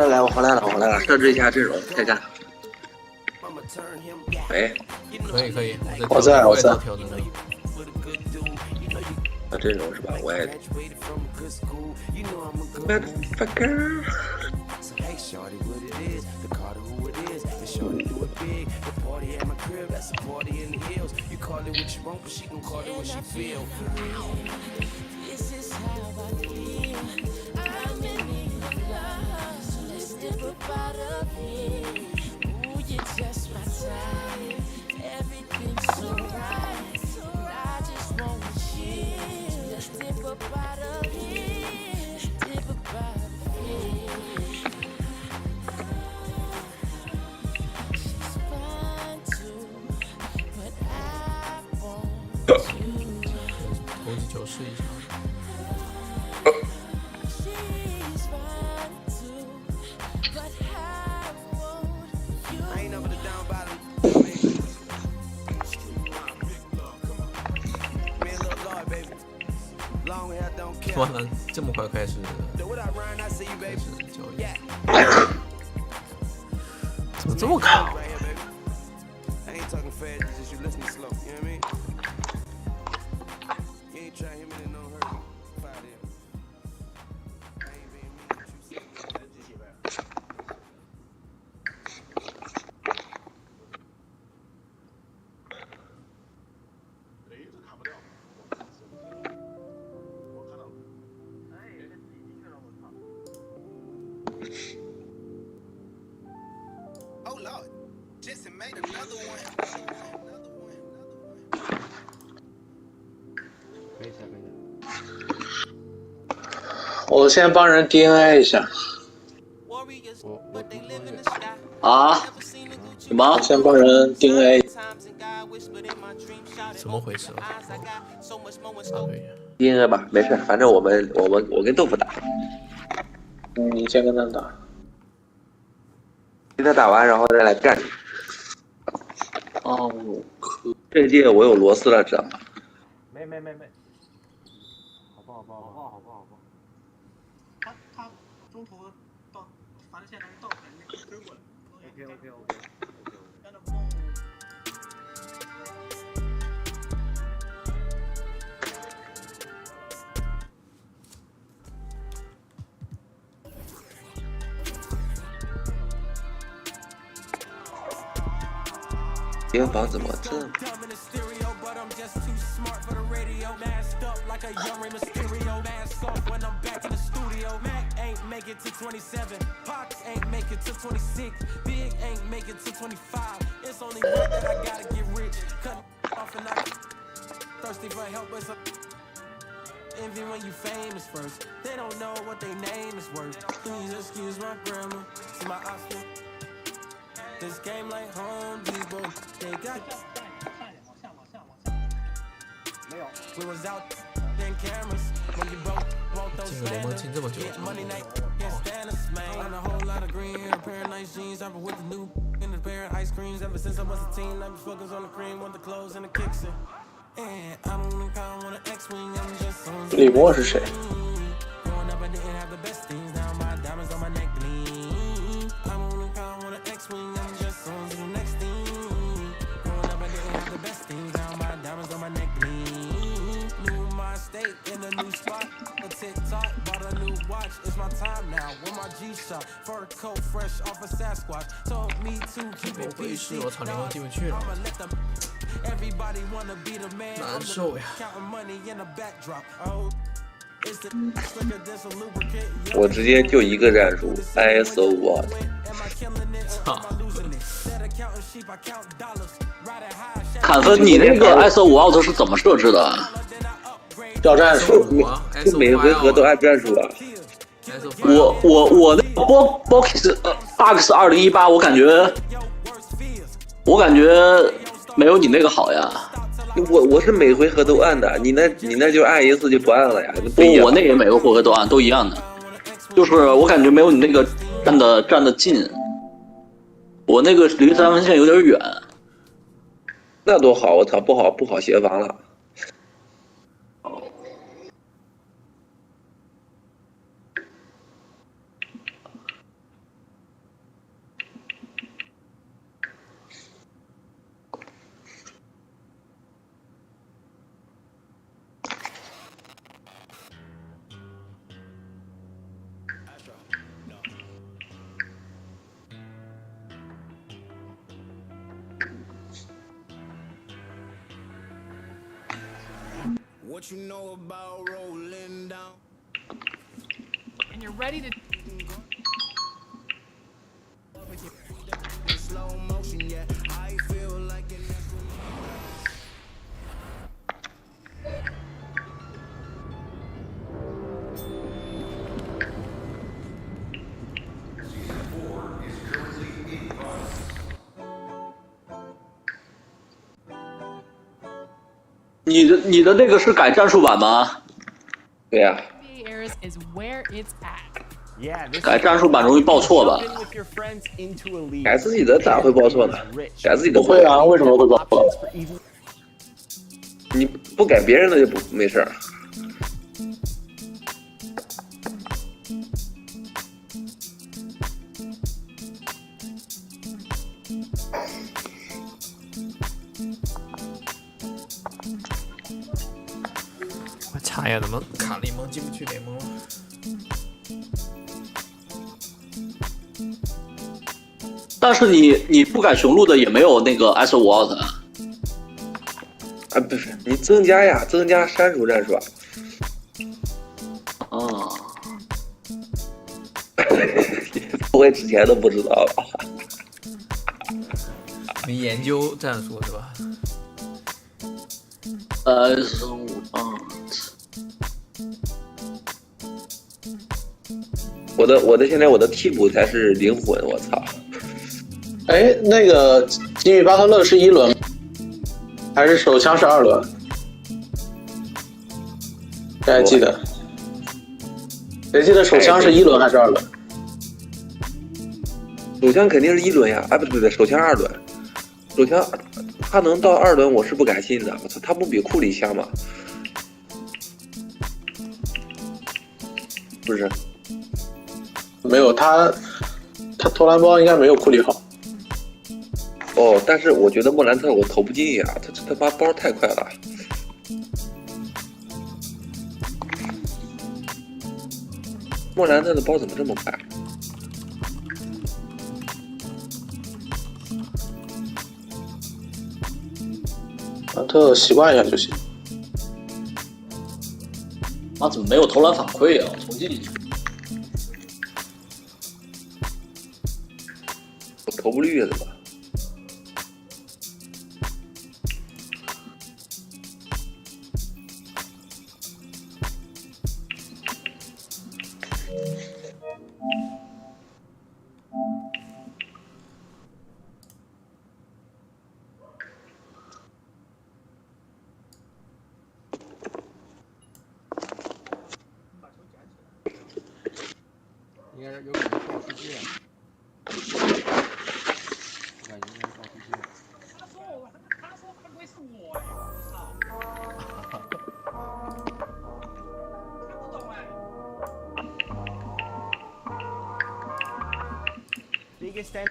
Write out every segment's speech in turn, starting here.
来，我回来了，设置一下阵容，开干。喂，可以，我在。阵容是吧？我也。Motherfucker。投击球试一下。哇，这么快开始交易？怎么这么卡？我先帮人 DNA 一下。啊？什么？先帮人 DNA。怎么回事啊？DNA 吧，没事，反正我跟豆腐打。你先跟他打。跟他打完，然后再来干。哦，这届我有螺丝了，知道吗？没。好不。他中途到反正现在到那个追过来。OK。边防怎么这？Envy when you famous first. They don't know what their name is worth. Please excuse my grammar. See my option. This game like Home Depot. They got. We was out in cameras when you broke those standards. Money night can't stand us, man. On a whole lot of green, a pair of nice jeans, I'm with the new in a pair of ice creams. Ever since I was a teen, I be focused on the cream, want the clothes and the kicks in. And I don't think I want an X-wing, I'm just on. 李默是谁？ Growing up, I didn't have the best things. Now my diamonds on my neck gleam. I don't think I want an X-wing, I'm just on to the next thing. Growing up, I didn't have the best things. Now my diamonds on my neck gleam. New my state in a new spot. A TikTok, bought a new watch. It's my time now. With my G-Shock, fur coat fresh off a Sasquatch. Told me to keep it PC. Now I'ma let them. Everybody wanna be the man. Counting money in a backdrop. Oh. 我直接就一个战术 ，ISO 5。操！坎森，你那个 ISO 5 out 是怎么设置的？叫战术，每回合都按战术啊。我那个 box 2018，我感觉没有你那个好呀。我是每回合都按的，你那就按一次就不按了呀。不，我那也每个回合都按，都一样的。就是我感觉没有你那个站得近，我那个离3分线有点远。那多好，我操，不好协防了。What you know about rolling down? And you're ready to Slow motion, yeah. I feel like an你的那个是改战术版吗？对呀、is where it's at. 改战术版容易报错吧？改自己的咋会报错呢？改自己的不会啊，为什么会报错？你不改别人的就没事儿。我查一下怎么卡联盟进不去联盟了。但是你不改雄鹿的也没有那个 ISO 5out 啊。啊，不是，你增加删除战术啊。哦。不会之前都不知道吧？没研究战术是吧？ISO 5out。我的现在我的替补才是灵魂，我操！哎，那个金羽巴特勒是1轮，还是手枪是2轮？谁还记得？谁记得手枪是1轮还是2轮？手枪肯定是1轮呀！啊，不对，手枪2轮。手枪他能到2轮，我是不敢信的。我操，他不比库里强吗？不是，没有他投篮包应该没有库里好。哦，但是我觉得莫兰特我投不进呀，他妈包太快了。莫兰特的包怎么这么快？莫兰特习惯一下就行。啊，怎么没有投篮反馈啊？重进去。我投不绿了吧？应该是有可能报出界。我感觉应该是报出界。他说犯规是我呀！我操！看不懂哎。biggest stand.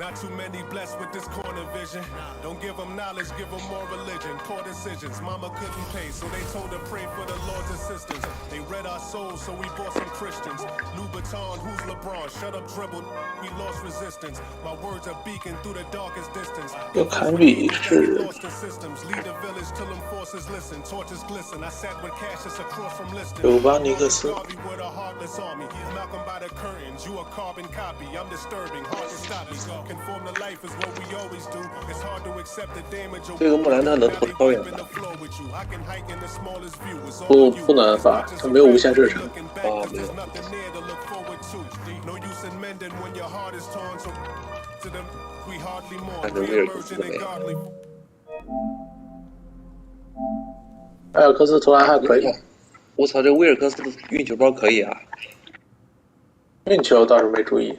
Not too many blessed with this corner vision. Don't give them knowledge, give them more religion. Poor decisions, mama couldn't pay, so they told her pray for the Lord's assistance. They read our souls, so we bought some Christians. Louboutin, who's LeBron? Shut up, dribbled. We lost resistance. My words are beacon through the darkest distance. 有堪比是 Lost in systems, lead the village till them forces listen. Torches glisten. I sat with Cassius across from Liston. 有巴尼克斯。 With a heartless army. Malcolm by the curtains, you a carbon copy. I'm disturbing, hard to stop me. Conform to life is what we always do. It's hard to accept the damage of 这个莫兰特能投超远吗？不能发，它没有无限制成。哦，没有。看着威尔克斯怎么样？埃尔克斯投篮还可以。我操，这威尔克斯的运球包可以啊！运球倒是没注意，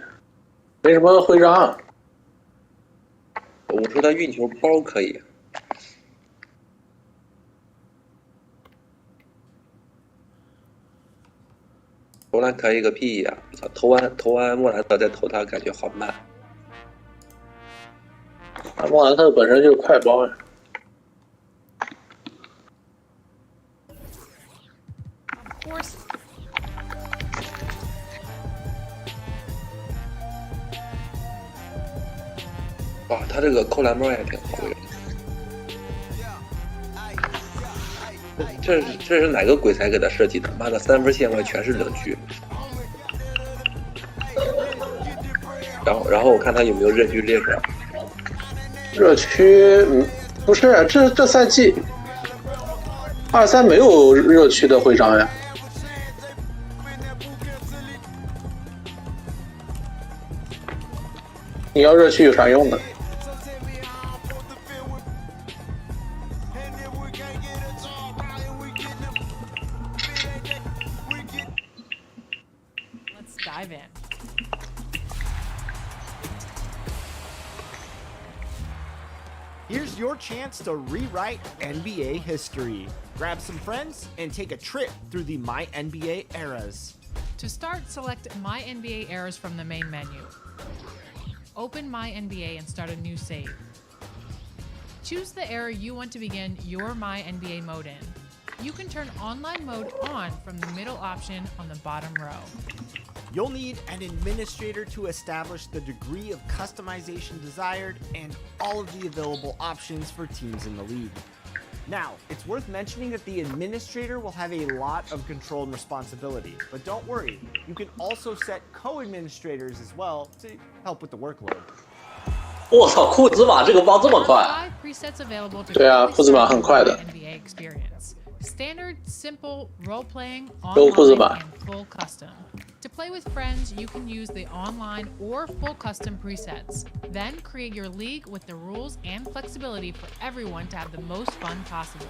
没什么徽章啊。我说他运球包可以。投篮可以个屁呀！我操，投完莫兰特再投他，感觉好慢。莫兰特本身就是快包呀。 哇，他这个扣篮包也挺好的。这是哪个鬼才给他设计的？妈的，三分线外全是冷区。然后我看他有没有热区列出来。热区，不是，这赛季23没有热区的徽章呀。 你要热区有啥用呢？ Let's dive in. Here's your chance to rewrite NBA history. Grab some friends and take a trip through the My NBA eras. To start, select My NBA Eras from the main menu. Open My NBA and start a new save. Choose the era you want to begin your My NBA mode in. You can turn online mode on from the middle option on the bottom row. You'll need an administrator to establish the degree of customization desired and all of the available options for teams in the league. Now, it's worth mentioning that the administrator will have a lot of control and responsibility, but don't worry, you can also set co-administrators as well to help with the workload. 我操，库兹马这个包这么快！ Five presets available to 对啊，库兹马很快的。 NBA experience. Standard, simple, role-playing, 都库兹马。 online, and full custom. To play with friends, you can use the online or full custom presets. Then create your league with the rules and flexibility for everyone to have the most fun possible.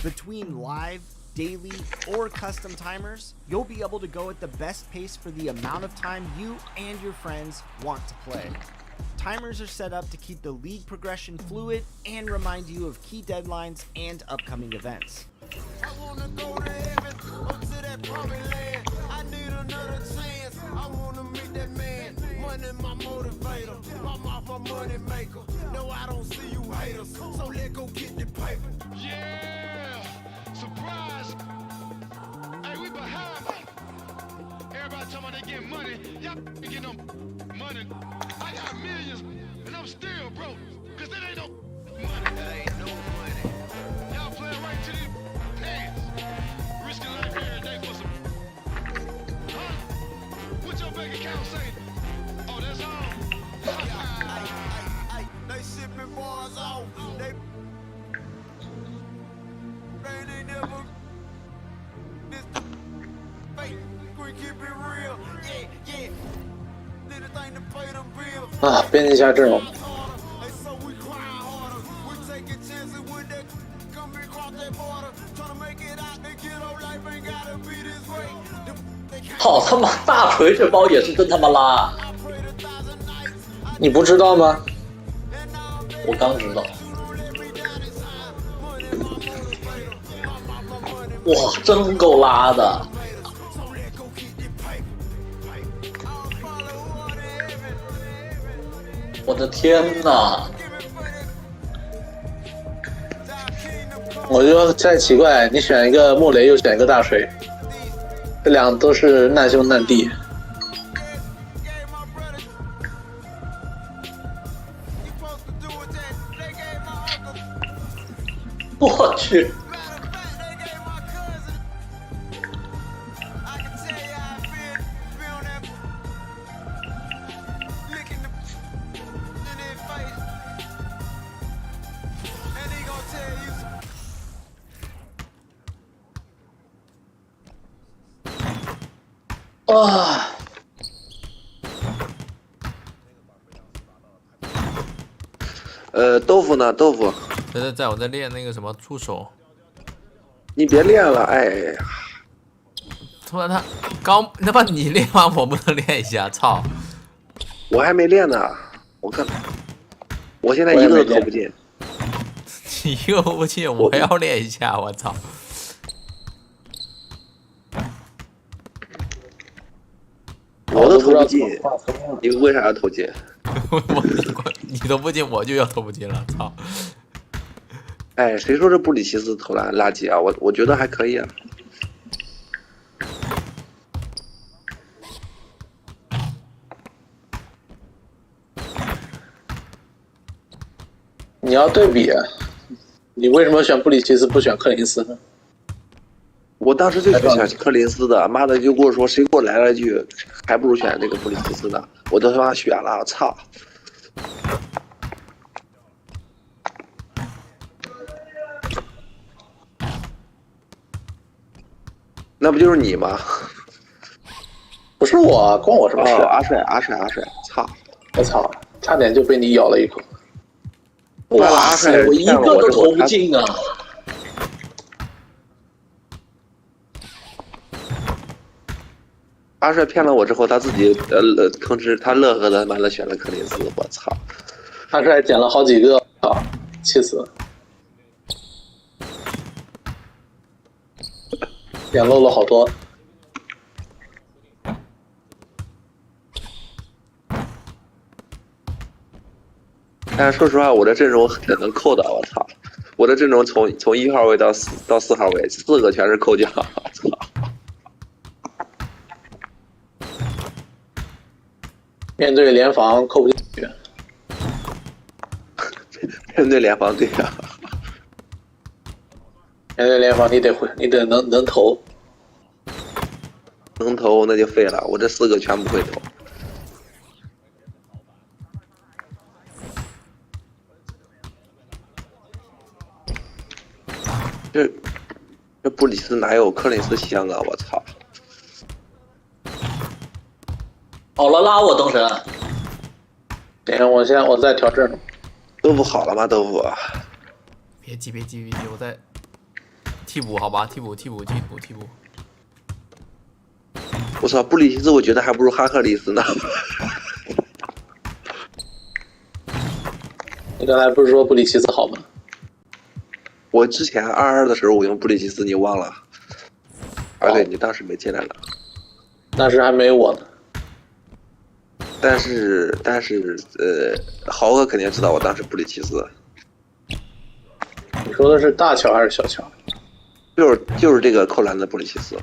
Between live, daily, or custom timers, you'll be able to go at the best pace for the amount of time you and your friends want to play. Timers are set up to keep the league progression fluid and remind you of key deadlines and upcoming events. I wanna go to heaven, up to that promised land. I need another chance. I wanna meet that man. Money my motivator. My mouth my money maker. No, I don't see you haters. So let go get the paper. Yeah, surprise. Hey, we behind. Everybody talking about they getting money. Y'all getting no money. I got millions, and I'm still broke. Cause there ain't no money. There ain't no money. Y'all playing right to these pants. Risking life every day for some. Huh? What your bank account say? Oh, that's all. They shipping bars off. They ain't never. This fake. We keep it real. Yeah, yeah. Anything to pay them bills. 啊，编辑一下阵容。 好他妈大锤这包也是真他妈拉！你不知道吗？我刚知道。哇，真够拉的！我的天哪！我就在奇怪，你选一个莫雷，又选一个大水，这两都是难兄难弟。我去！哇！豆腐呢？豆腐，在我在练那个什么触手。你别练了，哎呀！突然他妈你练完我不能练一下，操！我还没练呢，我看，我现在一个都投不进。你一个投不进，我要练一下，我操！我都投不进，你为啥要投进？你投不进，我就要投不进了，操！哎，谁说这布里奇斯投篮垃圾啊？我觉得还可以啊。你要对比，你为什么选布里奇斯不选柯林斯呢？我当时就选柯林斯的，妈的就跟我说谁给我来了一句，还不如选这个布里奇斯呢，我都他妈选了，操！那不就是你吗？不是我，关我什么事？阿帅，操！我操，差点就被你咬了一口。哇塞，我一个都投不进啊！阿帅骗了我之后，他自己吭哧他乐呵的妈的选了柯林斯，我操！阿帅捡了好几个啊，气死了！捡漏了好多。但是说实话，我的阵容很能扣的，我操！我的阵容从1号位到4号位，4个全是扣将，我操！面对联防扣不进去，面对联防对呀，面对联防你得能投，能投那就废了，我这4个全不会投。这布里斯哪有柯林斯香啊！我操！好了，拉我灯神。等一下，我在调阵。豆腐好了吗？豆腐？别急，我在替补，好吧，替补。我操，布里奇斯我觉得还不如哈克里斯呢。你刚才不是说布里奇斯好吗？我之前22的时候我用布里奇斯，你忘了？啊，对，你当时没进来了。那时还没我呢。但是，豪哥肯定知道我当时布里奇斯。你说的是大乔还是小乔？就是这个扣篮的布里奇斯。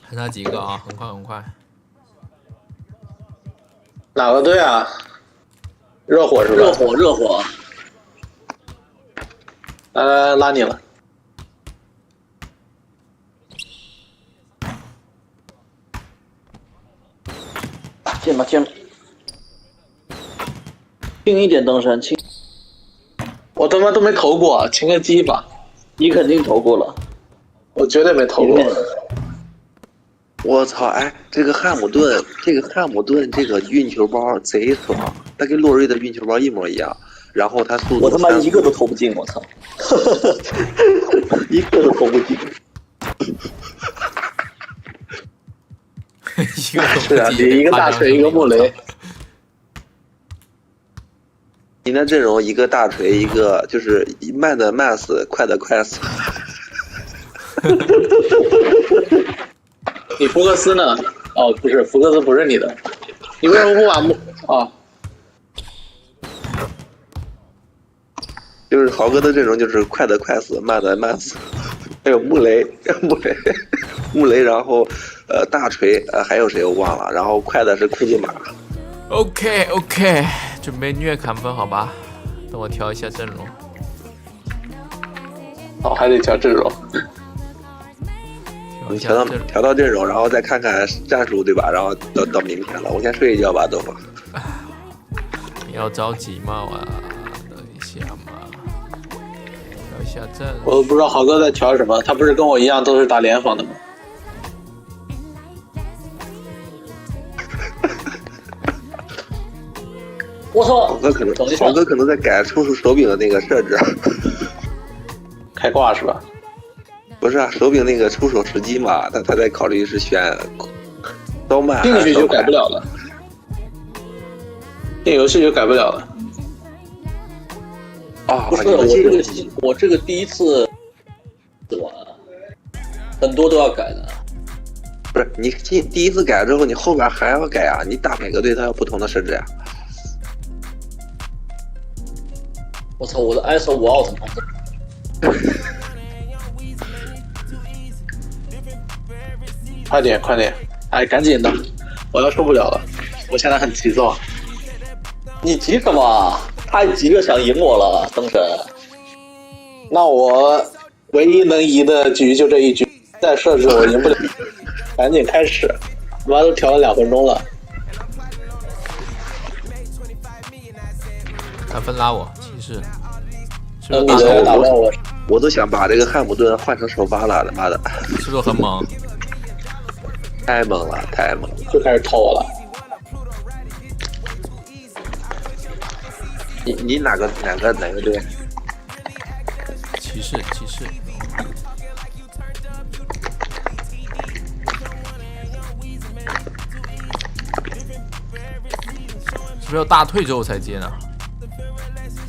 还差几个啊？很快。哪个队啊？热火是吧？热火。来，拉你了。进吧。轻一点，灯神轻。我他妈都没投过，清个鸡吧。你肯定投过了。我绝对没投过。我操！哎，这个汉姆顿这个运球包贼爽，他跟洛瑞的运球包一模一样。然后他速度，我他妈一个都投不进，我操！一个都投不进。一个是啊，你一个大锤，一个穆雷。你那阵容一个大锤，一个就是慢的慢死，快的快死。你福克斯呢？哦，不是，福克斯不是你的。你为什么不把啊？就是豪哥的阵容就是快的快死，慢的慢死。还有穆雷，穆雷，然后大锤，还有谁我忘了，然后快的是库兹马。OK， 准备虐砍分好吧？等我调一下阵容。哦，还得调阵容。你调到阵容，然后再看看战术，对吧？然后到明天了，我先睡一觉吧，等会儿。你要着急嘛？等一下嘛，调一下阵。我都不知道豪哥在调什么，他不是跟我一样都是打联防的吗？我操！豪哥可能在改抽出手柄的那个设置，开挂是吧？不是啊，手柄那个出手时机嘛，他在考虑是选刀慢。进去就改不了了，进游戏就改不了了。啊，不是我这个第一次玩，很多都要改的。不是你第一次改之后，你后边还要改啊？你打每个队它有不同的设置呀。我操，我的 ISO 5 out 快点！哎，赶紧的，我要受不了了，我现在很急躁。你急什么？太急着想赢我了，灯神。那我唯一能赢的局就这一局，再设置我赢不了。赶紧开始，妈都调了2分钟了。砍分拉我骑士。你的打到我都想把这个汉姆顿换成首发了，他妈的！是不是很猛？太猛了！就开始套我了。你哪个队？骑士。是不是要大退之后才接呢？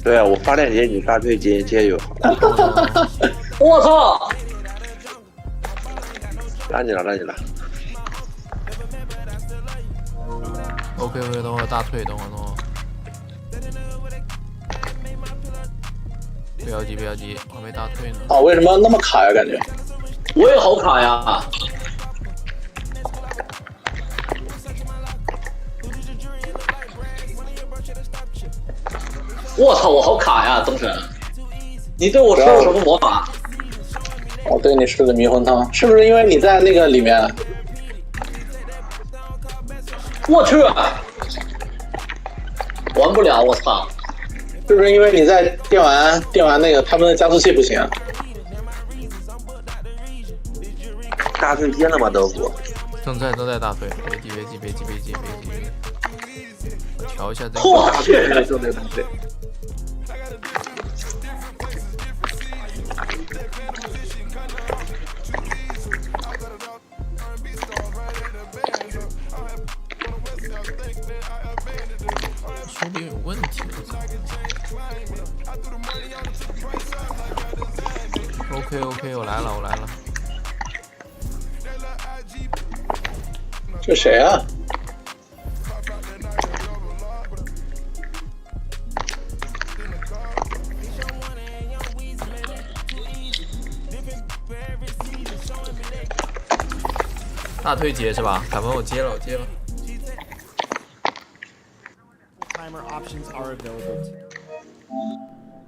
对啊，我发链接，你发队接就好。我操！拉你了。OK， 等会儿大退，等会儿。不要急，我还没大退呢。啊，为什么那么卡呀？感觉我也好卡呀！我操，我好卡呀，灯神！你对我施了什么魔法？我对你施的迷魂汤，是不是因为你在那个里面？我去，玩不了，我操！是不是因为你在电完那个他们的加速器不行？大退接了吗？豆腐？正在大退，别急，我调一下这个。大退正在大退。手柄有问题。OK， 我来了。这谁啊？大退接是吧？凯文，我接了。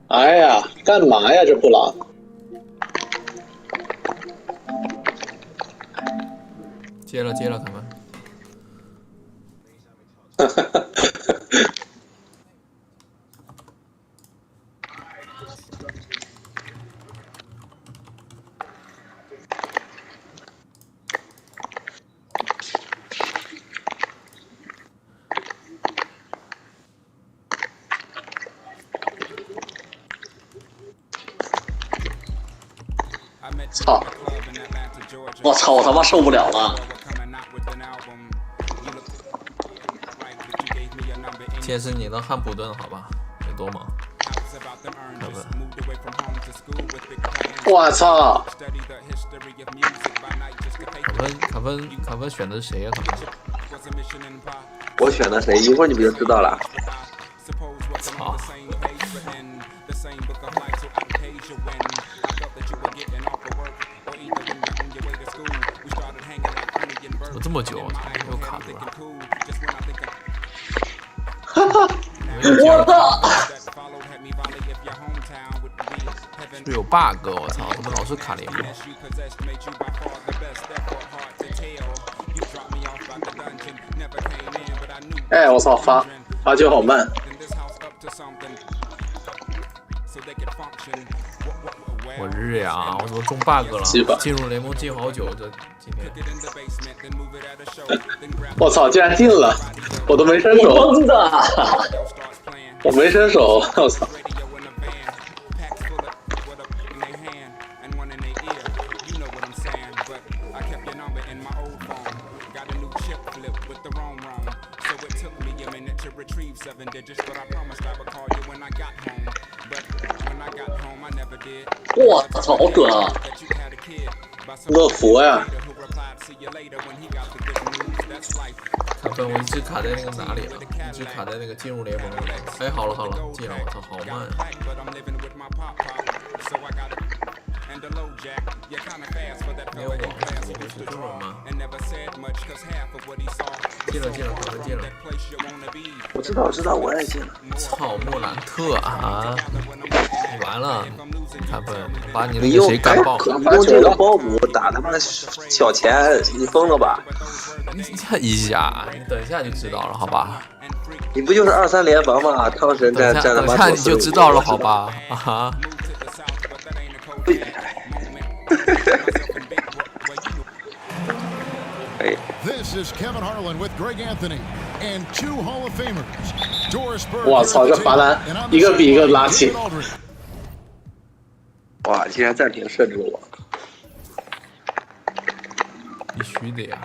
哎呀，干嘛呀这布朗？接了，凯文。操！我操！我他妈受不了了！健身你的汉普顿，好吧？有多忙？好吧。我操！卡分选的谁呀？卡分？我选的谁？一会儿你们就知道了。操！我这么久，又卡住了。哈哈！我操！是有 bug， 我操！怎么老是卡联盟？哎，我操，发球好慢。我日呀！我怎么中 bug 了？进入联盟进好久，这今天。我操，竟然进了！我都没伸手。我没伸手，我操！我操，好准啊！乐福呀！卡分，我一直卡在那个哪里了？一直卡在那个进入联盟里。哎，好了，进了！我操，好慢。没有网，怎么回事？这么慢？进了，卡分进了。我知道，我也进了。操，莫兰特啊！你完了，卡分，把你那个谁干爆！你用这个保姆打他妈的小钱，你疯了吧？这一下，你等一下就知道了，好吧？你不就是2-3联盟吗？汤神站他妈等下你就知道了，好吧？啊哈！我操，这罚篮一个比一个拉起！哇，竟然暂停设置了我！必须的呀！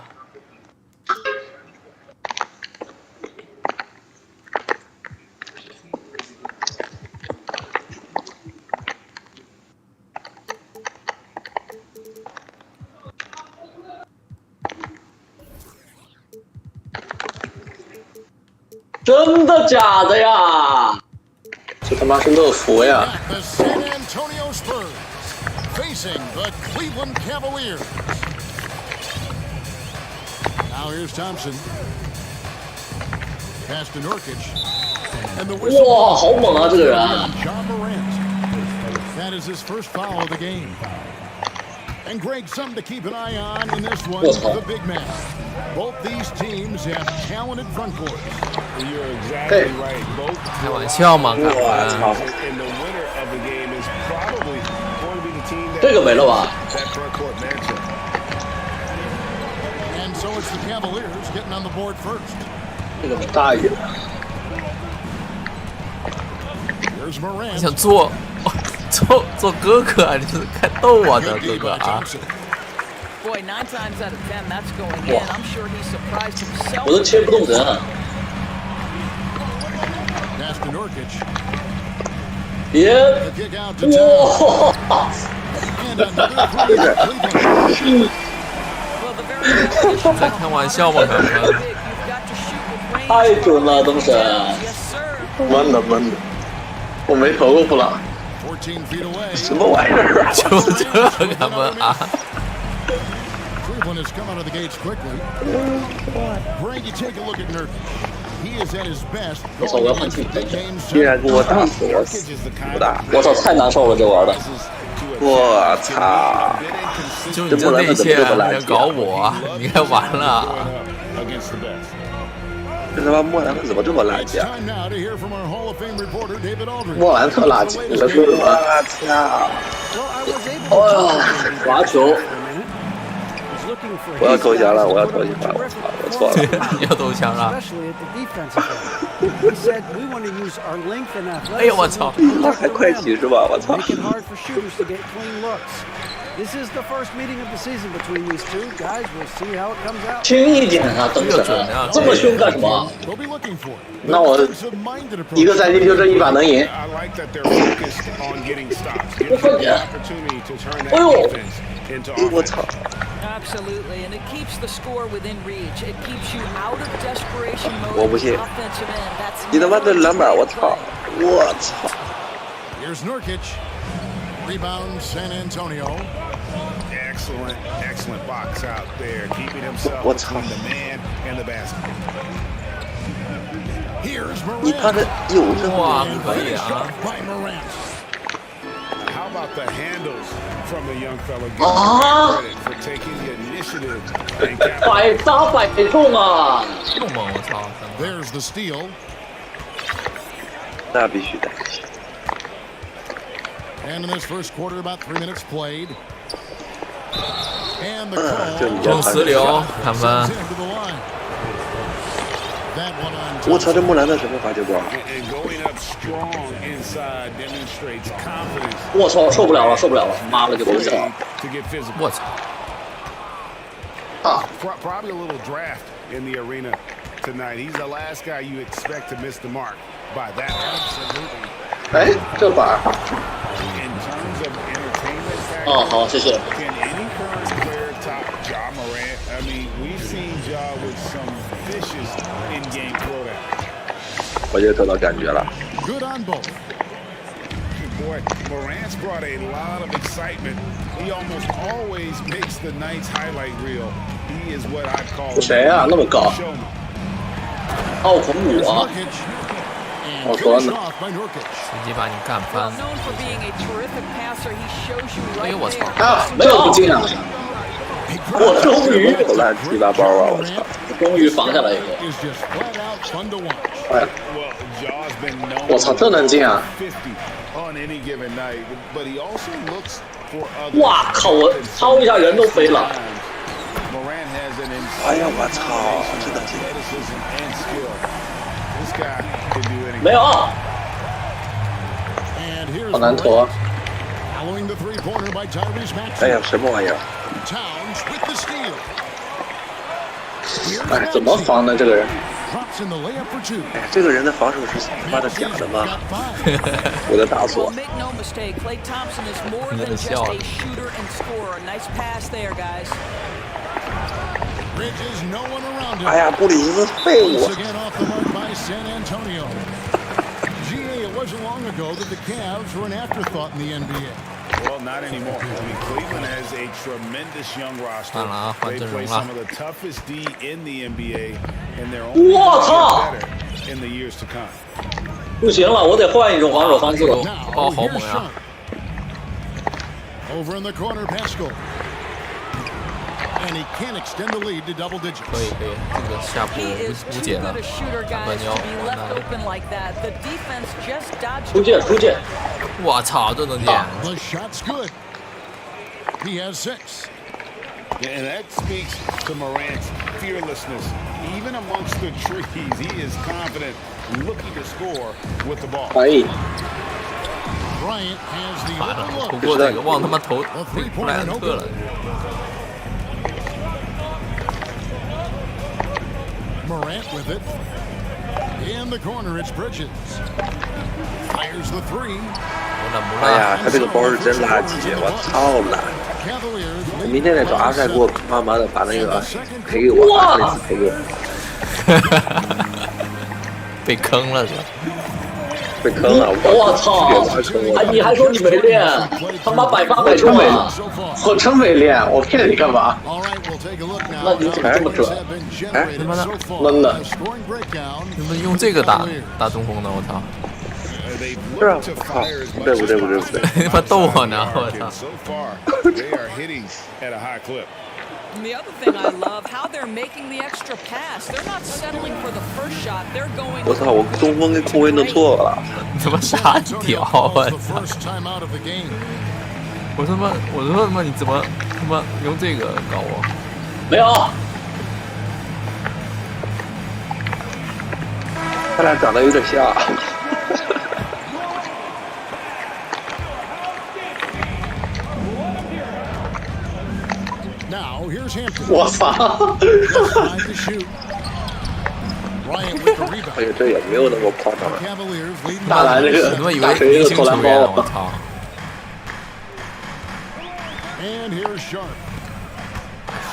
真的假的呀？这他妈是乐福呀哇，好猛啊，这个人！And Greg, something to keep an eye on in this one, the big man. Both these teams have talented front court. You're exactly right. Both 开玩笑嘛，卡分。 and the winner of the game is probably going to be the team that 这个没了吧 that front court matchup. And so it's the Cavaliers getting on the board first. 这个大爷。Here's Morant. 你想做哥哥啊？你是看逗我的哥哥啊？我都切不动人啊！别！哇！在开玩笑吗？刚刚太准了，东神！闷了，我没投过布朗。 什么玩意儿啊？就这干嘛啊？ Cleveland has come out of the gates quickly. Greg, you take a look at Nurkic. He is at his best. 我操，我要换气！竟然给我打死我不打！我操，太难受了，这玩的。我操！就你这内线要搞我，你该完了。 这他妈莫兰特怎么这么垃圾啊？莫兰特垃圾，你说说我操！罚球！我要投降了，我要投降了！我操，我错了！你要投降了？哎呦我操！他还快骑是吧？我操！ This is the first meeting of the season between these two guys. We'll see how it comes out. 轻一点啊，等等，这么凶干什么？那我一个赛季就这一把能赢。我快点！哎呦！我操！ Absolutely, and it keeps the score within reach. It keeps you out of desperation mode. 我不信 Offensive end. That's 你他妈的篮板！我操！我操！ Here's Nurkic. Rebound San Antonio. Excellent, excellent box out there, keeping himself What's between the man and the basket. Here's 你看 Morant. 这有这哇，可以啊！ By Morant. How about the handles from the young fella? Give him credit for taking the initiative and 百打百中啊！中吗？我操！ There's the steal. 那必须的。 And in this first quarter, about 3 minutes played. And the 就 call. 你中石榴看分。 Into the line. That one on 我操，这木兰的什么罚球包？ and going up strong inside demonstrates confidence 我操，受不了了，受不了了！妈了个逼的！ to get physical. 我操！ Probably a little draft in the arena tonight. He's the last guy you expect to miss the mark by that. Absolutely. 哎，这把 In terms of entertainment factor, 哦，好，谢谢。 can any current player top Ja Morant? I mean, we've seen Ja with some vicious in-game throwdown. 我就得到感觉了。 good on both. Boy, Morant's brought a lot of excitement. He almost always makes the night's highlight reel. He is what I call 谁啊？那么高？ showman. 奥孔武 Here's 啊！ Nurkic. And 我说 finished 呢。 off by Nurkic. 直接把你干 well 翻！ known for being a terrific passer. He shows you 哎 right 呦我操！ there. 啊，没有不进啊！我终于，投篮七八包啊！我操！终于防下来一个。 Is just flat out fun to watch. 哎， Well, Ja's been known 我操，这能进啊！ 50 on any given night, but he also looks for others. 哇靠！我操一下人都飞了。 Morant has an 哎呀，我操！真的进！ athleticism and skill. This guy can do anything. 没有， And here's 好难投啊！ following the three-pointer by Tyrese 哎呀， Maxey. 什么玩意儿？ Towns with the steal. 哎，怎么防呢？这个人？ Drops in the layup for two. 哎，这个人的防守是他妈的假的吗？ Got five. 我的大 Well, 锁。 make no mistake, Klay Thompson is more Another than just shot. a shooter and scorer. Nice pass there, guys. Bridges, no one around him. 哎呀，布里斯废物 Once！again off the mark by San Antonio. GA, it wasn't long ago that the Cavs were an afterthought in the NBA. Well, not anymore. I mean, Cleveland has a tremendous young roster. 当然啊，换 They 阵容 play 了 some。of the toughest D in the NBA, and they're only 我 gonna 操！ get better in the years to come. 不行了，我得换一种防守方式了。 Now, 哦，好 here's 猛呀！ Sean. Over in the corner, Pascal. And he can't extend the lead to double digits. 可以可以，这个下步 He is 无 too 解了 good a shooter, 三 guys, 分 to 球 be 完 left 蛋 open like that. The defense just dodged 出 a 界 bullet. 出界！我操，这能进！ The shot's good. He has 6. And that speaks to Morant's fearlessness. Even amongst the trees, he is confident, looking to score with the ball. 可以， Bryant has the 妈的， open 不 look. 过这个忘他妈投布莱恩特了。 Morant with it. In the corner, it's Bridges. Fires the three. 哎呀，他这个包是真垃圾！我操了！ Cavaliers 我 lead 明天在找阿帅给我他妈的把那个赔给我，哇那次赔给我，被坑了是吧？被坑了！我操！哎，你还说你没练？他妈百发百中啊！ so far. 我真没练，我骗你干嘛？ All right, we'll take a look now. 那你怎么这么准？ Have been generated so far. 闷的。 Scoring breakdown. 能不能用这个打中锋呢？我操！ They've 是啊， looked to 操， fire as 不 much 对不 as 对不对不对， possible 他妈逗我呢！我 and 操！ so far, they are hitting at a high clip. And the other thing I love, how they're making the extra pass. They're not settling for the first shot. They're going. 我操，我中锋跟后卫弄错了，你他妈傻屌！我 The 操！ first time out of the game. 我他妈你怎么他妈用这个搞我？没有，他俩长得有点像。Now here's Hampton. 我操！ Tried to shoot. Bryant with the 哎 rebound. 呀，这也没有那么夸张。 Cavaliers leading 大蓝这个我以大为明锤这个投篮星球员，包我，操！ And here's Sharp.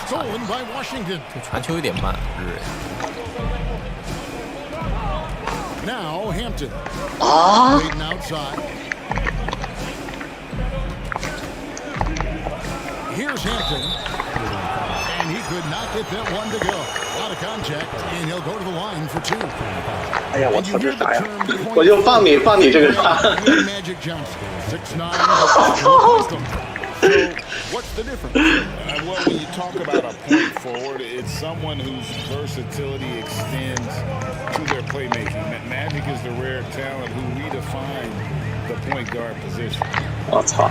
Stolen by Washington. 这传球有点慢，日。 Now Hampton. 啊！ Leading outside. Here's Hampton. And he could not get that one to go. Out of contact, and he'll go to the line for 2. 哎呀，我 And 操， you 这 hear 是 the 啥呀？ term 我就放你这个啥？ Magic Johnson, 6'9". So, what's the difference? Well, when you talk about a point forward, it's someone whose versatility extends to their playmaking. Magic is the rare talent who redefined the point guard position. 我操，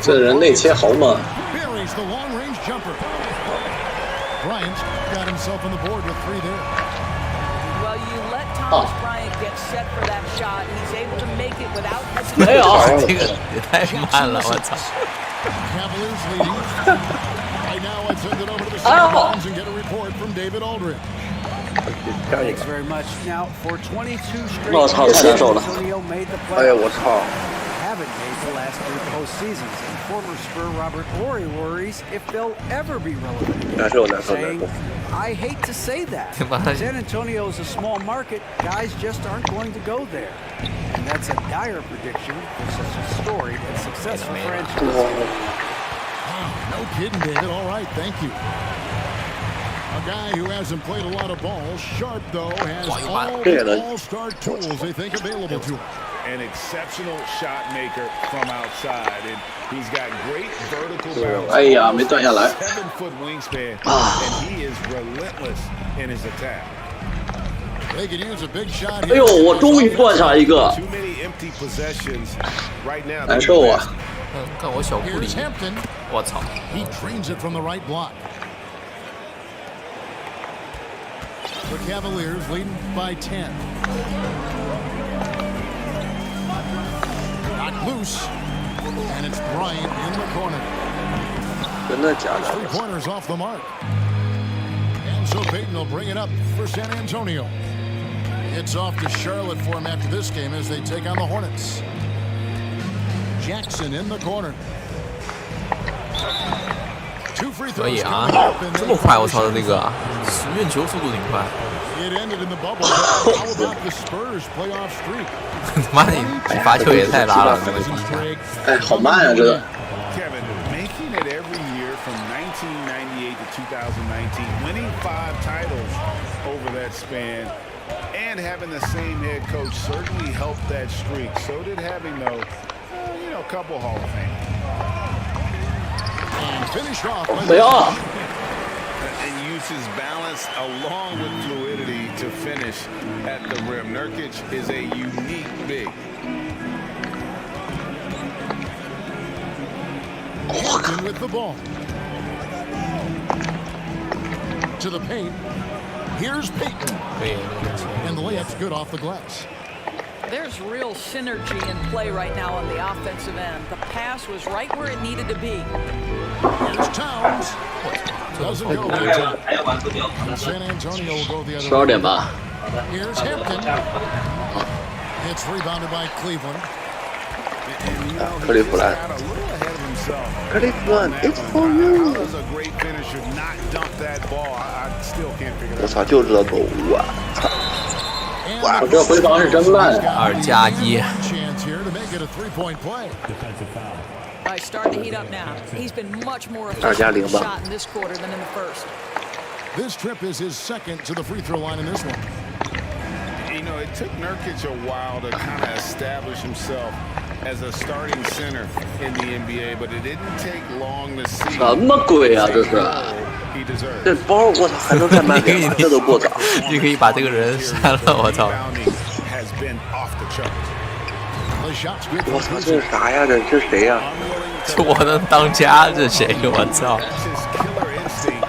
这人内切好猛！ Buries the long-range jumper. Bryant got himself on the board with 3 there. Well, you let Thomas Bryant get set for that shot. He's able to make it without 没有，这个也太慢了，我操！ Cavaliers leading. Right now, I send it over to the sidelines and get a report from David Aldridge. Thanks very much. Now, for 22 straight 我操， years, 太难受了！ Antonio made the 哎呀， playoffs. 我操！ Haven't made the last 3 postseasons. And former Spur Robert Horry worries if they'll ever be relevant. 难受，难受，难 Saying, 受。 I hate to say that. San Antonio is a small market. Guys just aren't going to go there. And that's a dire prediction for such a storied and successful franchise. Wow, no kidding, David. All right, thank you. A guy who hasn't played a lot of ball. Sharp, though, has all the all-star tools they think available to him. An exceptional shot maker from outside, and he's got great vertical balance. 哎呀，没断下来。 7-foot wingspan, and he is relentless in his attack. They could use a big shot 哎 here. 呦，我终于断下一个， Too many empty possessions right now. 难受啊！看我小库里 Here's，Hampton. 我操！ He trains it from the right block. The Cavaliers leading by 10. Got loose, and it's Bryant in the corner. 真的假 Three 的？ pointers off the mark. And so Payton will bring it up for San Antonio. It's off to Charlotte for him after this game as they take on the Hornets. Jackson in the corner. 2 free 可以 throws 啊 coming up, and， 这 they 么快，我 finish 操的 it. 那个运球速度挺快。 It ended in the bubble. How about the Spurs playoff streak? 他妈你罚球也太拉了，那个比赛。哎，好慢啊，这个。 Kevin, making it every year from 1998 to 2019, winning 5 titles over that span, and having the same head coach certainly helped that streak. So did having, though, a couple Hall of Fame. And finished off by 不要！ And uses balance along with fluidity to finish at the rim. Nurkic is a unique big. Hampton with the ball. To the paint. Here's Payton. 可以， And the layup's good off the glass. There's real synergy in play right now on the offensive end. The pass was right where it needed to be. Here's Towns. Doesn't go that time. And San Antonio will go the other 12 点 way. 吧。 Here's Hampton. It's rebounded by Cleveland. 克利夫兰， Got a little ahead of himself. 克利夫兰 On that ，It's one. for How you。 does a great finisher not dunk that ball? I still can't figure 我 that 操， out. 就知道走啊！ And 我这回防是真烂。 2+1 chance here to make it a 3-point play. Right, starting to heat up now. He's been much more 2+0 efficient with the 吧。 shot in this quarter than in the first. This trip is his second to the free throw line in this one. You know, it took Nurkic a while to kind of establish himself as a starting center in the NBA, but it didn't take long to see 什么鬼啊，这是！ he deserves. 这包我操还能再慢点吗？这都不早。你可以把这个人删了，我操！ Rebounding has been off the charts. The shot's good 我 for 操，这是啥呀？这是谁呀？ Unwilling 这我能当家，这谁？我操！ That's his killer instinct,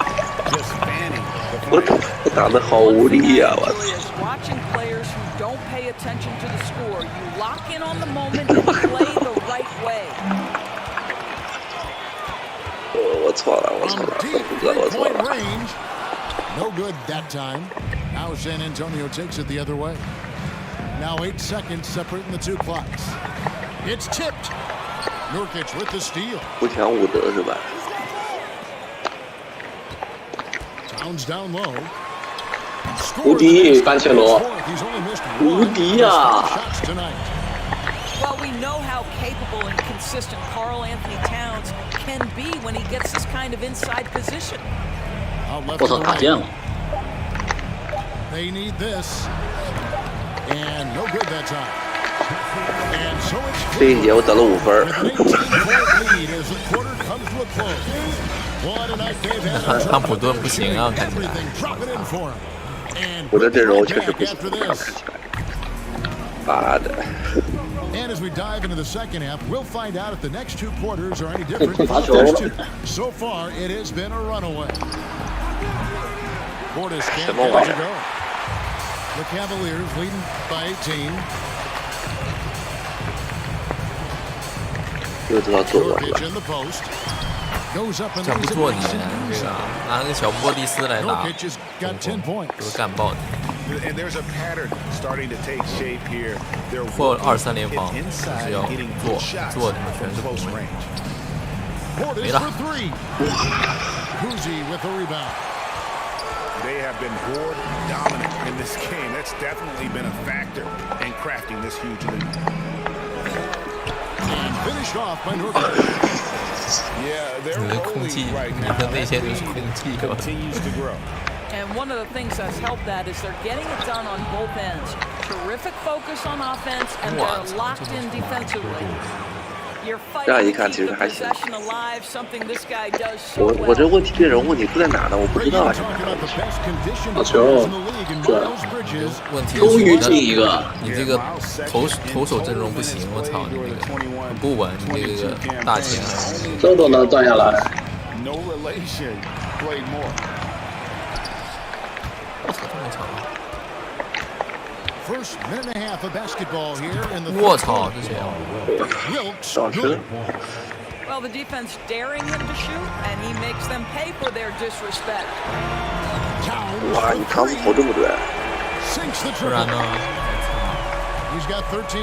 just fanning the 我操，这打的好无力呀！我操！ Really is watching players who don't pay attention to the score. You lock in on the moment and play the right way. 我操！错了，我错了，胡歌我错了。 No good that time. Now San Antonio takes it the other way. Now 8 seconds separating the two clocks. It's tipped. Nurkic with the steal. 不抢伍德是吧？ Towns down low. 无敌甘切罗，无敌呀！ Well, we know how capable and consistent Karl Anthony Towns can be when he gets this kind of inside position. 我操，打剑了！ They need this. And no good that time. And so it's 这一节我得了5分。 lead as the quarter comes to a close. What a night they've had. 汉普顿不行啊，感觉。 Drop it in for him. And 我的阵容确实不行， after 看 this. 起来。妈的！ And as we dive into the second half, we'll find out if the next 2 quarters are any different from the first 2. So far, it has been a runaway. Portis can't get it to go. The Cavaliers leading by 18. 又知道做完了。 Nurkic in the post. Goes up and 这不 lays it 做你 nice 这 and 个 easy. 拿那个小波蒂斯来打， Nurkic has got 10 points. 都是干爆你。 And there's a pattern starting to take shape here. They're 或 working 2-3联防， it 就 inside, 是要 hitting 做 good shots 做你们全 from 是 close 攻。 range. Portis Mira. for 3. Kuzi with the rebound. They have been board dominant in this game. That's definitely been a factor in crafting this huge lead. And finished off by Nurkic. Yeah, they're 你的空 rolling 气， right 你 now. 的内 That 线就是 lead 空气，是吧？ continues to grow. And one of the things that's helped that is they're getting it done on both ends. Terrific focus on offense, and they're locked in defensively. You're 这样 fighting 一 to 看，其 keep 实 the 还行。 possession alive, something this guy does so 我这 well. 问题阵容问题出在哪呢？我不知道啊。 Talking about the best conditioned 好球 players in the league and Miles Bridges. 问题终于是进一个，你这个投手阵容不行，我操，你这个很不稳，你这个大前这都能断下来。 No relation played more. 我操，这么长！ First minute and a half of basketball here in the 我操，这谁啊？ Wilkes 上车 good.。 Well, the defense daring him to shoot, and he makes them pay for their disrespect. Towns 哇， for 你长子 3. 投这么准， Sinks the 不然 triple. 呢？ He's got 13.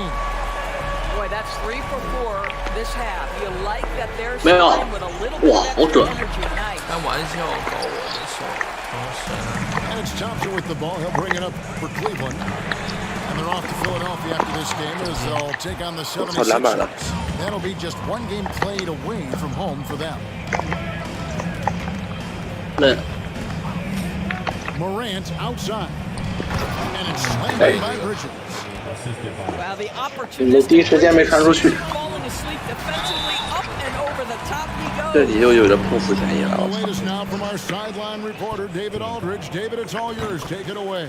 Boy, that's 3 for 4 this half. You like that they're 没有 starting with a little bit 哇 of 好 extra 准 energy tonight. 开玩笑，搞我的手，好神！ And it's Thompson with the ball. He'll bring it up for Cleveland. And they're off to Philadelphia after this game as they'll take on the 76ers. That'll be just 1 game played away from home for them. 那 Morant outside. And it's slammed in by Bridges. Well, the 你们第一时间没传出去。 falling asleep defensively, up and over the top he 这 goes. 你就有点碰瓷嫌疑了。 The 我操 latest now from our sideline reporter, David Aldridge. David, it's all yours. Take it away.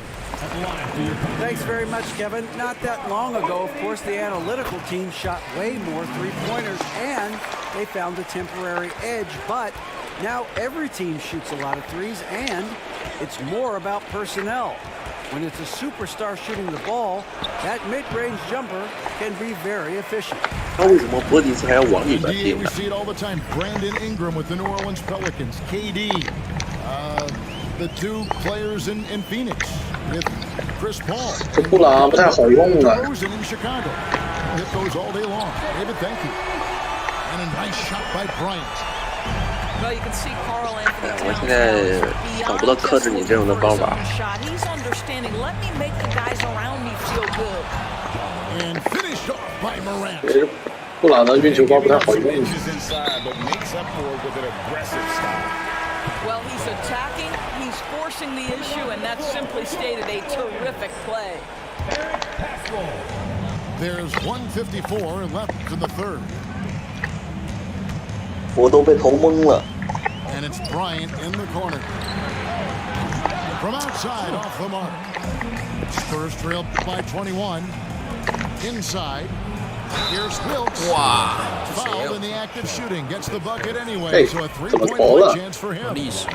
Thanks very much, Kevin. Not that long ago, of course, the analytical team shot way more three-pointers, and they found a temporary edge. But now every team shoots a lot of threes, and it's more about personnel. When it's a superstar shooting the ball, that mid-range jumper can be very efficient. 他为什么波迪斯还要往里边 Indeed, 进 we 呢？ see it all the time. Brandon Ingram with the New Orleans Pelicans. KD. The 2 players in Phoenix with Chris Paul. 这布朗不太好用的。 DeRozan in Chicago. Hit those all day long. David, thank you. And a nice shot by Bryant. Well, you can see Karl Anthony 我 Towns 现在找不到克制你这种的方法。 shot. He's understanding. Let me make the guys around me feel good. And finished off by Morant. 其实布朗的运球包不太好用。 Inches inside, but makes up for it with an aggressive style. Well, he's attacking, he's forcing the issue, and that's simply stated a terrific play. There's 1:54 left in the third. 我都被投懵了。 And it's Bryant in the corner. From outside, off the mark. Spurs trail by 21. Inside. Here's Wilkes. 哇， Fouled in the act of shooting. Gets the bucket anyway. Hey, So a 怎么 3-point 投了？ chance for him. 历史，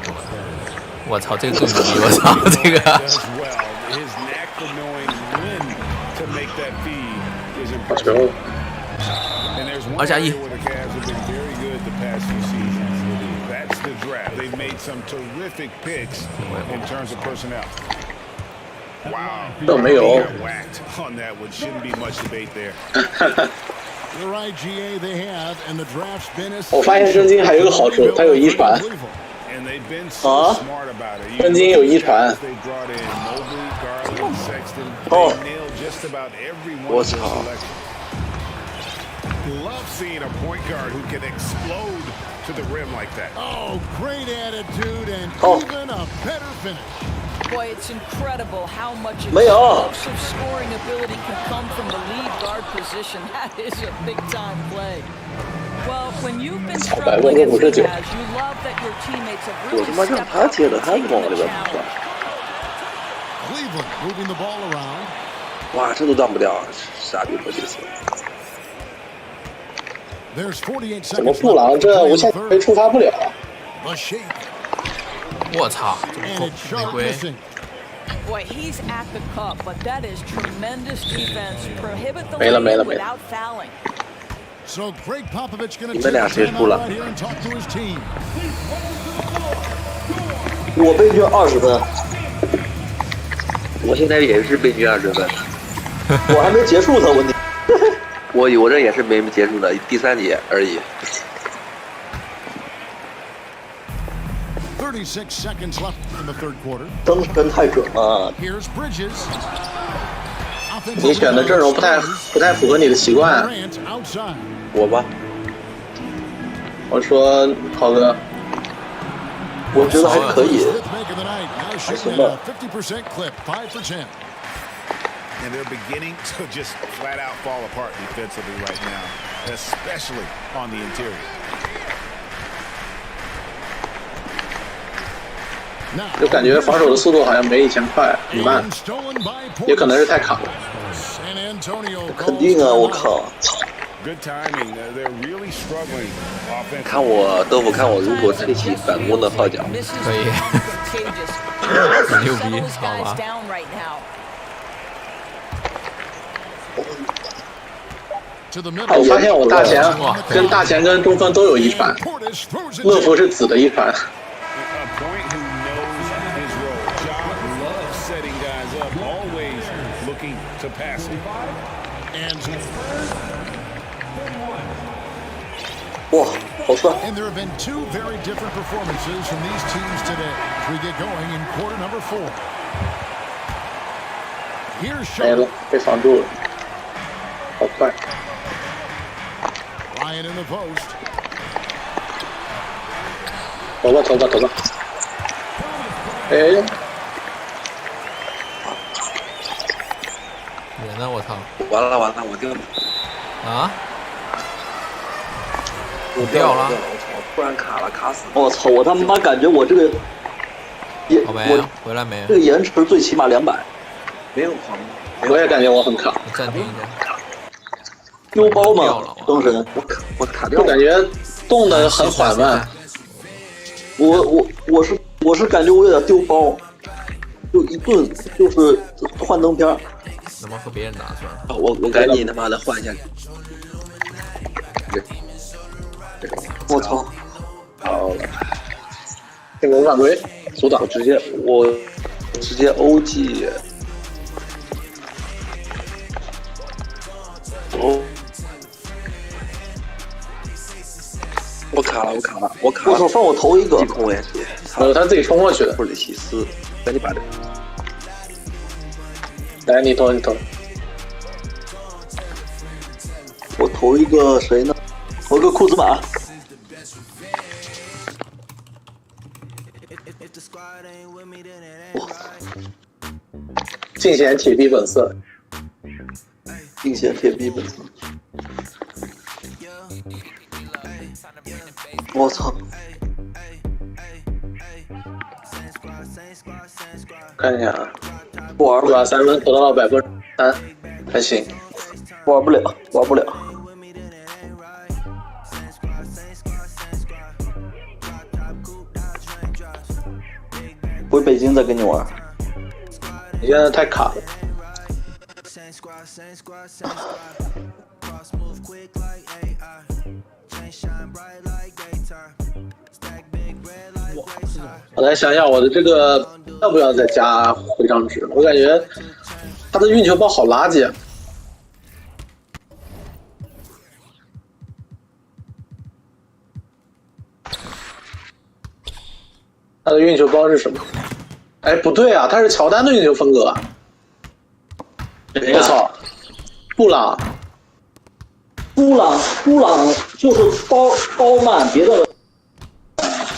我操，这个更牛逼！我操，这个 Does well. His knack for knowing when to make that feed is 好 impressive. 球！ And there's one 2加1 area where the Cavs have been very good the past few seasons. That's the draft. They've made some terrific picks in terms of personnel. Wow. 这没有。 He got whacked on that one. Shouldn't be much debate there. You're right, GA. They have, and the draft's been a 我发现真金还有一个好处，它有遗传。 And they've been so smart about it. 真金有遗传。 They brought in Mobley, Garland, Sexton. They 哦， nailed just about every one 我 of their 操！ selections. Love seeing a point guard who can explode to the rim like that. Oh, great attitude and Oh. even a better finish. Boy, it's incredible how much 没有。 explosive scoring ability can come from the lead guard position. That is a big-time play. Well, when you've been struggling as he has, you love that your teammates have 我 really 他妈让 stepped 他 up 接的， and 他往 taken 里 the 边 challenge. 钻。 Cleveland moving the ball around. 哇，这都断不掉，傻逼科技斯。 There's 48怎么 seconds 布朗 left 这 to 无 play 限 in the 被 third. 触发不了？ The shake 我操，这么 and 痛 it's 玫 sharp 瑰。 missing. Boy, he's at the cup, but that is tremendous defense. Prohibit the 没了没了 lane 没了。 without fouling. So Greg Popovich going to 你 take 们俩 a 谁 time 输 out 了？ right here and talk to his team. 我被虐20分，我现在也是被虐20分，我还没结束呢，问题。我这也是没结束的，第3节而已。 36 seconds left in the third quarter. 登真太准了。 Here's Bridges. 你选的阵容不太符合你的习惯。 Grant outside. 我吧，我说涛哥，我觉得还可以。 Fifth make of the night. Now shooting at a 50% clip, 5 for 10. And they're beginning to just flat out fall apart defensively right now, especially on the interior. 就感觉防守的速度好像没以前快，很慢，也可能是太卡了。肯定啊，我靠！ Good timing. They're really struggling offensively. 看我豆腐，看我如果吹起反攻的号角，可以，很牛逼，好吧？我发现我大前跟中锋都有遗传，乐福是紫的遗传。 A point who knows his role. Ja loves setting guys up, always looking to pass it. 哇，好帅！ And there have been 2 very different performances from these teams today as we get going in quarter number 4. Here's 没了 Shaw. 被防住了，好快！ Ryan in the post. 投吧！哎，人呢？我操！完了，我掉了，啊！我掉了！我操！突然卡了，卡死了！我操！我他妈感觉我这个延好没我回来没？这个延迟最起码200，没有狂，我也感觉我很卡，我暂停一下。丢包掉了吗？灯神，我卡掉了。就感觉动得很缓慢。我是感觉我有点丢包，就一顿就是幻灯片。那么和别人打算了。我赶紧他妈的换一下。我操！好了，进攻犯规，阻挡，直接OG。哦。我卡了！我操！放我投一个！低空连接，他自己冲过去的。布里奇斯，赶紧把这。来，你投。我投一个谁呢？投一个库兹马。尽显铁臂本色。尽显铁臂本色。我操！看一下啊，不玩把3分投到了3%，还行。玩不了。回北京再跟你玩。你现在太卡了。我来想想我的这个要不要再加徽章值，我感觉他的运球包好垃圾啊。他的运球包是什么？哎，不对啊，他是乔丹的运球风格啊！我操，布朗就是包慢，别的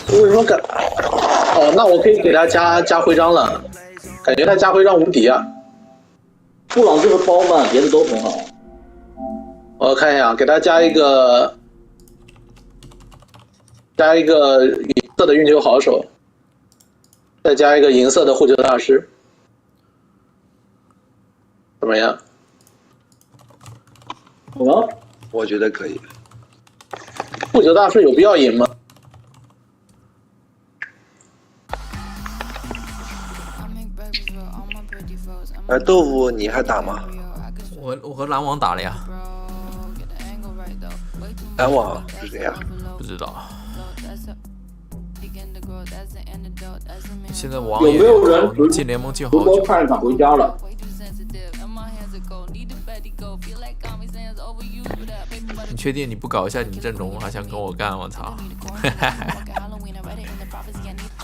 为什么敢？哦，那我可以给他加徽章了，感觉他加徽章无敌啊！布朗就是包慢，别的都很好。我看一下，给他加一个银色的运球好手。再加一个银色的护球大师，怎么样？我觉得可以。护球大师有必要赢吗？豆腐你还打吗？我和篮网打了呀。篮网是谁呀？不知道。现在网有没有人进联盟进好直播久？看一场回家了？你确定你不搞一下你阵容，还想跟我干？我操！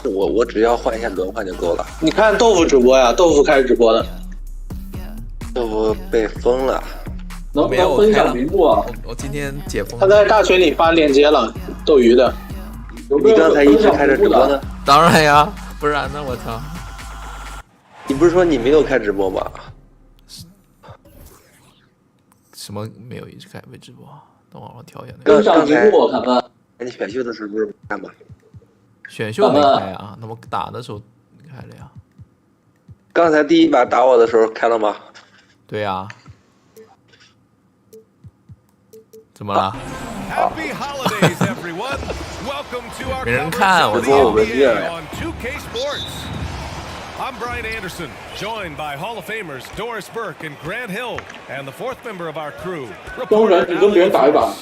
我只要换一下轮换就够了。你看豆腐直播呀，豆腐开始直播了。豆腐被封了。能不能分享屏幕啊？我今天解封。他在大群里发链接了，斗鱼的。你刚才一直开着直播呢？当然呀，不然呢？我操！你不是说你没有开直播吗？什么没有一直开微直播？等会儿我调一下那分个。享屏幕，看看。你选秀的时候不是看吗？选秀没开啊，那么打的时候开了呀。刚才第一把打我的时候开了吗？对呀。怎么了？没人看，我操！ I'm Brian Anderson, joined by Hall of Famers Doris Burke and Grant Hill, and the fourth member of our crew. 东人，你跟别人打一把。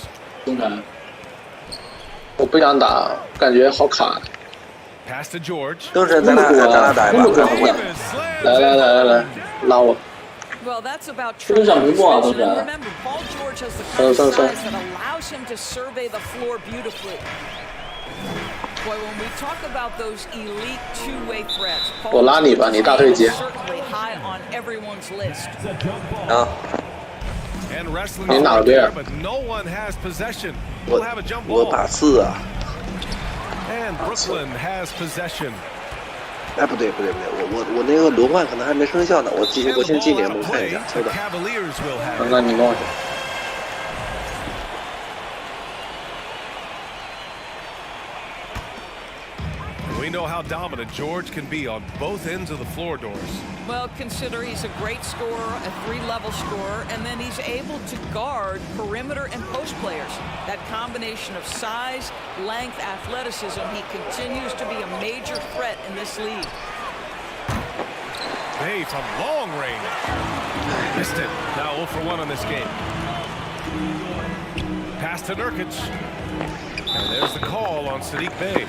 东人，我不想打，感觉好卡。 Pass to George. 东神，咱俩打一把。来，拉我。 Well, that's about 分享屏幕啊，东 And 人。 remember, Paul George has the kind of size that allows him to survey the floor beautifully. Boy, when we talk about those elite two-way threats, 我拉你吧，你大对接。 certainly high on everyone's list. 啊。 And wrestling 你哪个队啊？ but no one has possession. We'll have a jump 我 ball. 把4啊。 And Brooklyn has possession. 哎，不对，我那个轮换可能还没生效呢，我先进联盟看一下，稍等。那你弄去。 We know how dominant George can be on both ends of the floor doors. Well, consider he's a great scorer, a three-level scorer, and then he's able to guard perimeter and post players. That combination of size, length, athleticism, he continues to be a major threat in this league. Hey, from long range. Missed it. Now 0 for 1 on this game. Pass to Nurkic. And there's the call on Sadiq Bey.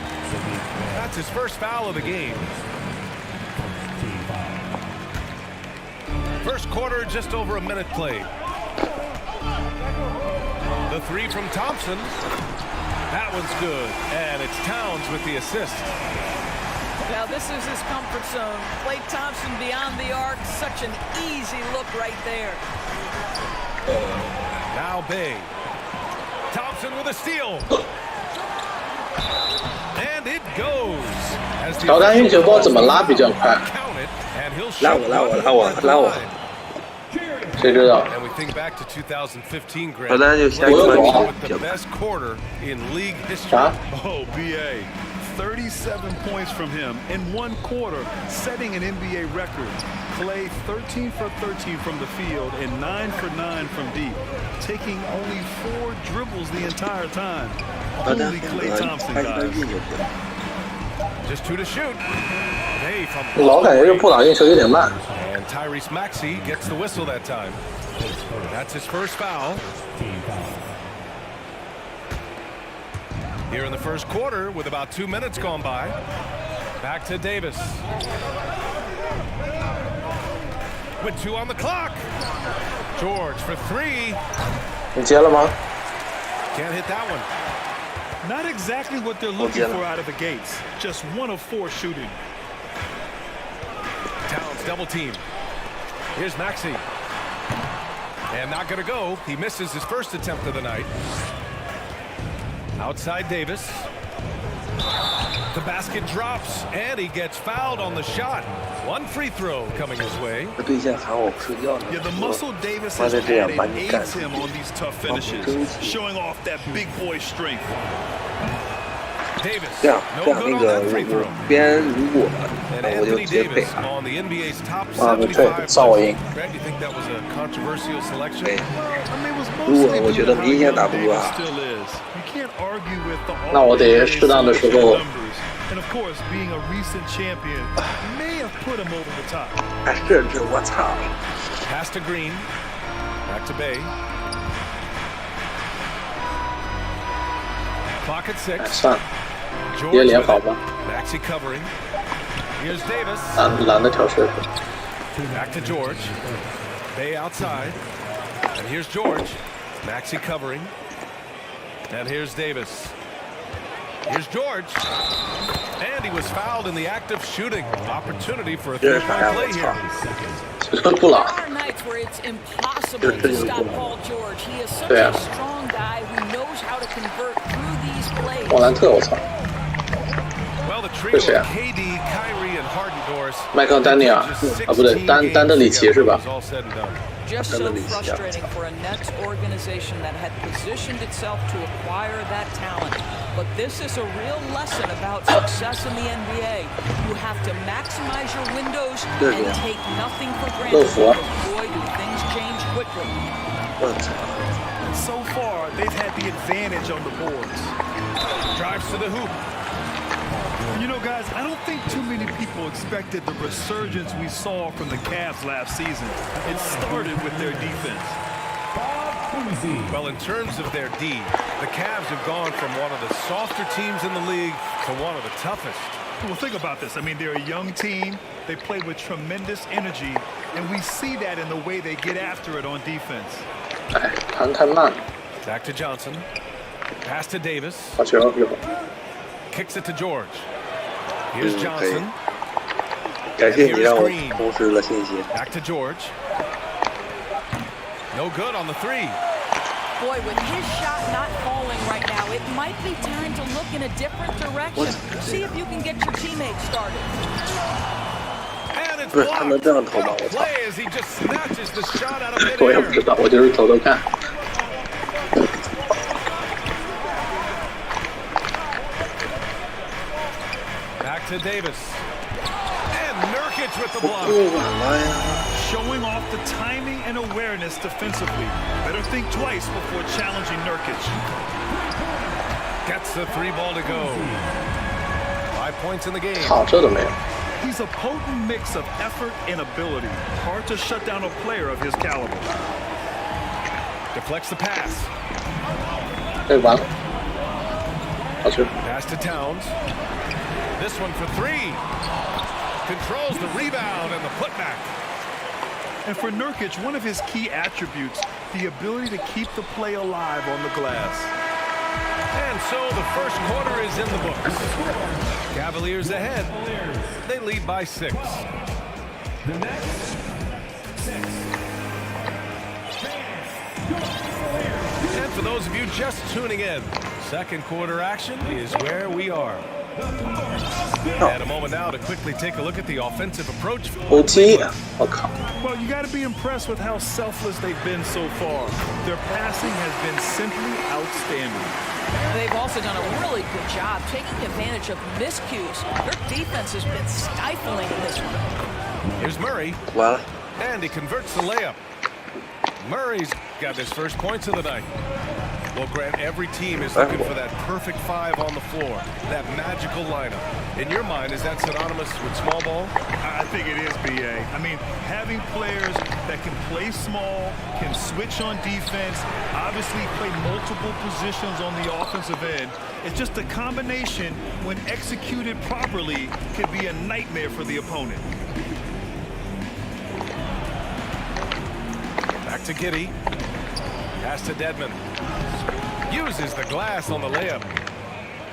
That's his first foul of the game. First quarter, just over a minute played. The three from Thompson. That one's good. And it's Towns with the assist. Now this is his comfort zone. Klay Thompson beyond the arc. Such an easy look right there. Now Bey. Thompson with a steal. And it goes. 乔丹运球包怎么拉比较快？拉我，谁知道？And we think back to 2015, Grant. 乔丹就下一个 the best quarter in league history. 啥？ Oh, BA. 37 points from him in one quarter, setting an NBA record. Klay 13 for 13 from the field and 9 for 9 from deep, taking only 4 dribbles the entire time. Only Klay Thompson, guys. Just 2 to shoot. Hey, from 老感觉这布朗运球有点慢。 and Tyrese Maxey gets the whistle that time. That's his first foul. Here in the first quarter, with about 2 minutes gone by, back to Davis. With 2 on the clock. George for 3. 你接了吗？ Can't hit that one. Not exactly what they're looking for out of the gates. Just 1 of 4 shooting. Towns double team. Here's Maxey. And not going to go. He misses his first attempt of the night. Outside Davis. The basket drops, and he gets fouled on the shot. 1 free throw coming his way. 对象喊我睡觉呢。 Yeah, the muscle Davis 他 has 在这样 added 把你干 aids 死。 him on these tough finishes, showing off that big boy strength. Davis. 这样 No 这样 good 那 on 个 that free 我 throw. 边如果 And 我就 Anthony 直接配 Davis 他。 on the NBA's top 对， 75 算我赢。 Greg, you think that was a controversial selection? 对， I mean, it was 如果 mostly 我 due 觉 to 得 how 明显 young 打不过 Davis 啊， still is. You can't argue with the 那我得适当的时候 numbers. And of course, being a recent champion may have put him over the top. 哎，甚至我操， Pass to Green. Back to Bay. Clock at 哎， 6. 算了， George 别连 with 好 it. 吧， Maxey covering. Here's Davis. 懒得挑水。 Back to George. Bay outside. And here's George. Maxey covering. And here's Davis. Here's George. And he was fouled in the act of shooting. Opportunity for a 这是 three-point 啥呀？ play 我 here. 操！布朗 There are nights where it's impossible to stop Paul George. He is such Yeah. a strong guy who knows how to convert through these plays. 莫兰特，我操！ Well, the trio 这谁啊？ of KD, Kyrie, and Harden-Doors. 麦克丹尼尔啊，不对，丹德里奇是吧？ All said and done. Just so frustrating for a Nets organization that had positioned itself to acquire that talent. But this is a real lesson about success in the NBA. You have to maximize your windows and take nothing for granted. Boy, do things change quickly. 我操！ So far, they've had the advantage on the boards. Drives to the hoop. You know, guys, I don't think too many people expected the resurgence we saw from the Cavs last season. It started with their defense. Well, in terms of their D, the Cavs have gone from one of the softer teams in the league to one of the toughest. Well, think about this. I mean, they're a young team. They play with tremendous energy, and we see that in the way they get after it on defense. 哎，弹太慢， Back to Johnson. Pass to Davis. 好球一会儿。 Kicks it to George. Here's Johnson. 感谢你让我重拾了信心。 Back to George. No good on the 3. Boy, with his shot not falling right now, it might be time to look in a different direction. See if you can get your teammates started. And it's 不是他能 blocked. 这样投吗？ What 我 a 操！ play as he just snatches the shot out of 我也不知 midair. 道，我就是偷偷看。 Back to Davis. And Nurkic with the block. 不晚了呀！ Showing off the timing and awareness defensively. Better think twice before challenging Nurkic. Gets the 3 ball to go. 5 points in the game. 操，这都没有。 He's a potent mix of effort and ability. Hard to shut down a player of his caliber. Deflects the pass. 哎，完了，好球！ Pass to Towns. This one for 3. Controls the rebound and the putback. And for Nurkic, one of his key attributes, the ability to keep the play alive on the glass. And so the first quarter is in the books. Cavaliers ahead. They lead by 6. And for those of you just tuning in, second quarter action is where we are. And a moment now to quickly take a look at the offensive approach. OT，我靠！ Well, you got to be impressed with how selfless they've been so far. Their passing has been simply outstanding. They've also done a really good job taking advantage of miscues. Their defense has been stifling in this one. Here's Murray. 完了， And he converts the layup. Murray's got his first points of the night. Well, Grant, every team is looking for that perfect 5 on the floor, that magical lineup. In your mind, is that synonymous with small ball? I think it is, BA. I mean, having players that can play small, can switch on defense, obviously play multiple positions on the offensive end. It's just a combination, when executed properly, could be a nightmare for the opponent. Back to Giddey. Pass to Dedmon. Uses the glass on the layup.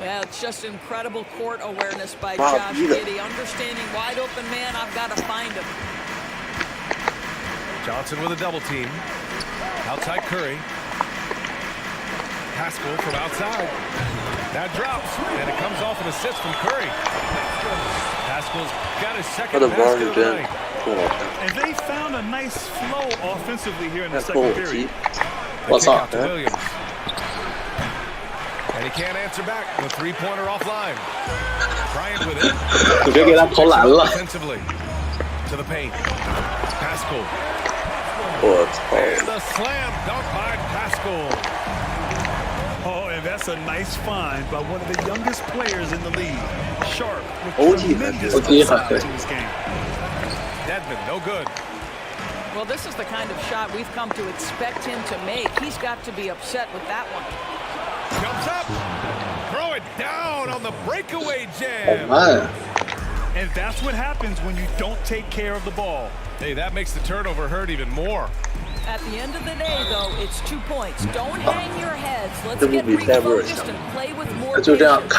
Yeah, it's just incredible court awareness by Josh Giddey. Understanding wide open man, I've got to find him. Johnson with a double team. Outside Curry. Pascal from outside. That drops, and it comes off an assist from Curry. Pascal's got his second basket of the night. And they found a nice flow offensively here in the second period. What's up, to Williams. And he can't answer back. The three-pointer offline. Bryant with it. Defensively. To the paint. Pascal. And the slam dunk by Pascal. Oh, and that's a nice find by one of the youngest players in the league. Sharp with tremendous upside to his game. Dedmon, no good. Well, this is the kind of shot we've come to expect him to make. He's got to be upset with that one. Jumps up. Throw it down on the breakaway jam. And that's what happens when you don't take care of the ball. Hey, that makes the turnover hurt even more. At the end of the day, though, it's 2 points. Don't hang your heads. Let's get refocused and play with more patience.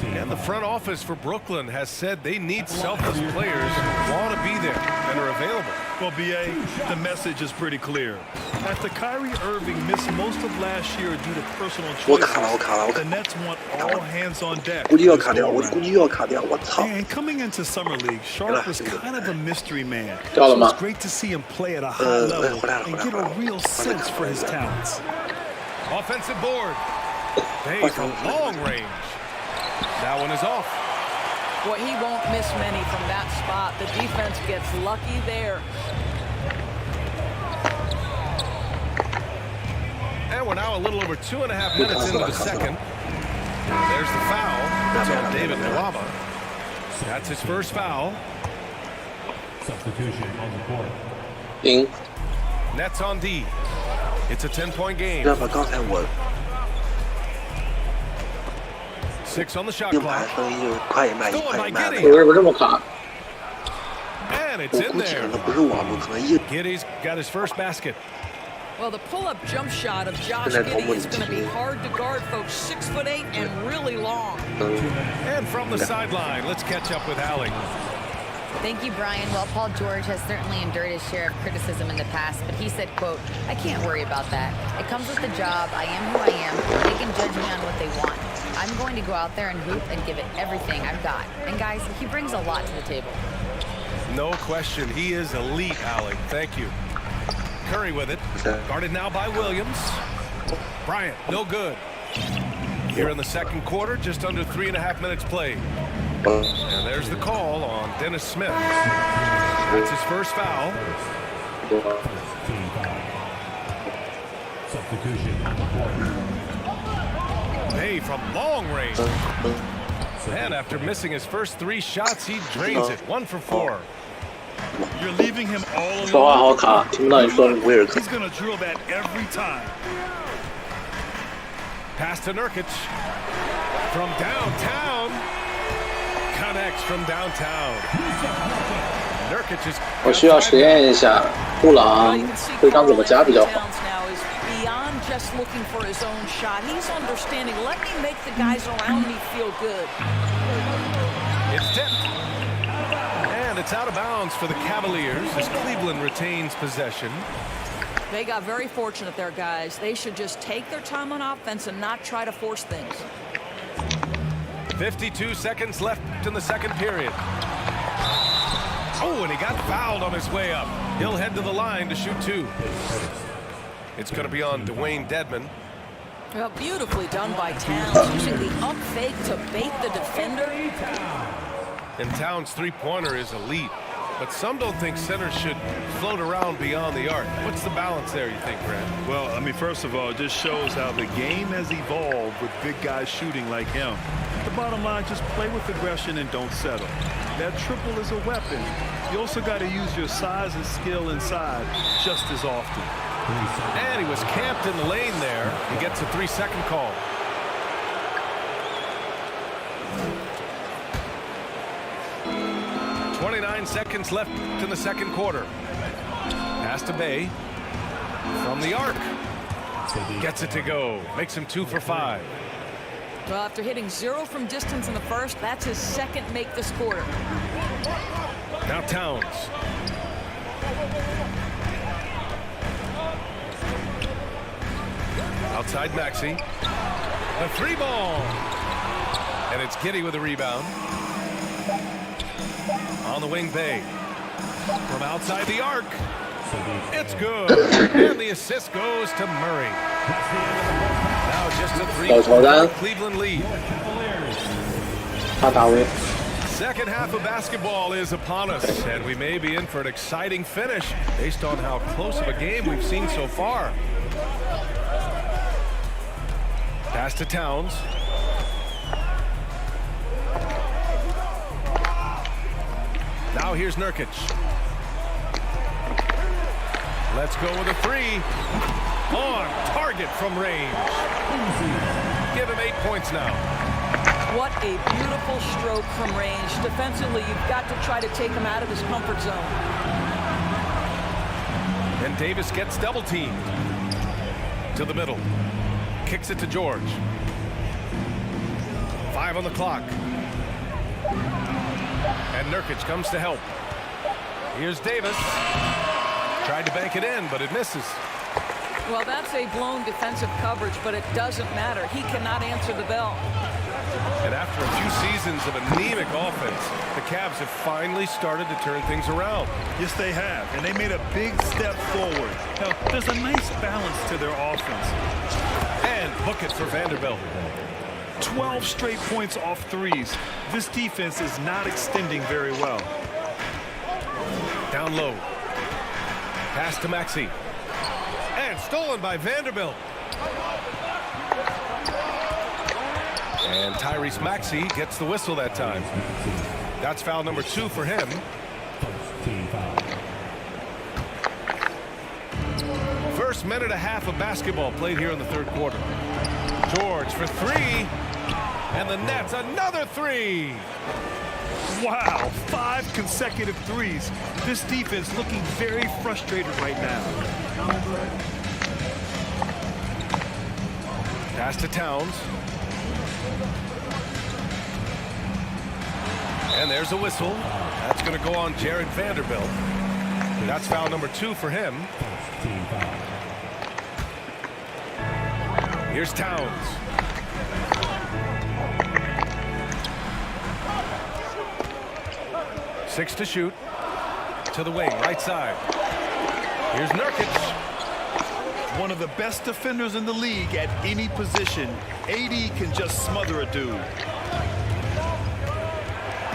And the front office for Brooklyn has said they need selfless players who want to be there and are available. Well, BA, the message is pretty clear. After Kyrie Irving missed most of last year due to personal choices, the Nets want all hands on deck. And coming into Summer League, Sharp was kind of a mystery man. So it's great to see him play at a high level and get a real sense for his talents. Offensive board. Bay from long range. That one is off. Well, he won't miss many from that spot. The defense gets lucky there. And we're now a little over 2.5 minutes into the second. There's the foul. That's on David Nwaba. That's his first foul. Substitution on the court. Nets on D. It's a 10-point game. 6 on the shot clock. Stolen by Giddey. And it's in there. Giddey's got his first basket. Well, the pull-up jump shot of Josh Giddey is going to be hard to guard, folks. 6'8" and really long. And from the sideline, let's catch up with Allie. Thank you, Brian. Well, Paul George has certainly endured his share of criticism in the past, but he said, quote, "I can't worry about that. It comes with the job. I am who I am. They can judge me on what they want. I'm going to go out there and hoop and give it everything I've got." And guys, he brings a lot to the table. No question. He is elite, Allie. Thank you. Curry with it. Guarded now by Williams. Bryant, no good. Here in the second quarter, just under 3.5 minutes played. And there's the call on Dennis Smith. That's his first foul. Substitution on the court. Hey, from long range. And after missing his first 3 shots, he drains it. 1 for 4. You're leaving him all alone. He's going to drill that every time. Pass to Nurkic. From downtown. Connects from downtown. Nurkic is 我需要实验一下布朗会刚怎么夹比较好。 Beyond just looking for his own shot, he's understanding. Let me make the guys around me feel good. It's tipped. And it's out of bounds for the Cavaliers as Cleveland retains possession. They got very fortunate there, guys. They should just take their time on offense and not try to force things. 52 seconds left in the second period. Oh, and he got fouled on his way up. He'll head to the line to shoot 2. It's going to be on Dwayne Dedmon. Well, beautifully done by Towns, using the up fake to bait the defender. And Towns' three-pointer is elite. But some don't think centers should float around beyond the arc. What's the balance there, you think, Grant? Well, I mean, first of all, it just shows how the game has evolved with big guys shooting like him. The bottom line, just play with aggression and don't settle. That triple is a weapon. You also got to use your size and skill inside just as often. And he was camped in the lane there. He gets a 3-second call. .29 seconds left in the second quarter. Pass to Bay. From the arc. Gets it to go. Makes him 2 for 5. Well, after hitting 0 from distance in the first, that's his second make this quarter. Now Towns. Outside Maxey. The 3-ball. And it's Giddey with a rebound. On the wing, Bay. From outside the arc. It's good. And the assist goes to Murray. Now just a 3-point Cleveland lead. Second half of basketball is upon us, and we may be in for an exciting finish based on how close of a game we've seen so far. Pass to Towns. Now here's Nurkic. Let's go with a 3. On target from range. Give him 8 points now. What a beautiful stroke from range. Defensively, you've got to try to take him out of his comfort zone. And Davis gets double teamed. To the middle. Kicks it to George. 5 on the clock. And Nurkic comes to help. Here's Davis. Tried to bank it in, but it misses. Well, that's a blown defensive coverage, but it doesn't matter. He cannot answer the bell. And after a few seasons of anemic offense, the Cavs have finally started to turn things around. Yes, they have, and they made a big step forward. Now, there's a nice balance to their offense. And book it for Vanderbilt. 12 straight points off threes. This defense is not extending very well. Down low. Pass to Maxey. And stolen by Vanderbilt. And Tyrese Maxey gets the whistle that time. That's foul number 2 for him. First minute and a half of basketball played here in the third quarter. George for 3. And the Nets another 3. Wow, 5 consecutive threes. This defense looking very frustrated right now. Pass to Towns. And there's a whistle. That's going to go on Jared Vanderbilt. That's foul number 2 for him. Here's Towns. Six to shoot. To the wing, right side. Here's Nurkic. One of the best defenders in the league at any position. AD can just smother a dude.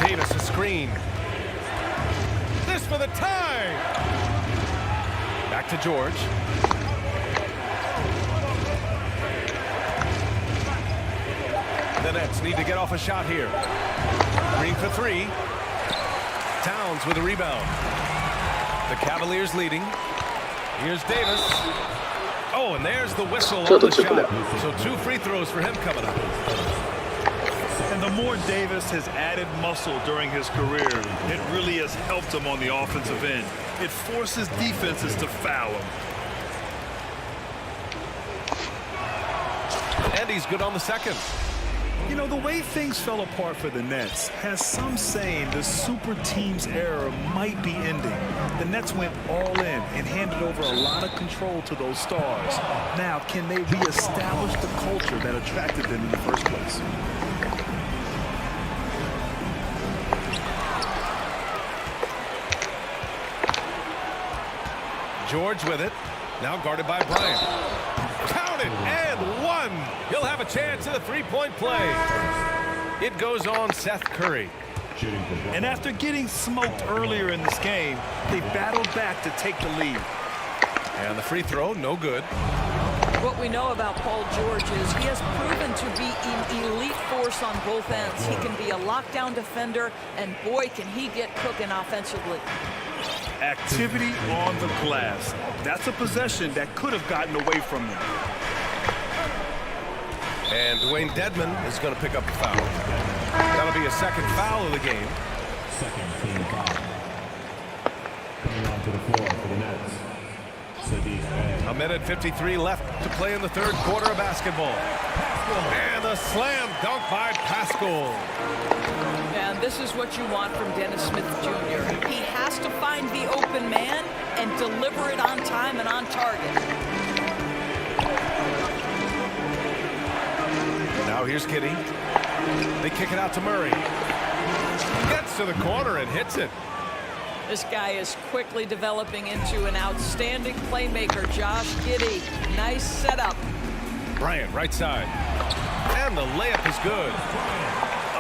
Davis a screen. This for the tie. Back to George. The Nets need to get off a shot here. Green for 3. Towns with a rebound. The Cavaliers leading. Here's Davis. Oh, and there's the whistle on the shot. So 2 free throws for him coming up. And the more Davis has added muscle during his career, it really has helped him on the offensive end. It forces defenses to foul him. And he's good on the second. You know, the way things fell apart for the Nets has some saying the super team's era might be ending. The Nets went all in and handed over a lot of control to those stars. Now, can they reestablish the culture that attracted them in the first place? George with it. Now guarded by Bryant. Count it, and 1. He'll have a chance at a 3-point play. It goes on Seth Curry. And after getting smoked earlier in this game, they battled back to take the lead. And the free throw, no good. What we know about Paul George is he has proven to be an elite force on both ends. He can be a lockdown defender, and boy, can he get cooking offensively. Activity on the glass. That's a possession that could have gotten away from them. And Dwayne Dedman is going to pick up the foul. That'll be a second foul of the game. Second team foul. Coming onto the floor for the Nets. A minute 53 left to play in the third quarter of basketball. And a slam dunk by Pascal. And this is what you want from Dennis Smith Jr. He has to find the open man and deliver it on time and on target. Now here's Giddey. They kick it out to Murray. Gets to the corner and hits it. This guy is quickly developing into an outstanding playmaker, Josh Giddey. Nice setup. Bryant, right side. And the layup is good.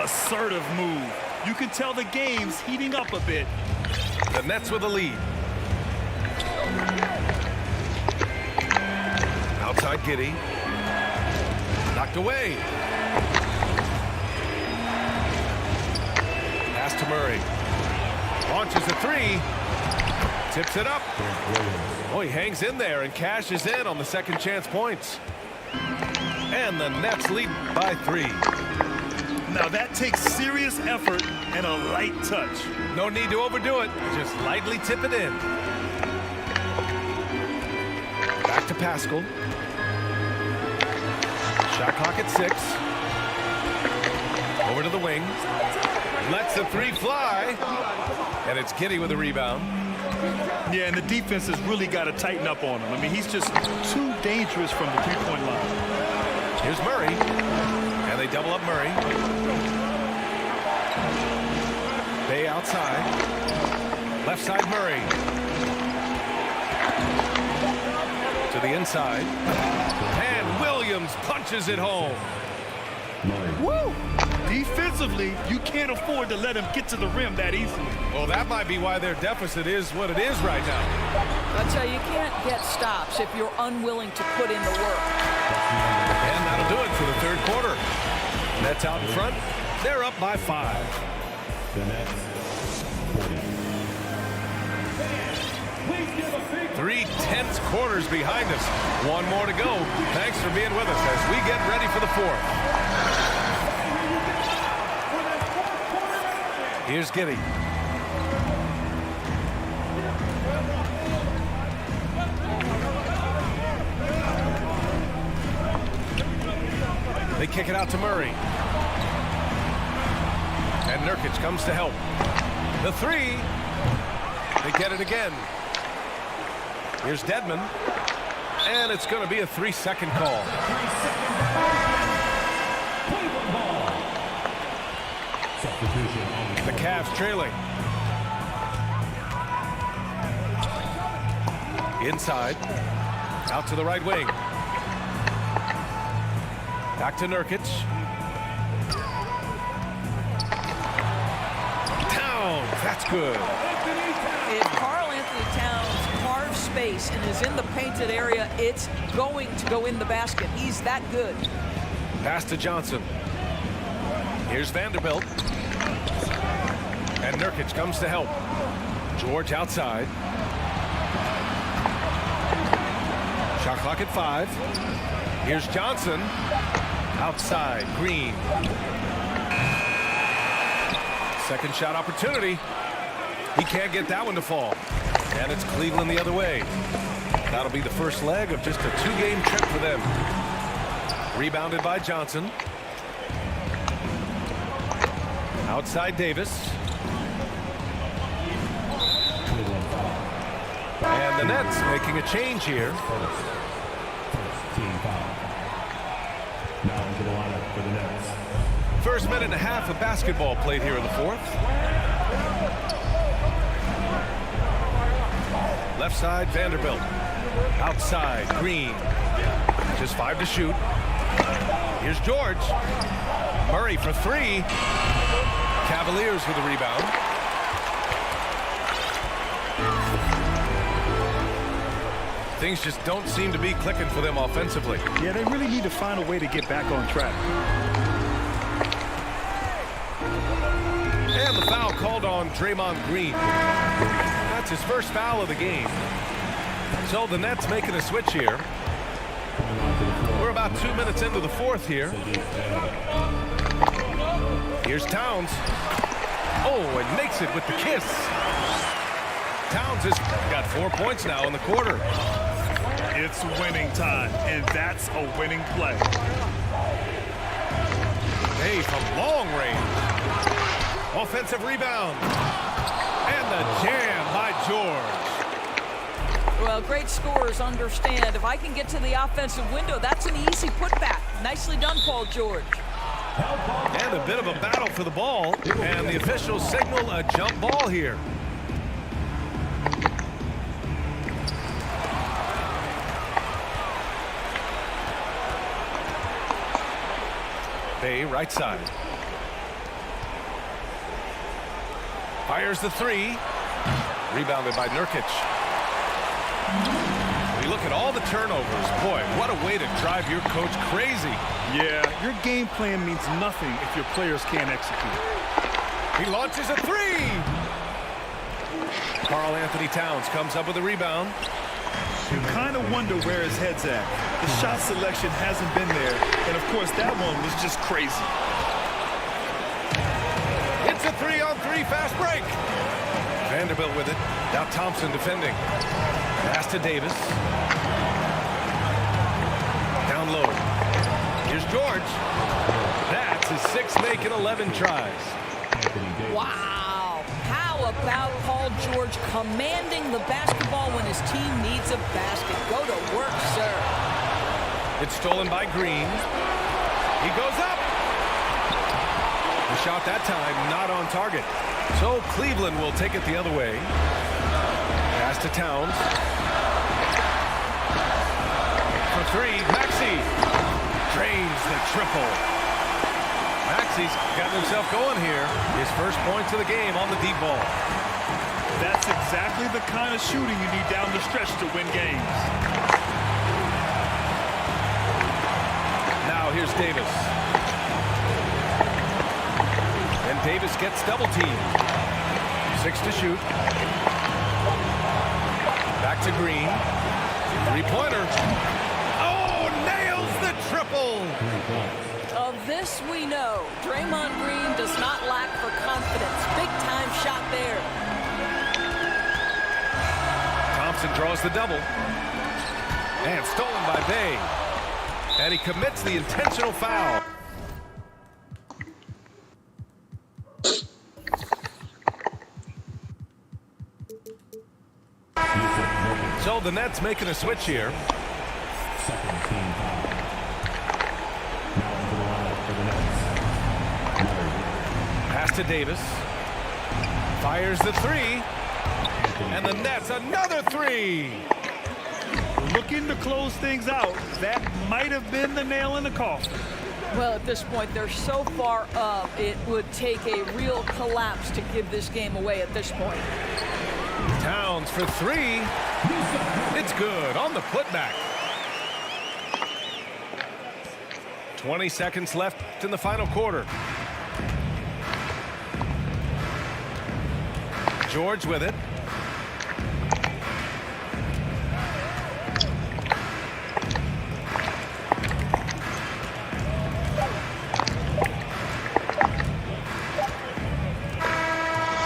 Assertive move. You can tell the game's heating up a bit. The Nets with the lead. Outside Giddey. Knocked away. Pass to Murray. Launches a three. Tips it up. Oh, he hangs in there and cashes in on the second chance points. And the Nets lead by 3. Now that takes serious effort and a light touch. No need to overdo it. Just lightly tip it in. Back to Pascal. Shot clock at 6. Over to the wing. Lets the three fly. And it's Giddey with the rebound. Yeah, and the defense has really got to tighten up on him. I mean, he's just too dangerous from the three-point line. Here's Murray. And they double up Murray. Bay outside. Left side Murray. To the inside. And Williams punches it home. Woo! Defensively, you can't afford to let him get to the rim that easily. Well, that might be why their deficit is what it is right now. That's how you can't get stops if you're unwilling to put in the work. And that'll do it for the third quarter. Nets out in front. They're up by 5. The Nets 3 tense quarters behind us. One more to go. Thanks for being with us as we get ready for the fourth. Here's Giddey. They kick it out to Murray. And Nurkic comes to help. The three. They get it again. Here's Dedman. And it's going to be a 3-second call. The Cavs trailing. Inside. Out to the right wing. Back to Nurkic. Towns. That's good. If Karl Anthony Towns carves space and is in the painted area, it's going to go in the basket. He's that good. Pass to Johnson. Here's Vanderbilt. And Nurkic comes to help. George outside. Shot clock at 5. Here's Johnson. Outside, Green. Second shot opportunity. He can't get that one to fall. And it's Cleveland the other way. That'll be the first leg of just a 2-game trip for them. Rebounded by Johnson. Outside Davis. And the Nets making a change here. Now into the lineup for the Nets. First minute and a half of basketball played here in the fourth. Left side, Vanderbilt. Outside, Green. Just 5 to shoot. Here's George. Murray for 3. Cavaliers with the rebound. Things just don't seem to be clicking for them offensively. Yeah, they really need to find a way to get back on track. And the foul called on Draymond Green. That's his first foul of the game. So the Nets making a switch here. We're about 2 minutes into the fourth here. Here's Towns. Oh, and makes it with the kiss. Towns has got 4 points now in the quarter. It's winning time, and that's a winning play. Hey, from long range. Offensive rebound. And the jam by George. Well, great scorers understand if I can get to the offensive window, that's an easy putback. Nicely done, Paul George. And a bit of a battle for the ball. And the officials signal a jump ball here. Bay, right side. Fires the three. Rebounded by Nurkic. We look at all the turnovers. Boy, what a way to drive your coach crazy. Yeah, your game plan means nothing if your players can't execute. He launches a three. Karl Anthony Towns comes up with a rebound. You kind of wonder where his head's at. The shot selection hasn't been there, and of course that one was just crazy. It's a 3-on-3 fast break. Vanderbilt with it. Now Thompson defending. Pass to Davis. Down low. Here's George. That's his sixth make in 11 tries. Wow. How about Paul George commanding the basketball when his team needs a basket? Go to work, sir. It's stolen by Green. He goes up. The shot that time not on target. So Cleveland will take it the other way. Pass to Towns. For three, Maxey drains the triple. Maxey's got himself going here. His first points of the game on the deep ball. That's exactly the kind of shooting you need down the stretch to win games. Now here's Davis. And Davis gets double teamed. 6 to shoot. Back to Green. Three-pointer. Oh, nails the triple. Of this we know, Draymond Green does not lack for confidence. Big-time shot there. Thompson draws the double. And stolen by Bay. And he commits the intentional foul. So the Nets making a switch here. Second team foul. Now into the lineup for the Nets. Pass to Davis. Fires the three. And the Nets another three. Looking to close things out. That might have been the nail in the coffin. Well, at this point, they're so far up, it would take a real collapse to give this game away at this point. Towns for three. It's good on the putback. 20 seconds left in the final quarter. George with it.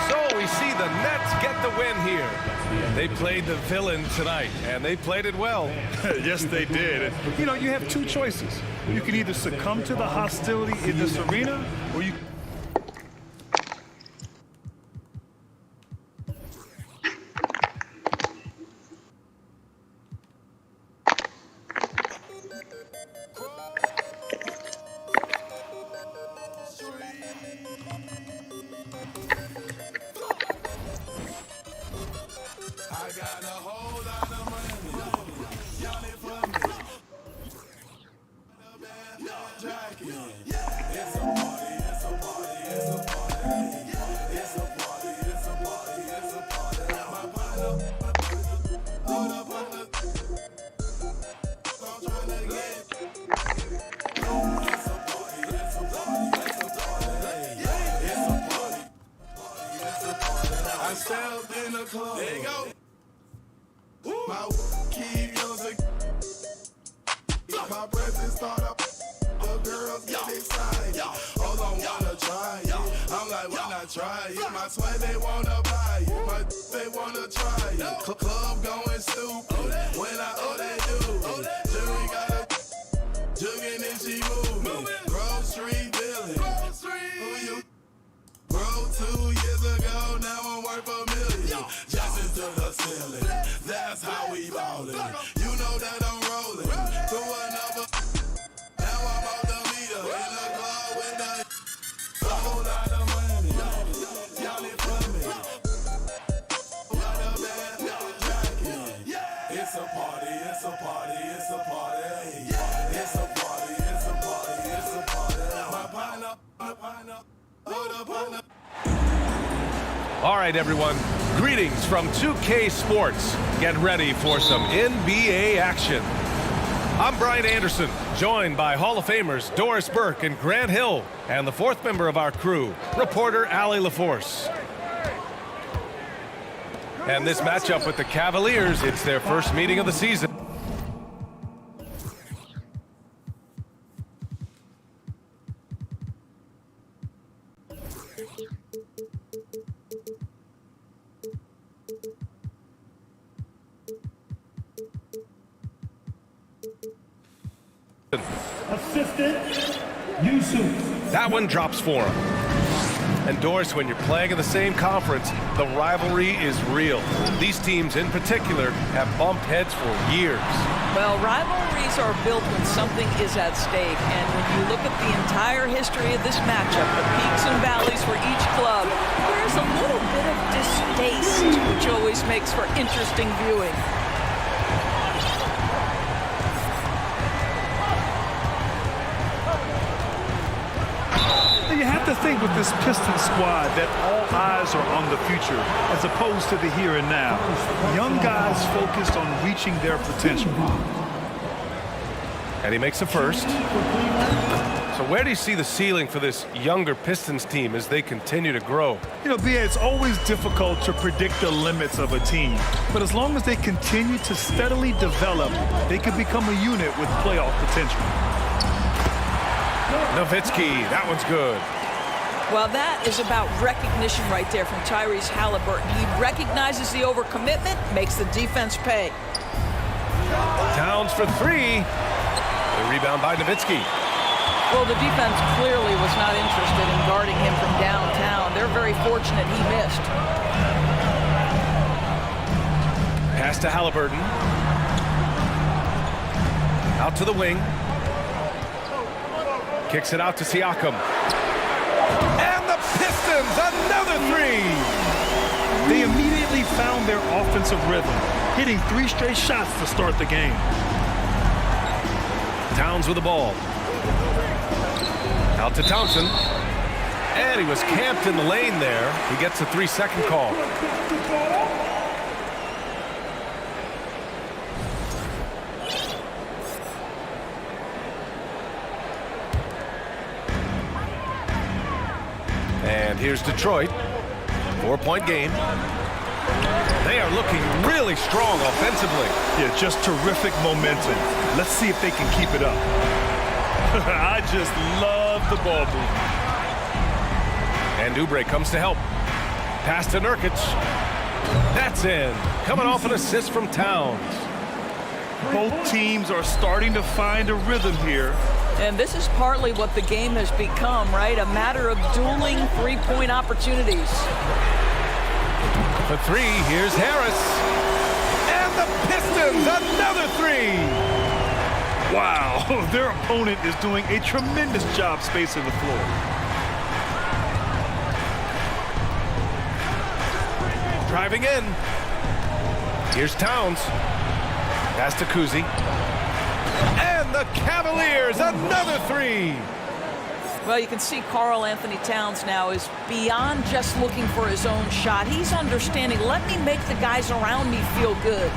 So we see the Nets get the win here. They played the villain tonight, and they played it well. Yes, they did. And, you know, you have two choices. You can either succumb to the hostility in this arena, or you... It's a party, it's a party, it's a party. the club. There you go. My keep using. My presence start up. The girls get excited. Hold on, wanna try it. I'm like, why not try it? My sweat, they wanna buy it. My they wanna try it. Club going stupid. When they do it. Jury got a jugging and she moving. Grocery dealing. Who you? Bro, 2 years ago, now I'm worth $1 million. Jumping to the ceiling. That's how we ballin'. You know that I'm rolling. Through another. Now I'm on the meter. In the club with the. A whole lot of money. Y'all it for me. Got a bad jacket. It's a party. It's a party. It's a party. It's a party. It's a party. It's a party. My partner. My partner. All right, everyone. Greetings from 2K Sports. Get ready for some NBA action. I'm Brian Anderson, joined by Hall of Famers Doris Burke and Grant Hill, and the fourth member of our crew, reporter Allie LaForce. And this matchup with the Cavaliers, it's their first meeting of the season. Assistant Yusuf. That one drops for him. And Doris, when you're playing in the same conference, the rivalry is real. These teams in particular have bumped heads for years. Well, rivalries are built when something is at stake. And when you look at the entire history of this matchup, the peaks and valleys for each club, there's a little bit of distaste, which always makes for interesting viewing. You have to think with this Pistons squad that all eyes are on the future as opposed to the here and now. Young guys focused on reaching their potential. And he makes a first. So where do you see the ceiling for this younger Pistons team as they continue to grow? You know, B.A., it's always difficult to predict the limits of a team. But as long as they continue to steadily develop, they can become a unit with playoff potential. Nowitzki, that one's good. Well, that is about recognition right there from Tyrese Halliburton. He recognizes the overcommitment, makes the defense pay. Towns for three. The rebound by Nowitzki. Well, the defense clearly was not interested in guarding him from downtown. They're very fortunate he missed. Pass to Halliburton. Out to the wing. Kicks it out to Siakam. And the Pistons, another three! They immediately found their offensive rhythm, hitting 3 straight shots to start the game. Towns with the ball. Out to Thompson. And he was camped in the lane there. He gets a 3-second call. And here's Detroit. 4-point game. They are looking really strong offensively. Yeah, just terrific momentum. Let's see if they can keep it up. I just love the ball movement. And Oubre comes to help. Pass to Nurkic. That's in. Coming off an assist from Towns. Both teams are starting to find a rhythm here. And this is partly what the game has become, right? A matter of dueling three-point opportunities. For three, here's Harris. And the Pistons, another three! Wow, their opponent is doing a tremendous job spacing the floor. Driving in. Here's Towns. Pass to Kuzi. And the Cavaliers, another three! Well, you can see Karl Anthony Towns now is beyond just looking for his own shot. He's understanding, let me make the guys around me feel good.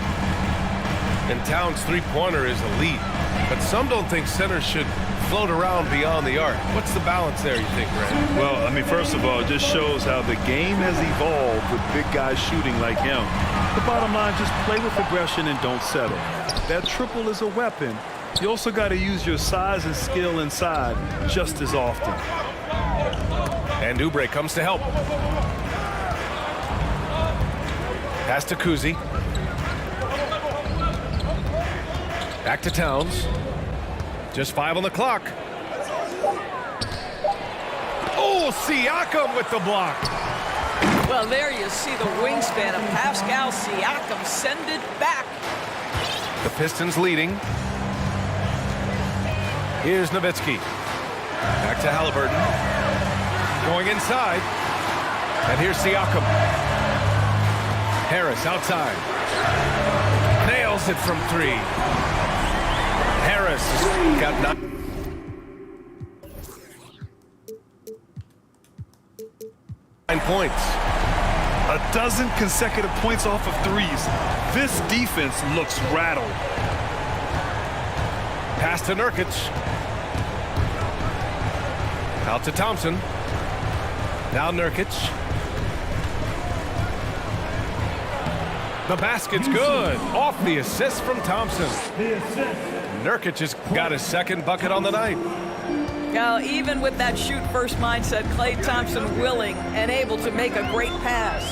And Towns' three-pointer is elite. But some don't think centers should float around beyond the arc. What's the balance there, you think, Grant? Well, I mean, first of all, it just shows how the game has evolved with big guys shooting like him. The bottom line, just play with aggression and don't settle. That triple is a weapon. You also got to use your size and skill inside just as often. And Oubre comes to help. Pass to Kuzi. Back to Towns. Just 5 on the clock. Oh, Siakam with the block. Well, there you see the wingspan of Pascal Siakam. Send it back. The Pistons leading. Here's Nowitzki. Back to Halliburton. Going inside. And here's Siakam. Harris outside. Nails it from 3. Harris has got 9 points. A dozen consecutive points off of threes. This defense looks rattled. Pass to Nurkic. Out to Thompson. Now Nurkic. The basket's good. Off the assist from Thompson. Nurkic has got his second bucket on the night. Now, even with that shoot-first mindset, Klay Thompson willing and able to make a great pass.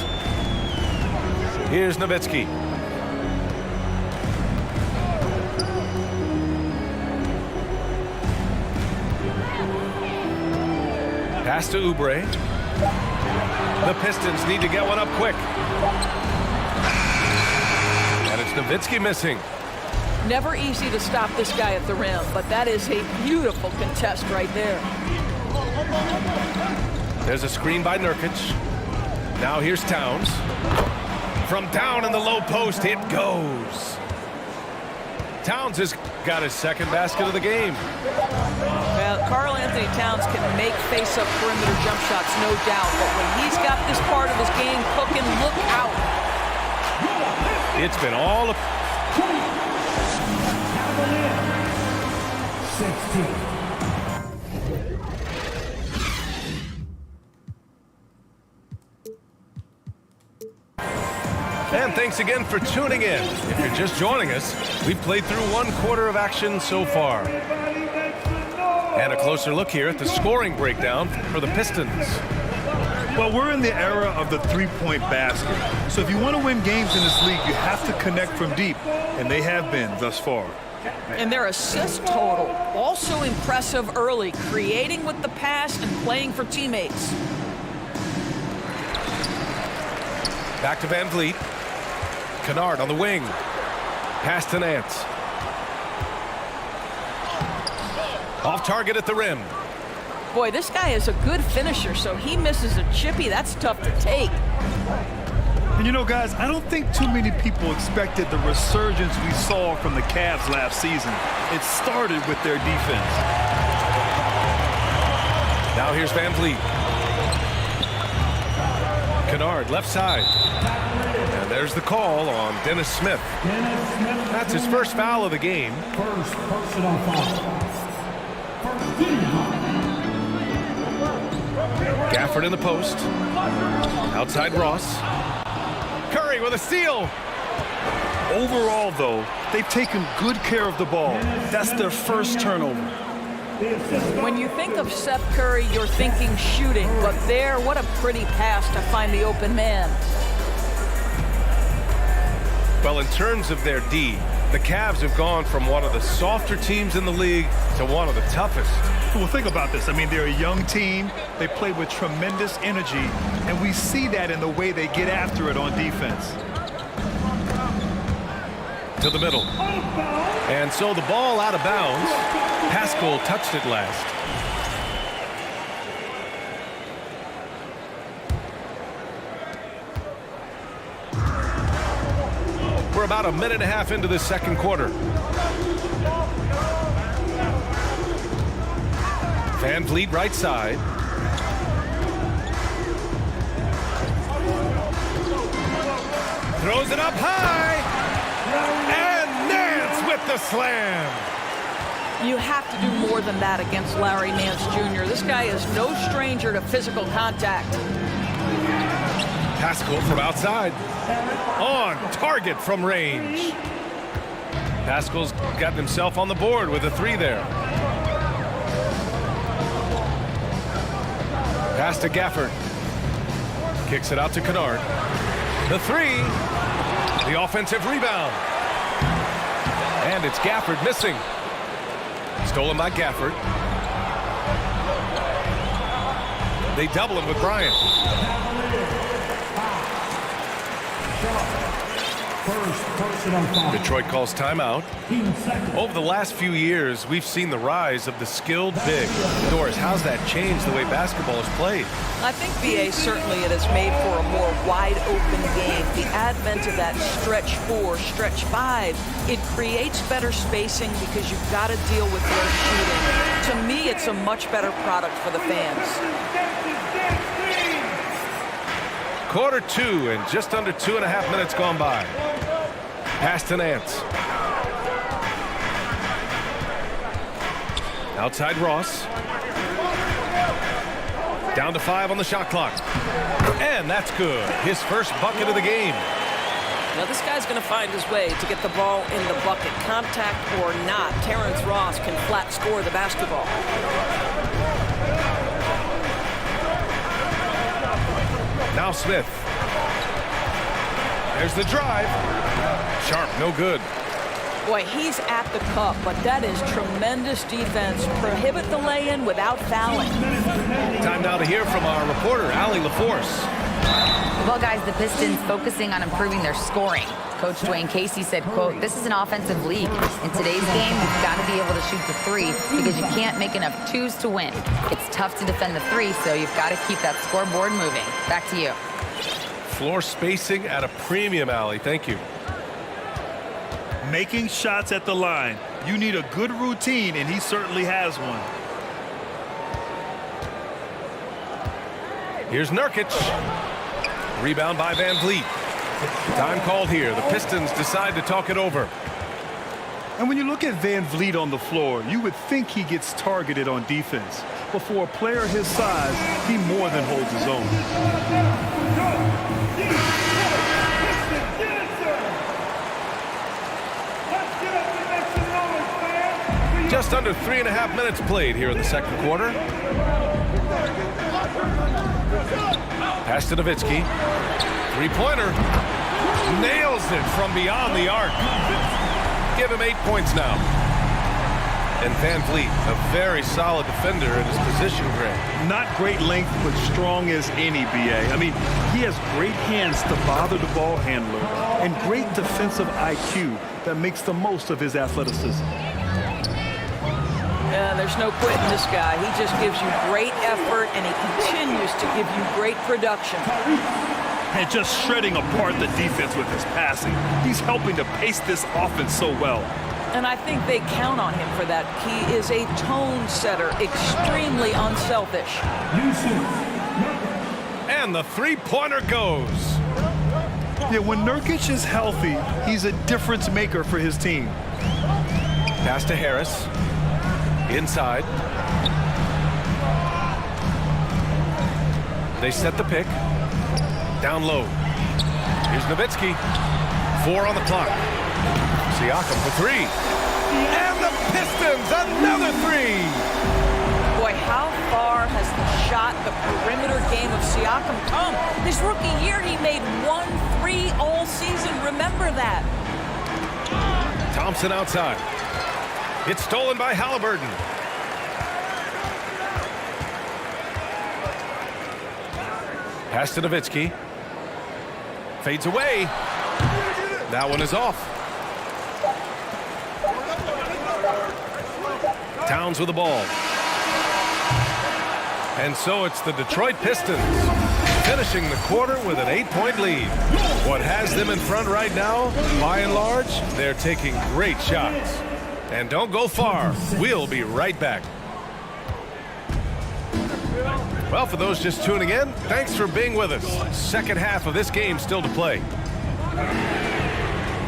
Here's Nowitzki. Pass to Oubre. The Pistons need to get one up quick. And it's Nowitzki missing. Never easy to stop this guy at the rim, but that is a beautiful contest right there. There's a screen by Nurkic. Now here's Towns. From down in the low post, it goes. Towns has got his second basket of the game. Well, Karl Anthony Towns can make face-up perimeter jump shots, no doubt, but when he's got this part of his game cooking, look out. It's been all 16. And thanks again for tuning in. If you're just joining us, we've played through 1 quarter of action so far. And a closer look here at the scoring breakdown for the Pistons. Well, we're in the era of the three-point basket. So if you want to win games in this league, you have to connect from deep, and they have been thus far. And their assist total, also impressive early, creating with the pass and playing for teammates. Back to Van Vliet. Kennard on the wing. Pass to Nance. Off target at the rim. Boy, this guy is a good finisher, so he misses a chippy. That's tough to take. And you know, guys, I don't think too many people expected the resurgence we saw from the Cavs last season. It started with their defense. Now here's Van Vliet. Kennard, left side. And there's the call on Dennis Smith. That's his first foul of the game. First personal foul. Gafford in the post. Outside Ross. Curry with a steal. Overall, though, they've taken good care of the ball. That's their first turnover. When you think of Seth Curry, you're thinking shooting, but there, what a pretty pass to find the open man. Well, in terms of their D, the Cavs have gone from one of the softer teams in the league to one of the toughest. Well, think about this. I mean, they're a young team. They play with tremendous energy, and we see that in the way they get after it on defense. To the middle. And so the ball out of bounds. Pascal touched it last. We're about a minute and a half into the second quarter. Van Vliet right side. Throws it up high. And Nance with the slam. You have to do more than that against Larry Nance Jr. This guy is no stranger to physical contact. Pascal from outside. On target from range. Pascal's got himself on the board with a 3 there. Pass to Gafford. Kicks it out to Kennard. The 3. The offensive rebound. And it's Gafford missing. Stolen by Gafford. They double him with Bryant. Detroit calls timeout. Over the last few years, we've seen the rise of the skilled big. Doris, how's that changed the way basketball is played? I think, BA, certainly it has made for a more wide-open game. The advent of that stretch 4, stretch 5, it creates better spacing because you've got to deal with their shooting. To me, it's a much better product for the fans. Quarter 2 and just under 2.5 minutes gone by. Pass to Nance. Outside Ross. Down to 5 on the shot clock. And that's good. His first bucket of the game. Now this guy's going to find his way to get the ball in the bucket. Contact or not, Terrence Ross can flat score the basketball. Now Smith. There's the drive. Sharp, no good. Boy, he's at the cup, but that is tremendous defense. Prohibit the lay-in without fouling. Time now to hear from our reporter, Allie LaForce. Well, guys, the Pistons focusing on improving their scoring. Coach Dwayne Casey said, quote, "This is an offensive league. In today's game, you've got to be able to shoot the 3 because you can't make enough 2s to win. It's tough to defend the 3, so you've got to keep that scoreboard moving." Back to you. Floor spacing at a premium, Allie. Thank you. Making shots at the line. You need a good routine, and he certainly has one. Here's Nurkic. Rebound by Van Vliet. Time called here. The Pistons decide to talk it over. And when you look at Van Vliet on the floor, you would think he gets targeted on defense. But for a player his size, he more than holds his own. Just under 3.5 minutes played here in the second quarter. Pass to Nowitzki. Three-pointer. Nails it from beyond the arc. Give him 8 points now. And Van Vliet, a very solid defender in his position grade. Not great length, but strong as any, BA. I mean, he has great hands to bother the ball handler and great defensive IQ that makes the most of his athleticism. Yeah, there's no quitting this guy. He just gives you great effort, and he continues to give you great production. And just shredding apart the defense with his passing. He's helping to pace this offense so well. And I think they count on him for that. He is a tone setter, extremely unselfish. And the three-pointer goes. Yeah, when Nurkic is healthy, he's a difference maker for his team. Pass to Harris. Inside. They set the pick. Down low. Here's Nowitzki. 4 on the clock. Siakam for 3. And the Pistons, another 3. Boy, how far has the shot, the perimeter game of Siakam come? His rookie year, he made 1 3 all season. Remember that. Thompson outside. It's stolen by Halliburton. Pass to Nowitzki. Fades away. That one is off. Towns with the ball. And so it's the Detroit Pistons finishing the quarter with an 8-point lead. What has them in front right now, by and large, they're taking great shots. And don't go far. We'll be right back. Well, for those just tuning in, thanks for being with us. Second half of this game still to play.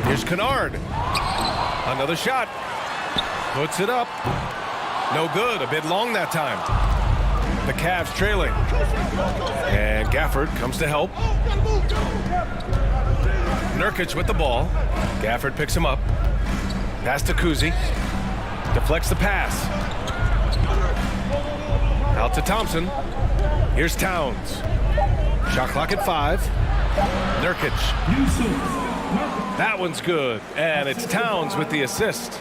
Here's Kennard. Another shot. Puts it up. No good. A bit long that time. The Cavs trailing. And Gafford comes to help. Nurkic with the ball. Gafford picks him up. Pass to Kuzi. Deflects the pass. Out to Thompson. Here's Towns. Shot clock at 5. Nurkic. That one's good. And it's Towns with the assist.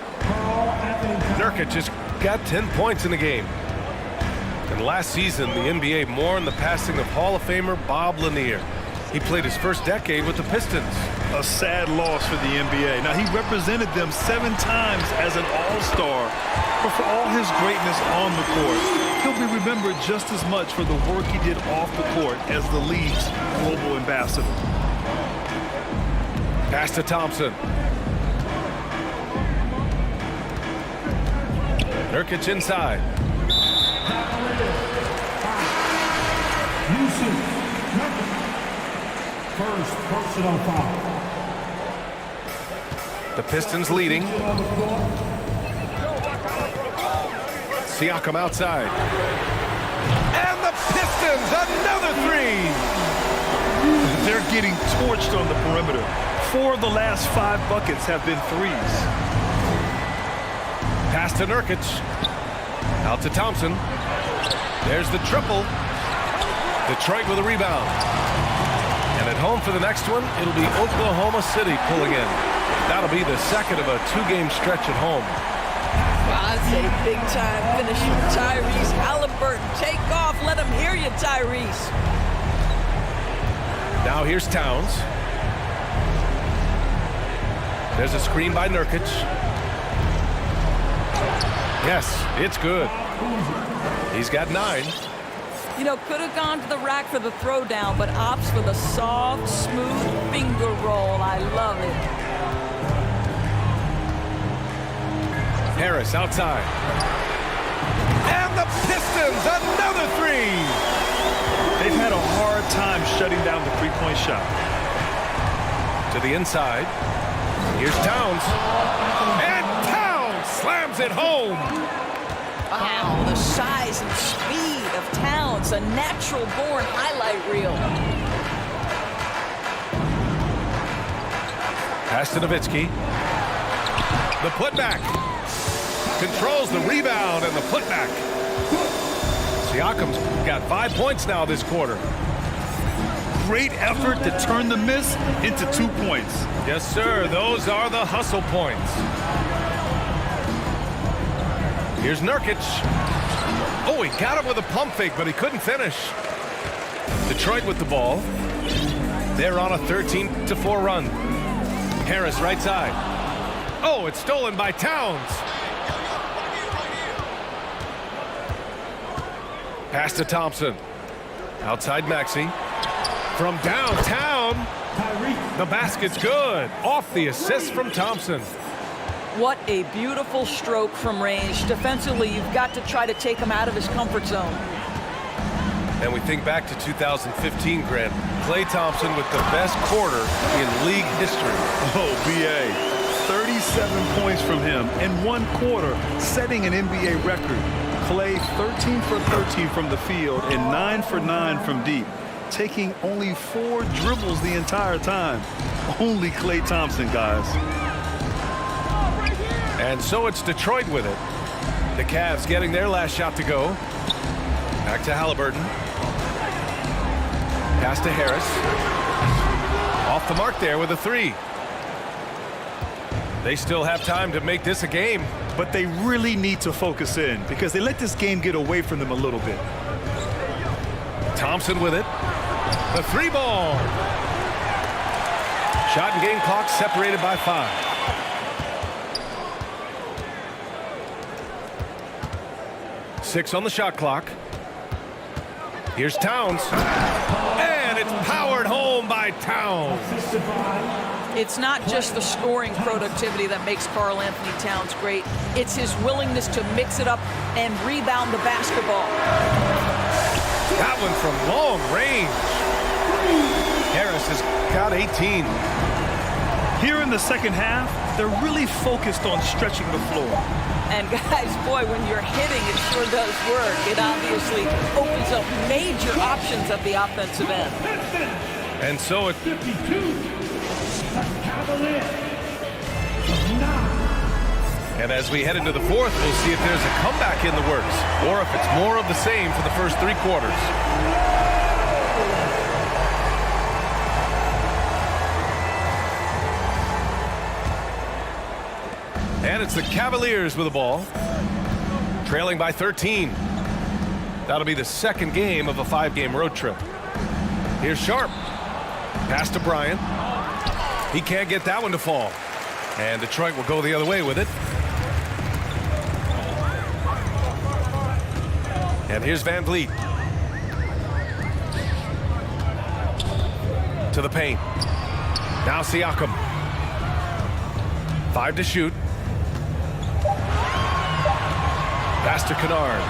Nurkic just got 10 points in the game. And last season, the NBA mourned the passing of Hall of Famer Bob Lanier. He played his first decade with the Pistons. A sad loss for the NBA. Now, he represented them 7 times as an all-star, but for all his greatness on the court, he'll be remembered just as much for the work he did off the court as the league's global ambassador. Pass to Thompson. Nurkic inside. First personal foul. The Pistons leading. Siakam outside. And the Pistons, another 3! They're getting torched on the perimeter. 4 of the last 5 buckets have been 3s. Pass to Nurkic. Out to Thompson. There's the triple. Detroit with a rebound. And at home for the next one, it'll be Oklahoma City pulling in. That'll be the second of a 2-game stretch at home. I'd say big-time finish from Tyrese Halliburton. Take off. Let him hear you, Tyrese. Now here's Towns. There's a screen by Nurkic. Yes, it's good. He's got 9. You know, could have gone to the rack for the throwdown, but opts for the soft, smooth finger roll. I love it. Harris outside. And the Pistons, another 3! They've had a hard time shutting down the three-point shot. To the inside. Here's Towns. And Towns slams it home. Wow, the size and speed of Towns, a natural-born highlight reel. Pass to Nowitzki. The putback. Controls the rebound and the putback. Siakam's got 5 points now this quarter. Great effort to turn the miss into 2 points. Yes, sir. Those are the hustle points. Here's Nurkic. Oh, he got him with a pump fake, but he couldn't finish. Detroit with the ball. They're on a 13-4 run. Harris right side. Oh, it's stolen by Towns. Pass to Thompson. Outside Maxey. From downtown. The basket's good. Off the assist from Thompson. What a beautiful stroke from range. Defensively, you've got to try to take him out of his comfort zone. And we think back to 2015, Grant. Klay Thompson with the best quarter in league history. Oh, B.A. 37 points from him in 1 quarter, setting an NBA record. Klay 13 for 13 from the field and 9 for 9 from deep, taking only 4 dribbles the entire time. Only Klay Thompson, guys. And so it's Detroit with it. The Cavs getting their last shot to go. Back to Halliburton. Pass to Harris. Off the mark there with a 3. They still have time to make this a game. But they really need to focus in because they let this game get away from them a little bit. Thompson with it. The 3 ball. Shot and game clock separated by 5. Six on the shot clock. Here's Towns. And it's powered home by Towns. It's not just the scoring productivity that makes Karl Anthony Towns great. It's his willingness to mix it up and rebound the basketball. That one from long range. Harris has got 18. Here in the second half, they're really focused on stretching the floor. And guys, boy, when you're hitting, it sure does work. It obviously opens up major options at the offensive end. And so it... And as we head into the fourth, we'll see if there's a comeback in the works, or if it's more of the same for the first 3 quarters. And it's the Cavaliers with the ball, trailing by 13. That'll be the second game of a 5-game road trip. Here's Sharp. Pass to Bryant. He can't get that one to fall. And Detroit will go the other way with it. And here's Van Vliet. To the paint. Now Siakam. 5 to shoot. Pass to Kennard.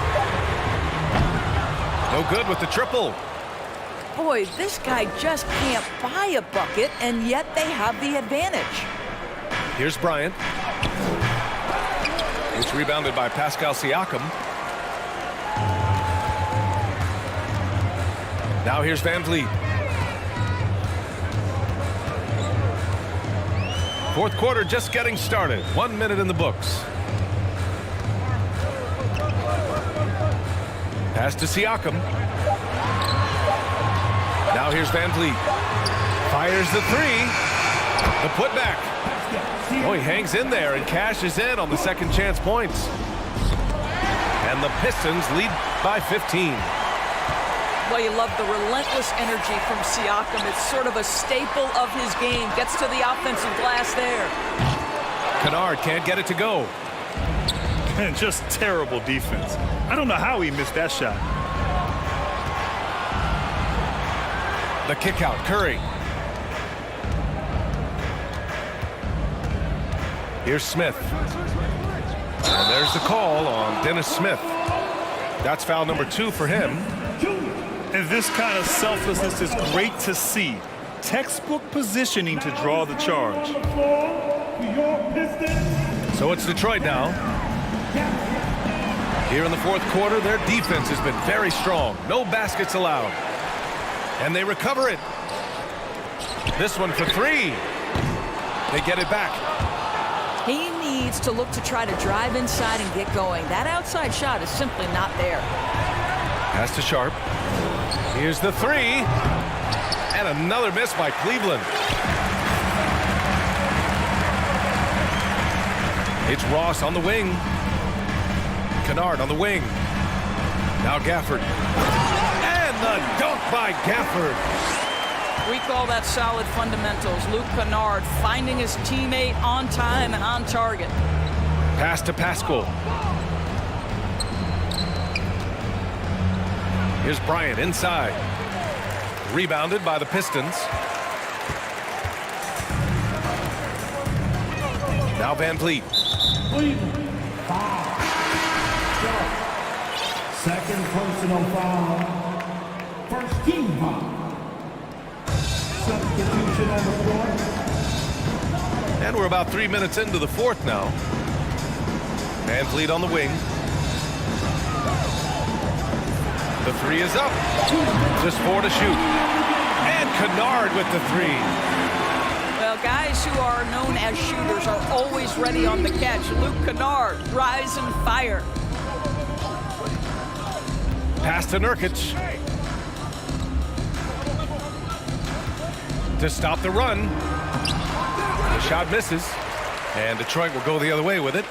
No good with the triple. Boy, this guy just can't buy a bucket, and yet they have the advantage. Here's Bryant. It's rebounded by Pascal Siakam. Now here's Van Vliet. Fourth quarter just getting started. 1 minute in the books. Pass to Siakam. Now here's Van Vliet. Fires the 3. The putback. Oh, he hangs in there and cashes in on the second chance points. And the Pistons lead by 15. Well, you love the relentless energy from Siakam. It's sort of a staple of his game. Gets to the offensive glass there. Kennard can't get it to go. And just terrible defense. I don't know how he missed that shot. The kick out, Curry. Here's Smith. And there's the call on Dennis Smith. That's foul number 2 for him. And this kind of selflessness is great to see. Textbook positioning to draw the charge. So it's Detroit now. Here in the fourth quarter, their defense has been very strong. No baskets allowed. And they recover it. This one for 3. They get it back. He needs to look to try to drive inside and get going. That outside shot is simply not there. Pass to Sharp. Here's the 3. And another miss by Cleveland. It's Ross on the wing. Kennard on the wing. Now Gafford. And the dunk by Gafford. We call that solid fundamentals. Luke Kennard finding his teammate on time and on target. Pass to Pascal. Here's Bryant inside. Rebounded by the Pistons. Now Van Vliet. Second personal foul. First team foul. Substitution on the floor. And we're about 3 minutes into the fourth now. Van Vliet on the wing. The 3 is up. Just 4 to shoot. And Kennard with the 3. Well, guys who are known as shooters are always ready on the catch. Luke Kennard, rise and fire. Pass to Nurkic. To stop the run. The shot misses. And Detroit will go the other way with it.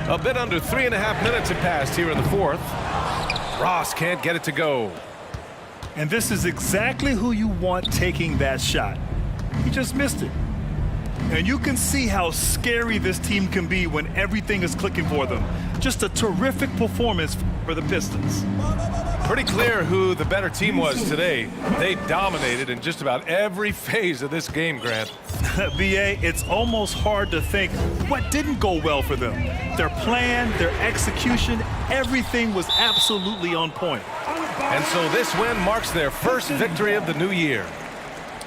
A bit under 3.5 minutes have passed here in the fourth. Ross can't get it to go. And this is exactly who you want taking that shot. He just missed it. And you can see how scary this team can be when everything is clicking for them. Just a terrific performance for the Pistons. Pretty clear who the better team was today. They dominated in just about every phase of this game, Grant. BA, it's almost hard to think what didn't go well for them. Their plan, their execution, everything was absolutely on point. And so this win marks their first victory of the new year.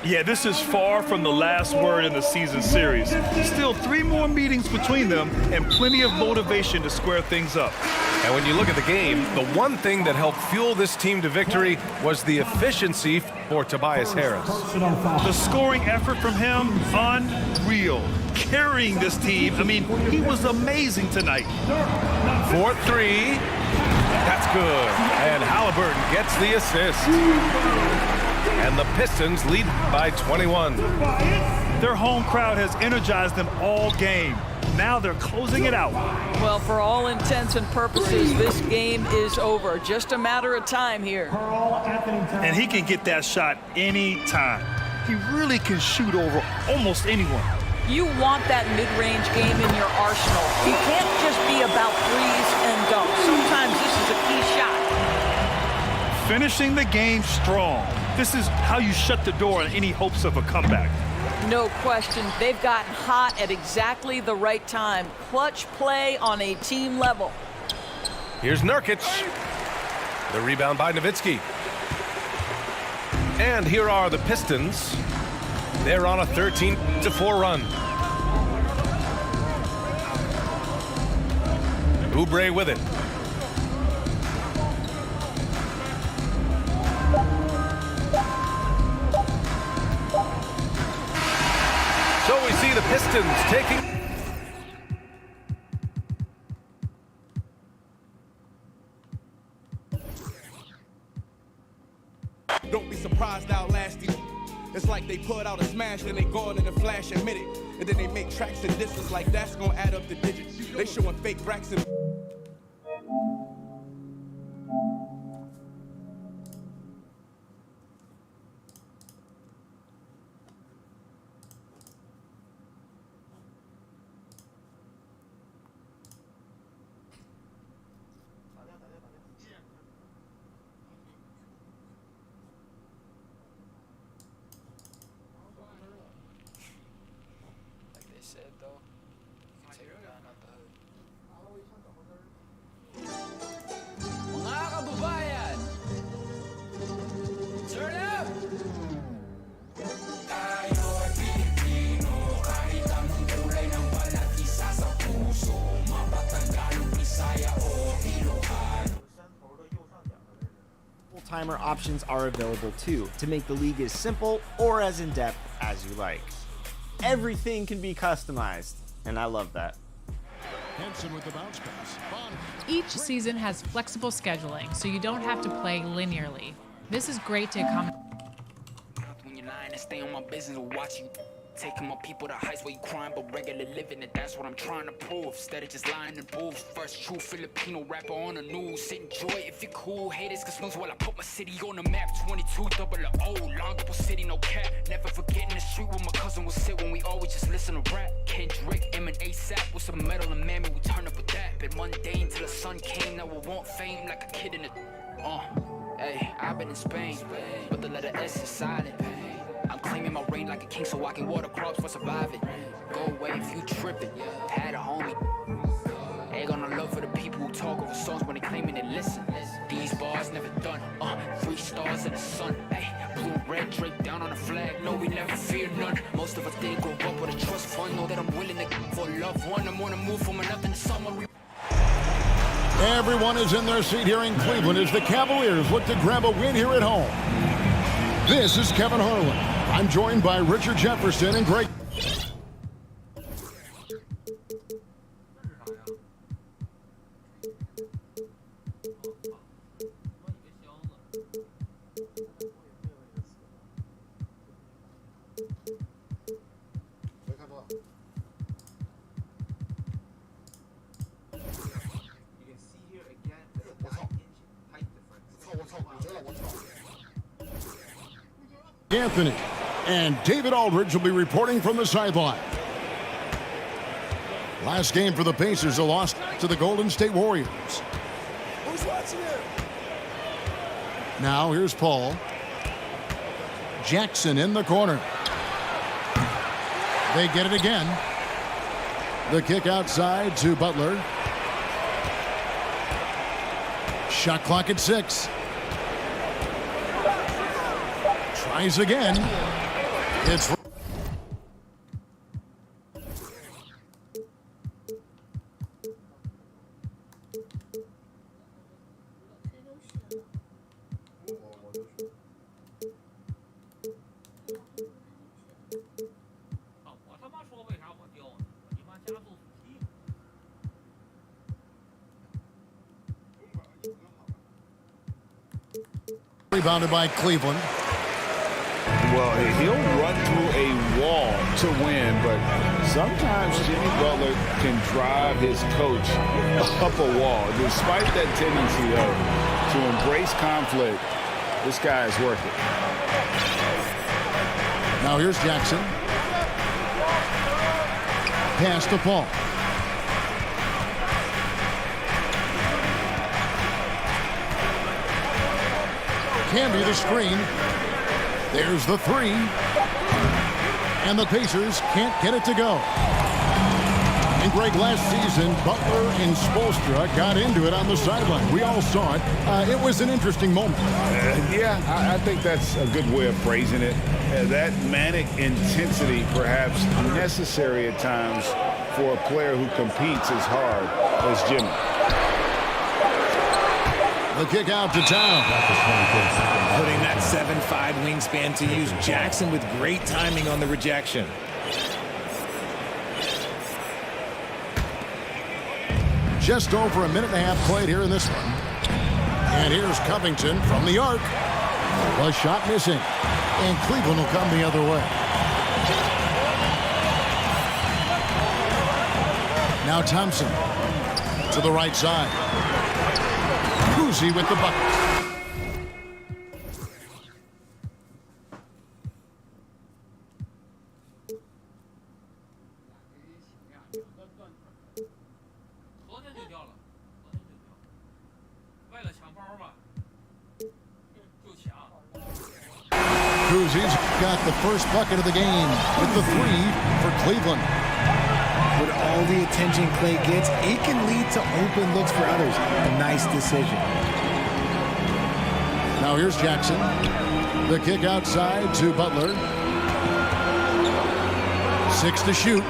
Yeah, this is far from the last word in the season series. Still 3 more meetings between them and plenty of motivation to square things up. And when you look at the game, the one thing that helped fuel this team to victory was the efficiency for Tobias Harris. The scoring effort from him, unreal. Carrying this team, I mean, he was amazing tonight. 4-3, that's good. And Halliburton gets the assist. And the Pistons lead by 21. Their home crowd has energized them all game. Now they're closing it out. Well, for all intents and purposes, this game is over. Just a matter of time here. And he can get that shot anytime. He really can shoot over almost anyone. You want that mid-range game in your arsenal. You can't just be about threes and dunks. Sometimes this is a key shot. Finishing the game strong. This is how you shut the door on any hopes of a comeback. No question. They've gotten hot at exactly the right time. Clutch play on a team level. Here's Nurkic. The rebound by Nowitzki. And here are the Pistons. They're on a 13-4 run. Oubre with it. So we see the Pistons taking... Don't be surprised how last you. It's like they put out a smash, then they go in a flash, admit it. And then they make tracks and distance like that's gonna add up the digits. They showing fake racks and... Timer options are available too, to make the league as simple or as in-depth as you like. Everything can be customized, and I love that. Each season has flexible scheduling, so you don't have to play linearly. This is great to accommodate. When you're lying and stay on my business, we'll watch you. Taking my people to heights where you crying, but regular living, and that's what I'm trying to prove. Instead of just lying in booths. First true Filipino rapper on the news. Sit enjoy if you're cool. Haters can snooze while I put my city on the map. 22 double O, Longible City, no cap. Never forgetting the street where my cousin would sit when we always just listen to rap. Kendrick, M and ASAP with some metal and mammy, we turn up with that. Been mundane till the sun came, now we want fame like a kid in the... Hey, I've been in Spain, but the letter S is silent. I'm claiming my reign like a king so I can water crops for surviving. Go away if you tripping, had a homie. Egg on the love for the people who talk over songs when they claiming they listen. These bars never done, 3 stars in the sun. Hey, blue and red draped down on the flag, no we never fear none. Most of us didn't grow up with a trust fund, know that I'm willing to for a loved one. I'm on a move from nothing to someone. Everyone is in their seat here in Cleveland as the Cavaliers look to grab a win here at home. This is Kevin Harlan. I'm joined by Richard Jefferson and Greg. Anthony and David Aldridge will be reporting from the sideline. Last game for the Pacers, a loss to the Golden State Warriors. Who's watching it? Now here's Paul. Jackson in the corner. They get it again. The kick outside to Butler. Shot clock at 6. Tries again. It's rebounded by Cleveland. Well, he'll run through a wall to win, but sometimes Jimmy Butler can drive his coach up a wall. Despite that tendency, though, to embrace conflict, this guy is worth it. Now here's Jackson. Pass to Paul. Can be the screen. There's the three. And the Pacers can't get it to go. And Greg, last season, Butler and Spoelstra got into it on the sideline. We all saw it. It was an interesting moment. Yeah, I think that's a good way of phrasing it. That manic intensity, perhaps necessary at times for a player who competes as hard as Jimmy. The kick out to Town. Putting that 7'5" wingspan to use. Jackson with great timing on the rejection. Just over a minute and a half played here in this one. And here's Covington from the arc. The shot missing. And Cleveland will come the other way. Now Thompson to the right side. Cousy with the bucket. Cousy's got the first bucket of the game with the three for Cleveland. With all the attention Clay gets, it can lead to open looks for others. A nice decision. Now here's Jackson. The kick outside to Butler. 6 to shoot.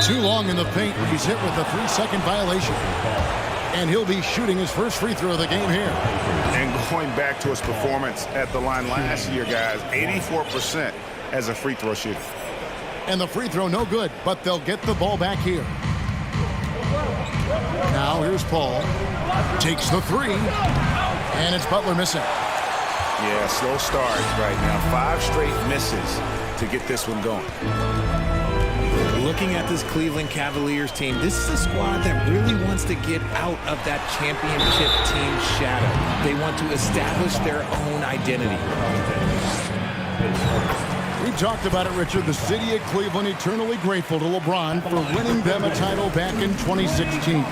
Too long in the paint. He's hit with a 3-second violation. And he'll be shooting his first free throw of the game here. And going back to his performance at the line last year, guys, 84% as a free throw shooter. And the free throw no good, but they'll get the ball back here. Now here's Paul. Takes the three. And it's Butler missing. Yeah, slow start right now. 5 straight misses to get this one going. Looking at this Cleveland Cavaliers team, this is a squad that really wants to get out of that championship team shadow. They want to establish their own identity. We talked about it, Richard. The city of Cleveland eternally grateful to LeBron for winning them a title back in 2016.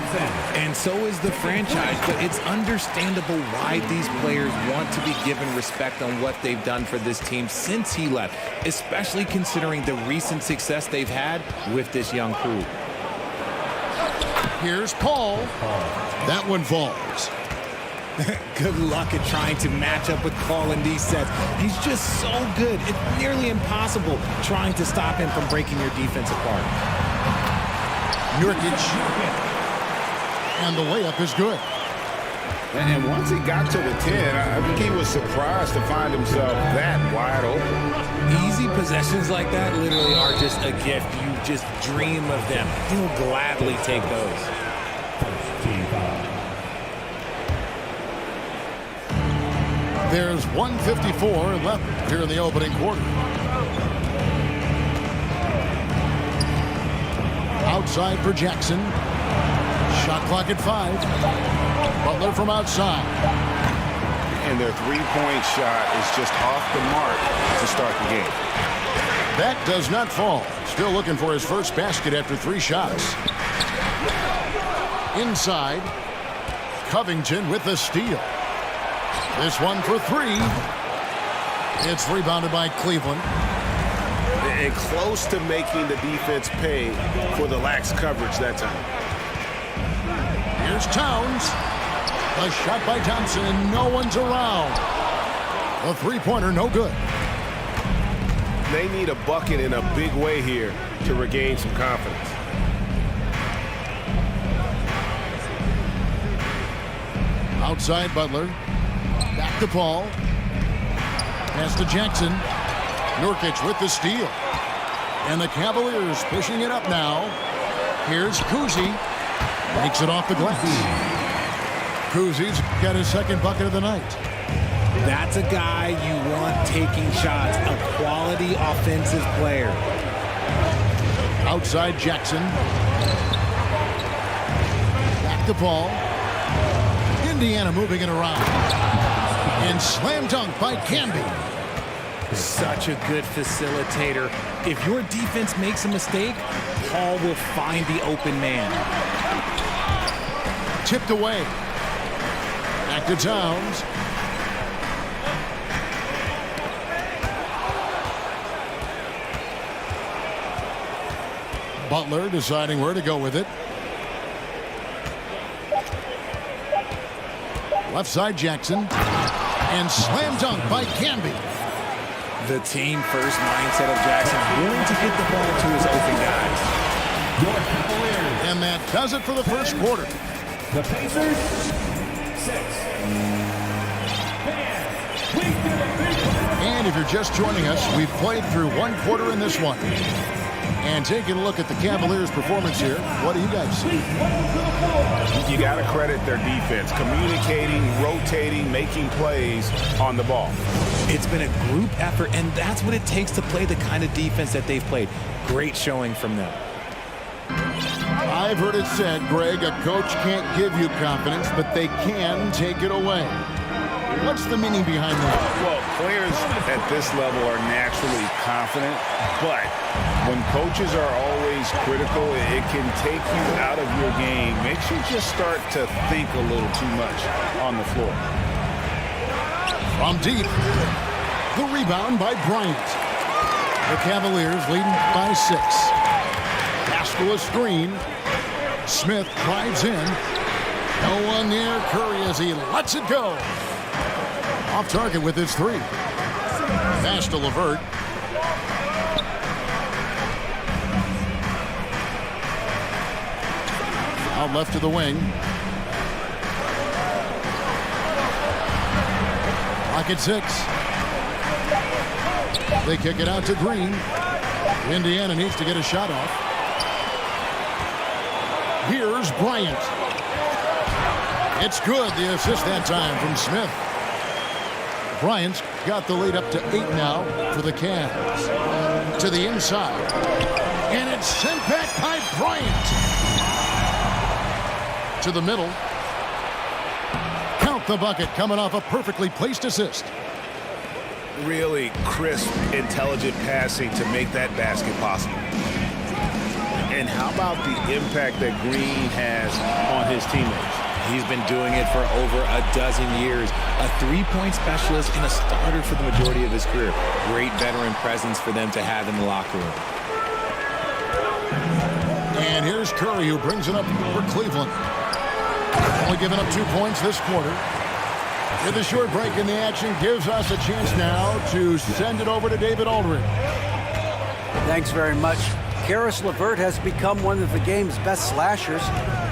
And so is the franchise, but it's understandable why these players want to be given respect on what they've done for this team since he left, especially considering the recent success they've had with this young crew. Here's Paul. That one falls. Good luck at trying to match up with Paul in these sets. He's just so good. It's nearly impossible trying to stop him from breaking your defense apart. Nurkic. And the layup is good. And once he got to the 10, I think he was surprised to find himself that wide open. Easy possessions like that literally are just a gift. You just dream of them. He'll gladly take those. There's 1:54 left here in the opening quarter. Outside for Jackson. Shot clock at 5. Butler from outside. And their three-point shot is just off the mark to start the game. That does not fall. Still looking for his first basket after 3 shots. Inside. Covington with the steal. This one for 3. It's rebounded by Cleveland. And close to making the defense pay for the lax coverage that time. Here's Towns. A shot by Thompson, and no one's around. A three-pointer, no good. They need a bucket in a big way here to regain some confidence. Outside Butler. Back to Paul. Pass to Jackson. Nurkic with the steal. And the Cavaliers pushing it up now. Here's Kuzi. Makes it off the glass. Kuzi's got his second bucket of the night. That's a guy you want taking shots, a quality offensive player. Outside Jackson. Back to Paul. Indiana moving it around. And slam dunk by Camby. Such a good facilitator. If your defense makes a mistake, Paul will find the open man. Tipped away. Back to Towns. Butler deciding where to go with it. Left side Jackson. And slam dunk by Camby. The team first mindset of Jackson, willing to get the ball to his open guys. And that does it for the first quarter. The Pacers, 6. And if you're just joining us, we've played through one quarter in this one. And taking a look at the Cavaliers' performance here, what do you guys see? You got to credit their defense, communicating, rotating, making plays on the ball. It's been a group effort, and that's what it takes to play the kind of defense that they've played. Great showing from them. I've heard it said, Greg, a coach can't give you confidence, but they can take it away. What's the meaning behind that? Well, players at this level are naturally confident, but when coaches are always critical, it can take you out of your game. Makes you just start to think a little too much on the floor. From deep, the rebound by Bryant. The Cavaliers leading by 6. Pass to a screen. Smith drives in. No one near Curry as he lets it go. Off target with his 3. Pass to LeVert. Out left to the wing. Pocket 6. They kick it out to Green. Indiana needs to get a shot off. Here's Bryant. It's good. The assist that time from Smith. Bryant's got the lead up to 8 now for the Cavs. To the inside. And it's sent back by Bryant. To the middle. Count the bucket coming off a perfectly placed assist. Really crisp, intelligent passing to make that basket possible. And how about the impact that Green has on his teammates? He's been doing it for over a dozen years. A three-point specialist and a starter for the majority of his career. Great veteran presence for them to have in the locker room. And here's Curry, who brings it up for Cleveland. Only giving up 2 points this quarter. With a short break in the action, gives us a chance now to send it over to David Aldridge. Thanks very much. Karis LeVert has become one of the game's best slashers.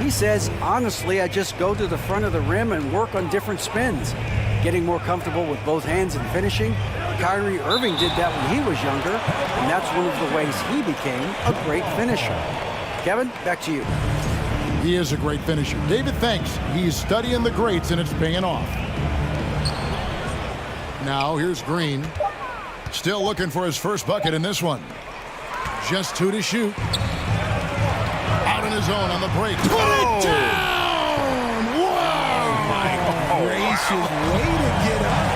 He says, honestly, I just go to the front of the rim and work on different spins. Getting more comfortable with both hands and finishing. Kyrie Irving did that when he was younger, and that's one of the ways he became a great finisher. Kevin, back to you. He is a great finisher. David, thanks. He's studying the greats, and it's paying off. Now, here's Green. Still looking for his first bucket in this one. Just 2 to shoot. Out on his own on the break. Put it down! Wow! Oh, my gracious. Way to get up.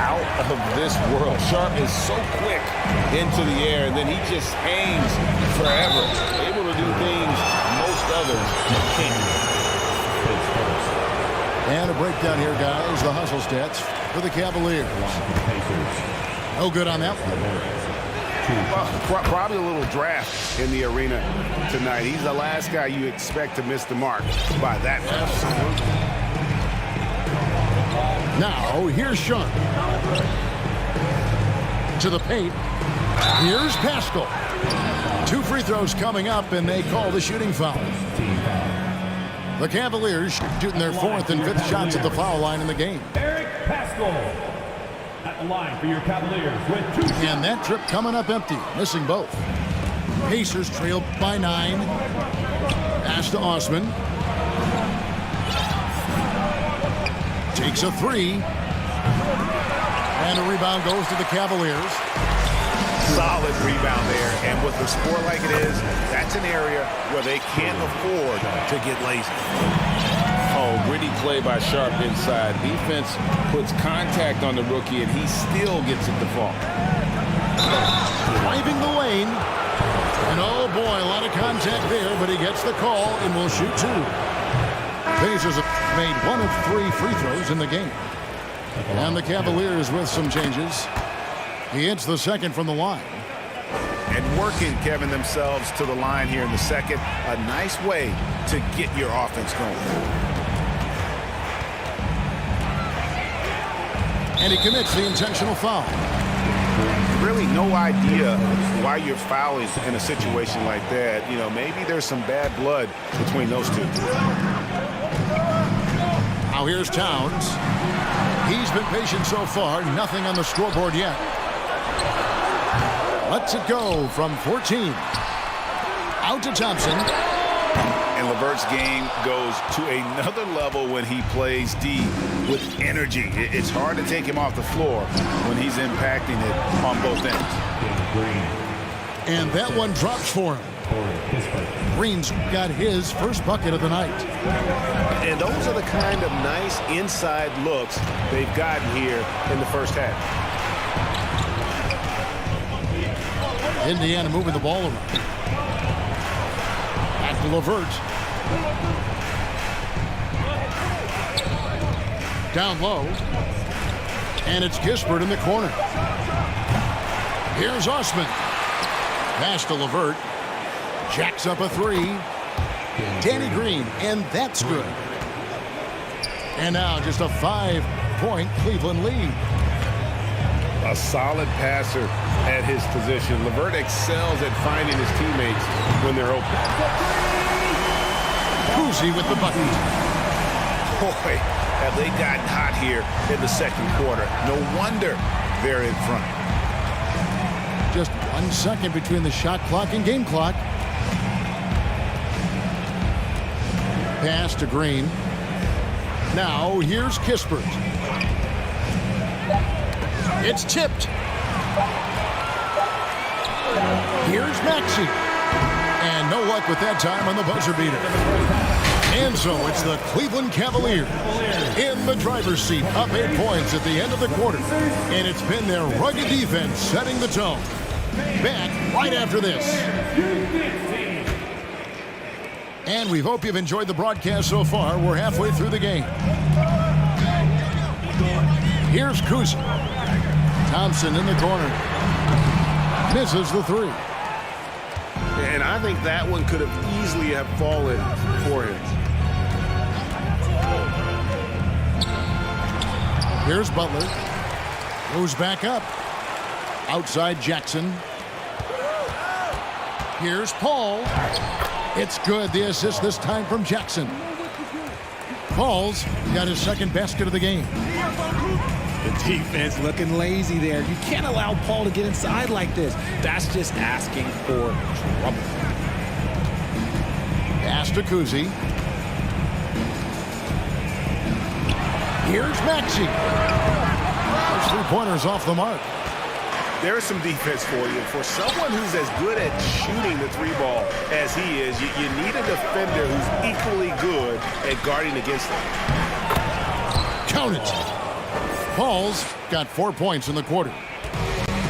Out of this world. Sharp is so quick into the air, and then he just hangs forever. Able to do things most others can't. And a breakdown here, guys. The hustle stats for the Cavaliers. No good on that one. Probably a little draft in the arena tonight. He's the last guy you expect to miss the mark by that much. Now, Now, here's Sean. To the paint. Here's Pascal. 2 free throws coming up, and they call the shooting foul. The Cavaliers shooting their 4th and 5th shots at the foul line in the game. Eric Pascal at the line for your Cavaliers with 2. And that trip coming up empty, missing both. Pacers trail by 9. Pass to Osman. Takes a 3. And a rebound goes to the Cavaliers. Solid rebound there, and with the score like it is, that's an area where they can't afford to get lazy. Oh, gritty play by Sharp inside. Defense puts contact on the rookie, and he still gets it to fall. Driving the lane. And oh boy, a lot of contact there, but he gets the call and will shoot 2. Pacers have made 1 of 3 free throws in the game. And the Cavaliers with some changes. He hits the second from the line. And working, Kevin, themselves to the line here in the second. A nice way to get your offense going. And he commits the intentional foul. Really no idea why you're fouling in a situation like that. You know, maybe there's some bad blood between those two. Now here's Towns. He's been patient so far. Nothing on the scoreboard yet. Lets it go from 14. Out to Thompson. And LeVert's game goes to another level when he plays D with energy. It's hard to take him off the floor when he's impacting it on both ends. And that one drops for him. Green's got his first bucket of the night. And those are the kind of nice inside looks they've gotten here in the first half. Indiana moving the ball around. Back to LeVert. Down low. And it's Kispert in the corner. Here's Osman. Pass to LeVert. Jacks up a 3. Danny Green, and that's good. And now just a 5-point Cleveland lead. A solid passer at his position. LeVert excels at finding his teammates when they're open. Cousy with the bucket. Boy, have they gotten hot here in the second quarter. No wonder they're in front. Just 1 second between the shot clock and game clock. Pass to Green. Now here's Kispert. It's tipped. Here's Maxey. And no luck with that time on the buzzer beater. And so it's the Cleveland Cavaliers in the driver's seat, up 8 points at the end of the quarter. And it's been their rugged defense setting the tone. Back right after this. And we hope you've enjoyed the broadcast so far. We're halfway through the game. Here's Cousy. Thompson in the corner. Misses the 3. And I think that one could have easily have fallen for him. Here's Butler. Goes back up. Outside Jackson. Here's Paul. It's good. The assist this time from Jackson. Paul's got his second basket of the game. The defense looking lazy there. You can't allow Paul to get inside like this. That's just asking for trouble. Pass to Cousy. Here's Maxey. Those 3-pointers off the mark. There's some defense for you. For someone who's as good at shooting the 3-ball as he is, you need a defender who's equally good at guarding against him. Count it. Paul's got 4 points in the quarter.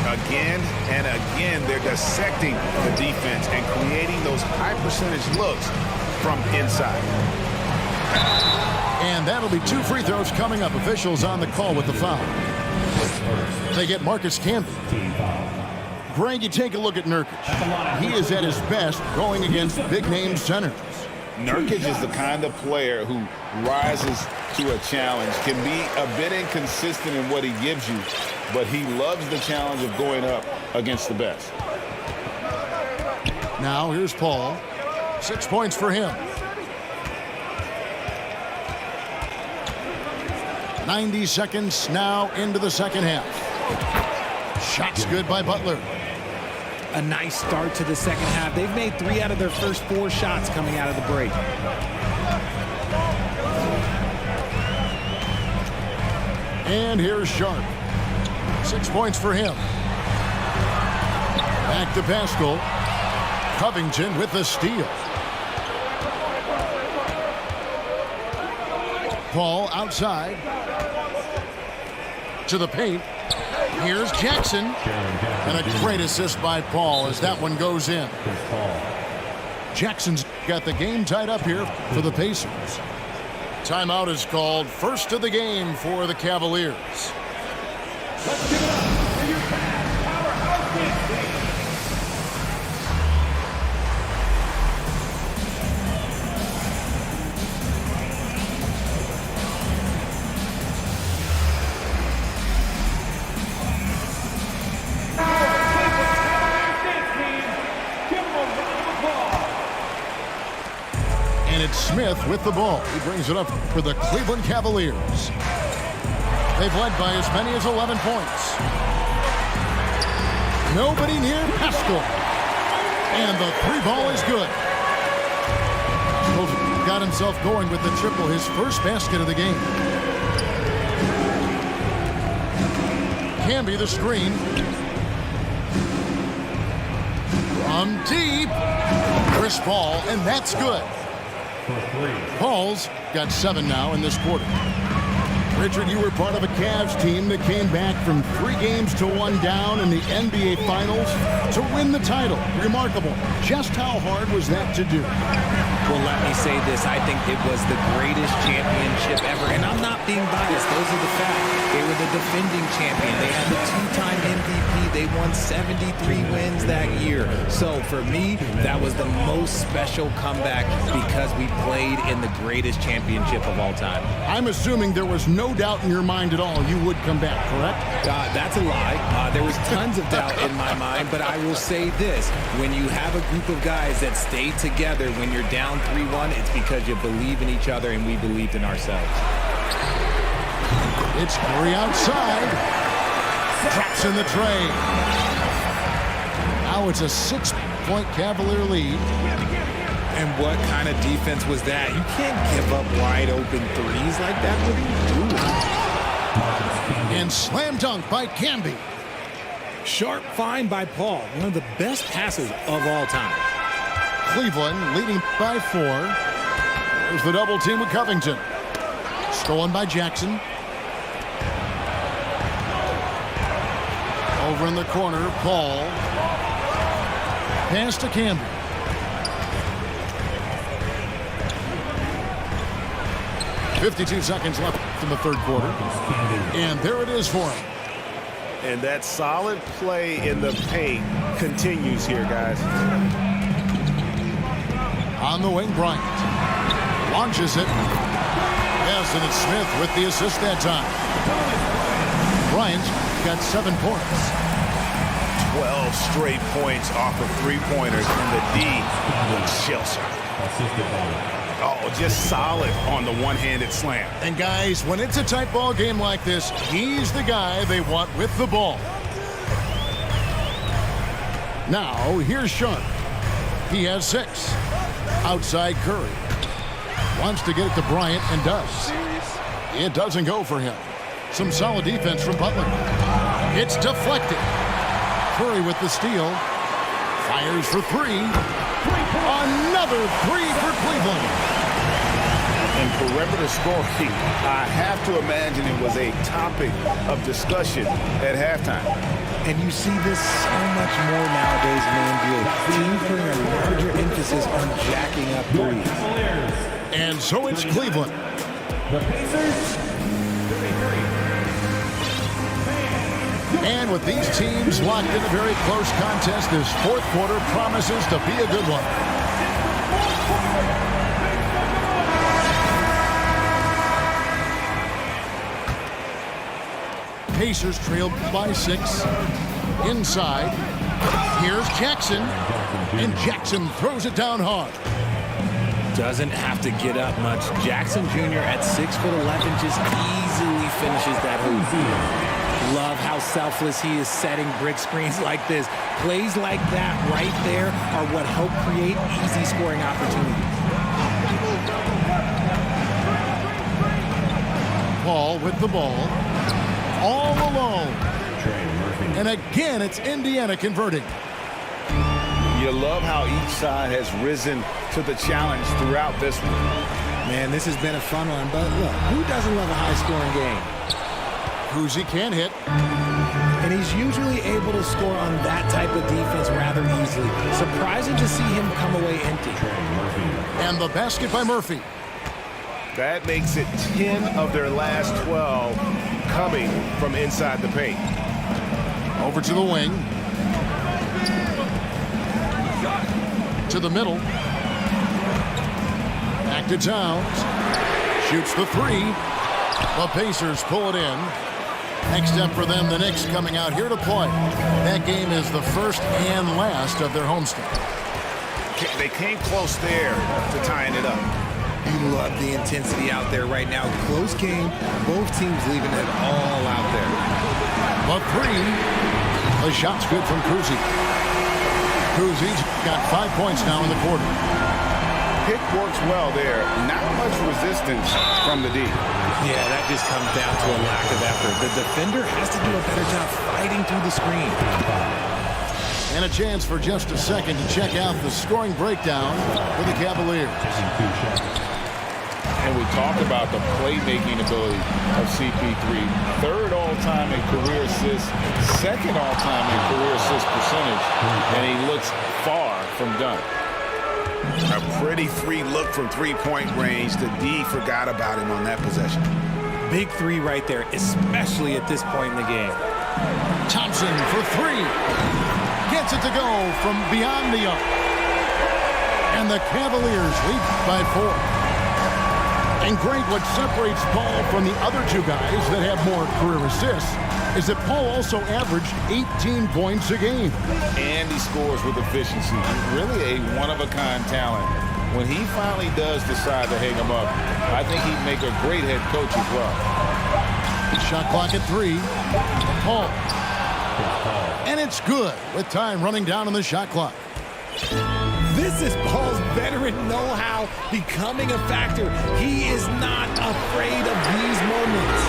Again and again, they're dissecting the defense and creating those high-percentage looks from inside. And that'll be 2 free throws coming up. Officials on the call with the foul. They get Marcus Camby. Greg, you take a look at Nurkic. He is at his best going against big-name centers. Nurkic is the kind of player who rises to a challenge, can be a bit inconsistent in what he gives you, but he loves the challenge of going up against the best. Now here's Paul. 6 points for him. 90 seconds now into the second half. Shots good by Butler. A nice start to the second half. They've made 3 out of their first 4 shots coming out of the break. And here's Sharp. 6 points for him. Back to Pascal. Covington with the steal. Paul outside. To the paint. Here's Jackson. And a great assist by Paul as that one goes in. Jackson's got the game tied up here for the Pacers. Timeout is called. First of the game for the Cavaliers. Let's give it up for your powerhouse dance team. And it's Smith with the ball. He brings it up for the Cleveland Cavaliers. They've led by as many as 11 points. Nobody near Pascal. And the 3 ball is good. Got himself going with the triple, his first basket of the game. Camby the screen. From deep. Chris Paul, and that's good. Paul's got 7 now in this quarter. Richard, you were part of a Cavs team that came back from 3 games to 1 down in the NBA Finals to win the title. Remarkable. Just how hard was that to do? Well, let me say this. I think it was the greatest championship ever. And I'm not being biased. Those are the facts. They were the defending champion. They had the 2-time MVP. They won 73 wins that year. So for me, that was the most special comeback because we played in the greatest championship of all time. I'm assuming there was no doubt in your mind at all you would come back, correct? That's a lie. There was tons of doubt in my mind, but I will say this. When you have a group of guys that stay together when you're down 3-1, it's because you believe in each other and we believed in ourselves. It's Curry outside. Drops in the tray. Now it's a 6-point Cavalier lead. And what kind of defense was that? You can't give up wide open threes like that. What are you doing? And slam dunk by Camby. Sharp find by Paul. One of the best passes of all time. Cleveland leading by 4. There's the double team with Covington. Stolen by Jackson. Over in the corner, Paul. Pass to Camby. .52 seconds left in the third quarter. And there it is for him. And that solid play in the paint continues here, guys. On the wing, Bryant. Launches it. Yes, and it's Smith with the assist that time. Bryant got 7 points. 12 straight points off of 3-pointers, and the D chills her. Oh, just solid on the one-handed slam. And guys, when it's a tight ball game like this, he's the guy they want with the ball. Now, here's Sharp. He has 6. Outside Curry. Wants to get it to Bryant and does. It doesn't go for him. Some solid defense from Butler. It's deflected. Curry with the steal. Fires for 3. Another 3 for Cleveland. And perimeter scoring, I have to imagine it was a topic of discussion at halftime. And you see this so much more nowadays in the NBA. Teams putting a larger emphasis on jacking up threes. And so it's Cleveland. The Pacers, 33. And with these teams locked in a very close contest, this fourth quarter promises to be a good one. Pacers trail by 6. Inside. Here's Jackson. And Jackson throws it down hard. Doesn't have to get up much. Jackson Jr. at 6'11" just easily finishes that hoop. Love how selfless he is setting brick screens like this. Plays like that right there are what help create easy scoring opportunities. Paul with the ball. All alone. And again, it's Indiana converting. You love how each side has risen to the challenge throughout this one. Man, this has been a fun one, but look, who doesn't love a high-scoring game? Kuzi can't hit. And he's usually able to score on that type of defense rather easily. Surprising to see him come away empty. And the basket by Murphy. That makes it 10 of their last 12 coming from inside the paint. Over to the wing. To the middle. Back to Towns. Shoots the 3. The Pacers pull it in. Next up for them, the Knicks coming out here to play. That game is the first and last of their homestand. They came close there to tying it up. You love the intensity out there right now. Close game. Both teams leaving it all out there. The 3. The shot's good from Kuzi. Kuzi's got 5 points now in the quarter. Pick works well there. Not much resistance from the D. Yeah, that just comes down to a lack of effort. The defender has to do a better job fighting through the screen. And a chance for just a second to check out the scoring breakdown for the Cavaliers. And we talked about the playmaking ability of CP3. 3rd all-time in career assists, 2nd all-time in career assist percentage, and he looks far from done. A pretty free look from three-point range. The D forgot about him on that possession. Big 3 right there, especially at this point in the game. Thompson for 3. Gets it to go from beyond the arc. And the Cavaliers lead by 4. And Greg, what separates Paul from the other 2 guys that have more career assists is that Paul also averaged 18 points a game. And he scores with efficiency. Really a one-of-a-kind talent. When he finally does decide to hang him up, I think he'd make a great head coach as well. Shot clock at 3. Paul. And it's good with time running down on the shot clock. This is Paul's veteran know-how becoming a factor. He is not afraid of these moments.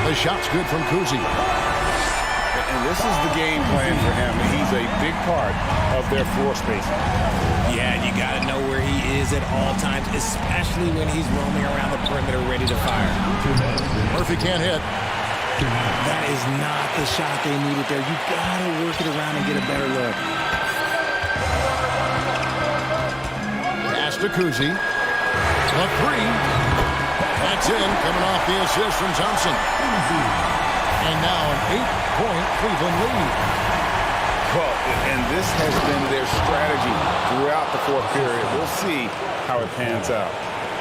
The shot's good from Kuzi. And this is the game plan for him. He's a big part of their floor spacing. Yeah, you got to know where he is at all times, especially when he's roaming around the perimeter ready to fire. Murphy can't hit. That is not the shot they needed there. You got to work it around and get a better look. Pass to Kuzi. The 3. That's in, coming off the assist from Thompson. And now an 8-point Cleveland lead. Well, and this has been their strategy throughout the 4th period. We'll see how it pans out.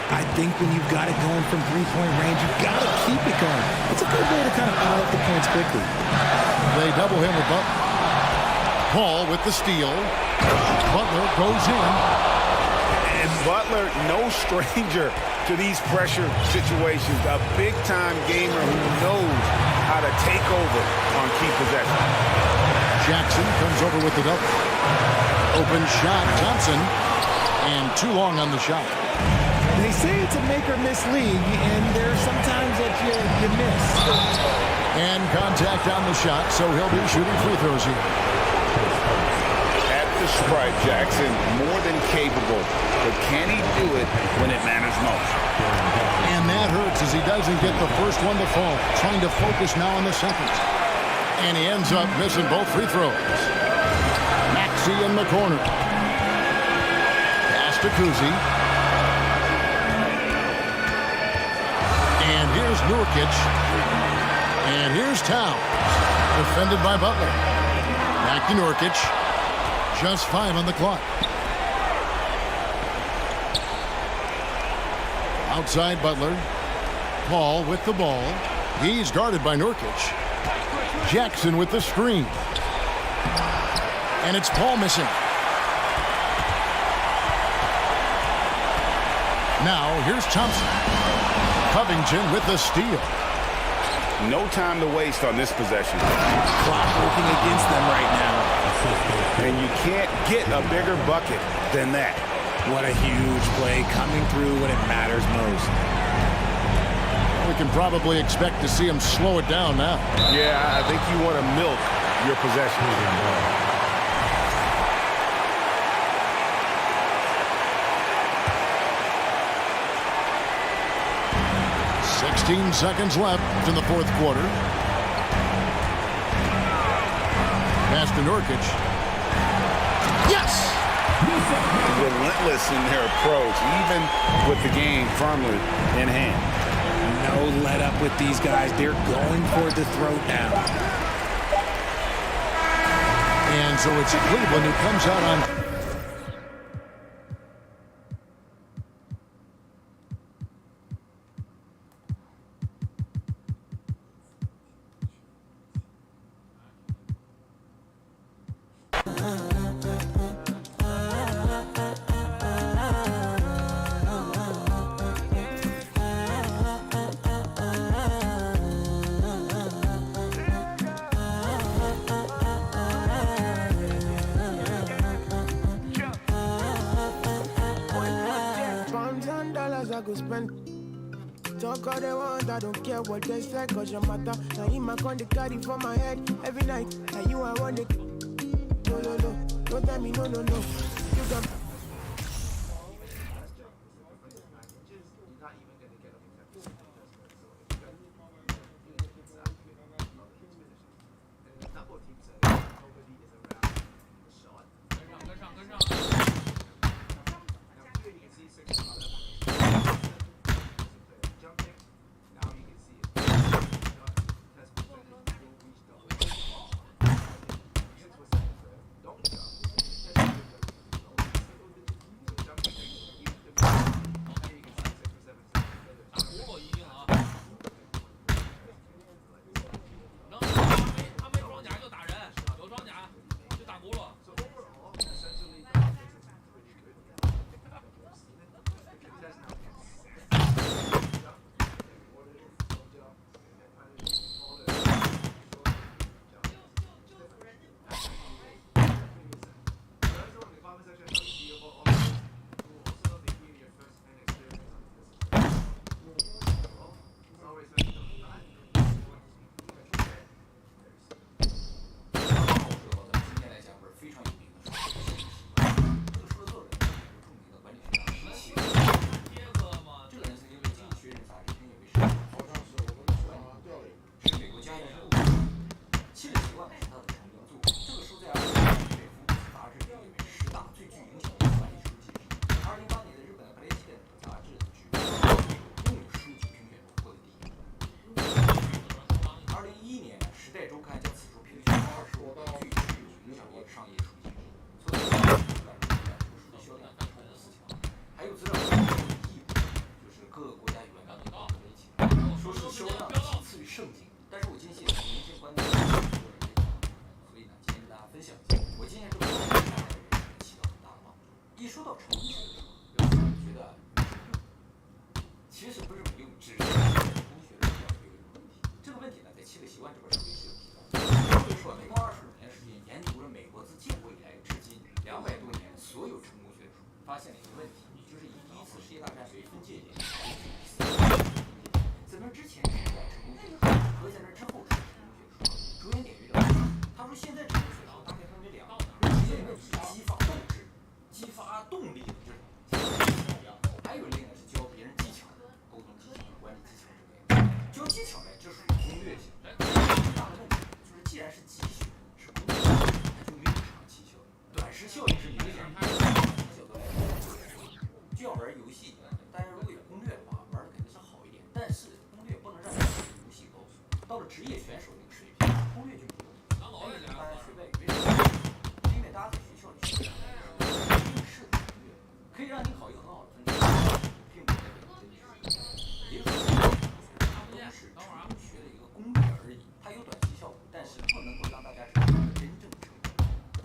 I think when you've got it going from 3-point range, you've got to keep it going. It's a good way to kind of pile up the points quickly. They double him with Butler. Paul with the steal. Butler goes in. And Butler, no stranger to these pressure situations. A big-time gamer who knows how to take over on key possessions. Jackson comes over with the double. Open shot, Thompson. And too long on the shot. They say it's a make-or-miss league, and there's sometimes that you miss. And contact on the shot, so he'll be shooting free throws here. At the stripe, Jackson, more than capable, but can he do it when it matters most? And that hurts as he doesn't get the first one to fall. Trying to focus now on the second. And he ends up missing both free throws. Maxey in the corner. Pass to Kuzi. And here's Nurkic. And here's Towns. Defended by Butler. Back to Nurkic. Just 5 on the clock. Outside Butler. Paul with the ball. He's guarded by Nurkic. Jackson with the screen. And it's Paul missing. Now, here's Thompson. Covington with the steal. No time to waste on this possession. Clock working against them right now. And you can't get a bigger bucket than that. What a huge play coming through when it matters most. We can probably expect to see him slow it down now. Yeah, I think you want to milk your possession. 16 seconds left in the fourth quarter. Pass to Nurkic. Yes! Relentless in their approach, even with the game firmly in hand. No let up with these guys. They're going for the throat now. And so it's Cleveland who comes out on... Talk all they want, I don't care what they say, cause your matter. Now in my con, they carry for my head every night. And you, I want it. No, no, no. Don't tell me no, no, no. You got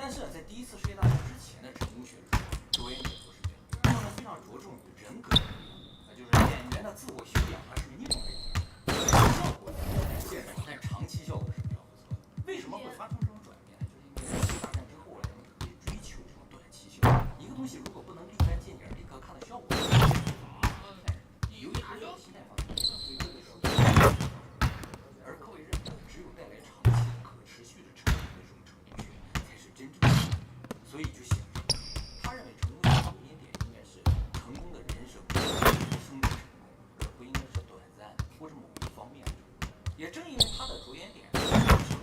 但是在第一次世界大战之前的成功学中，着眼点不是这样，他们非常着重于人格的培养，就是演员的自我修养是一种类型，效果现实，但长期效果是比较不错的。为什么会发生这种转变呢？就是因为世界大战之后，人们特别追求这种短期效果。一个东西如果不能立竿见影、立刻看到效果，由于他这个心态方面，所以这个时候，而科维认为，只有带来长期可持续的成功的这种成功学，才是真正的成功。所以就显示，他认为成功的着眼点应该是成功的人生的成功，而不应该是短暂或者某一方面的成功。也正因为他的着眼点成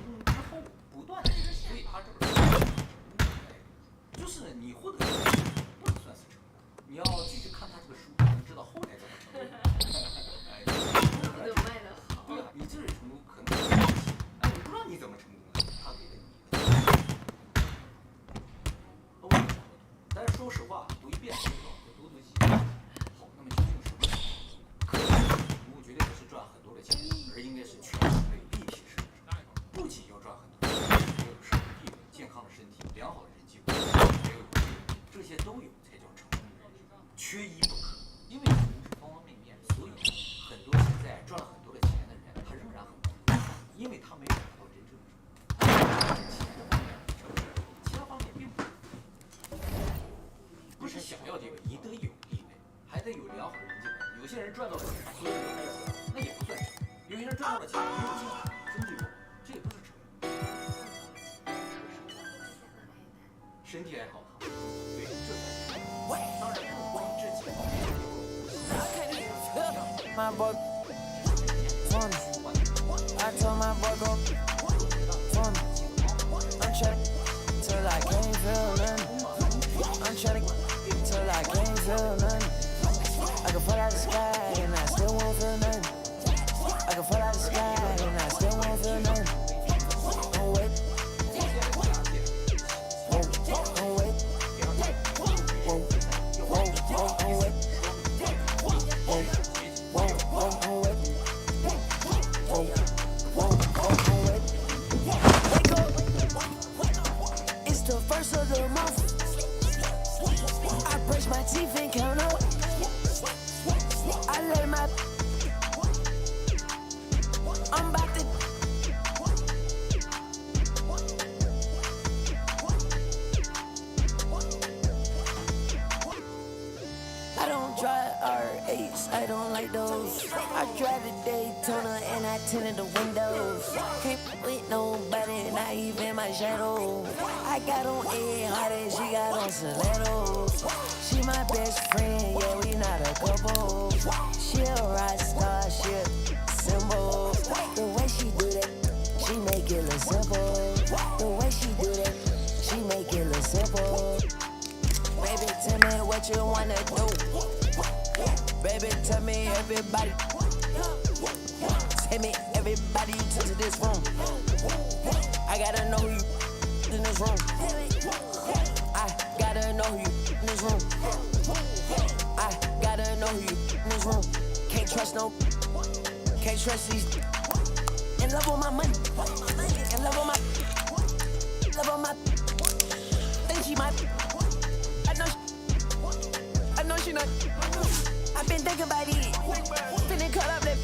功之后不断的，所以他这本书就是你获得成功不能算是成功，你要继续看他这个书，才能知道后来怎么成功。对啊，你这是成功可能你不知道你怎么成功的，他给了你一个都没啥不同。但是说实话，读一遍就知道，读几遍。好，那么究竟什么是可以成功？绝对不是赚很多的钱，而应该是全方位立体式的成功。不仅要赚很多钱，还要有社会地位、健康的身体、良好的人际关系，还要有技能，这些都有才叫成功的人生，缺一不可。因为成功是方方面面，所以很多现在赚了很多的钱的人，他仍然很苦，因为他没有达到真正的成功。他是钱的方面成功，其他方面并不是想要地位，你得有地位，还得有良好的人际关系。有些人赚到了钱，所有人都开始，那也不算成功。有些人赚到了钱，没有经济，经济弱，这也不是成功。身体还好，对，这才是成功。当然不光这几方面。My boy, I told my boy go, I'm trying till I can't feel nothing. I'm trying till I can't feel nothing. I can fall out the sky and I still won't feel nothing. I can fall out the sky and I still won't feel nothing. Don't wait. Don't wait. Whoa, whoa, whoa, don't wait. First of the month, I brush my teeth and count up. I let my I'm about to I don't drive R8s, I don't like those. I drive the Daytona and I tinted the windows. Can't with nobody, not even my shadow. I got on A hard as she got on stilettos. She my best friend, yeah, we not a couple. She a rock star, she a symbol. The way she do that, she make it look simple. The way she do that, she make it look simple. Baby, tell me what you wanna do. Baby, tell me everybody. Tell me everybody you took to this room. I gotta know who you in this room. I gotta know who you in this room. I gotta know who you in this room. Can't trust these. In love with my money. In love with my. Think she might. I know she not. I've been thinking about it. Finna cut up that.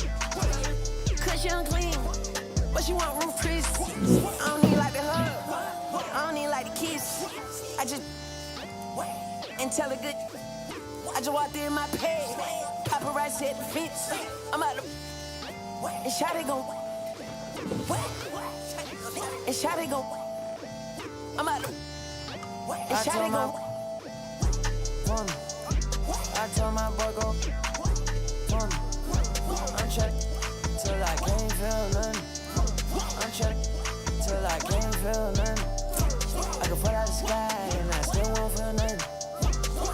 Cause she unclean. But she want roof Chris. I don't even like the hug. I don't even like the kiss. I just and tell her good. I just walked in my pad. Paparazzi at the fence. I'm out of and Shotty gon' and Shotty gon' I'm out of and Shotty gon' I told my boy go I'm trying till I can't feel nothing. I'm trying till I can't feel nothing. I can fall out the sky and I still won't feel nothing.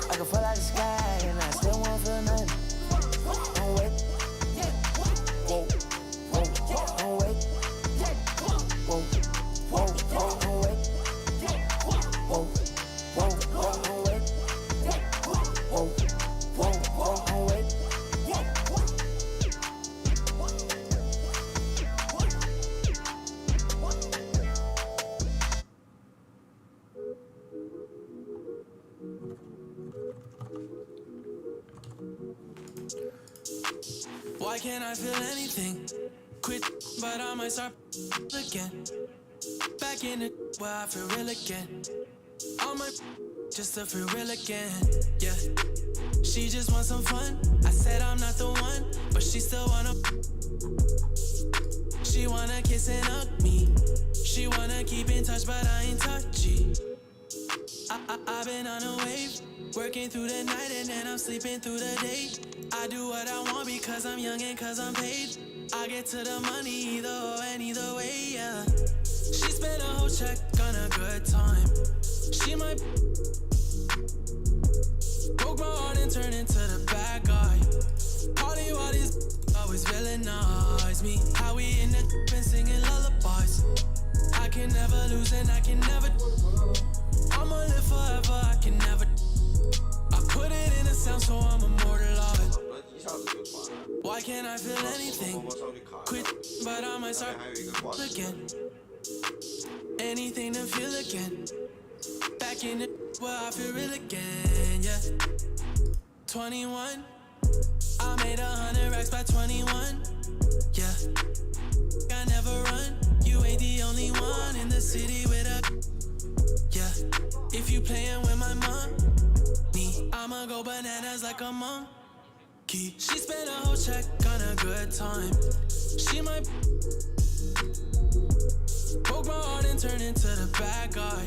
I can fall out the sky and I still won't feel nothing. Don't wait. Whoa, whoa, don't wait. Whoa, whoa, whoa, don't wait. Whoa, whoa, whoa, don't wait. Whoa, whoa, whoa, don't wait. Why can't I feel anything? Quit, but I might start again. Back in it, where I feel real again. All my just to feel real again. Yeah, she just wants some fun. I said I'm not the one, but she still wanna. She wanna kiss and hug me. She wanna keep in touch, but I ain't touchy. I've been on a wave, working through the night and then I'm sleeping through the day. I do what I want because I'm young and cause I'm paid. I get to the money either way and either way, yeah. She spent a whole check on a good time. She might broke my heart and turn into the bad guy. Party while these always villainize me. How we in the and singing lullabies. I can never lose and I can never. I'ma live forever, I can never. I put it in a sound so I'm immortalized. Why can't I feel anything? Quit, but I might start again. Anything to feel again. Back in the where I feel real again, yeah. 21, I made 100 racks by 21, yeah. I never run, you ain't the only one in the city with a, yeah. If you playin' with my money, I'ma go bananas like a monkey. She spent a whole check on a good time. She might broke my heart and turned into the bad guy.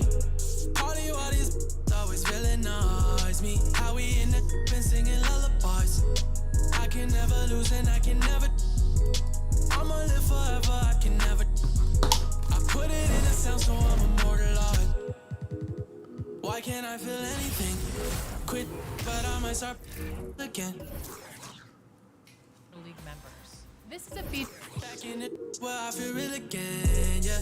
Party while these always villainize me. How we in the and singing lullabies. I can never lose and I can never. I'ma live forever, I can never. I put it in a sound so I'm immortalized. Why can't I feel anything? Quit, but I might start again. League members. This is a feed. Back in it where I feel real again, yeah.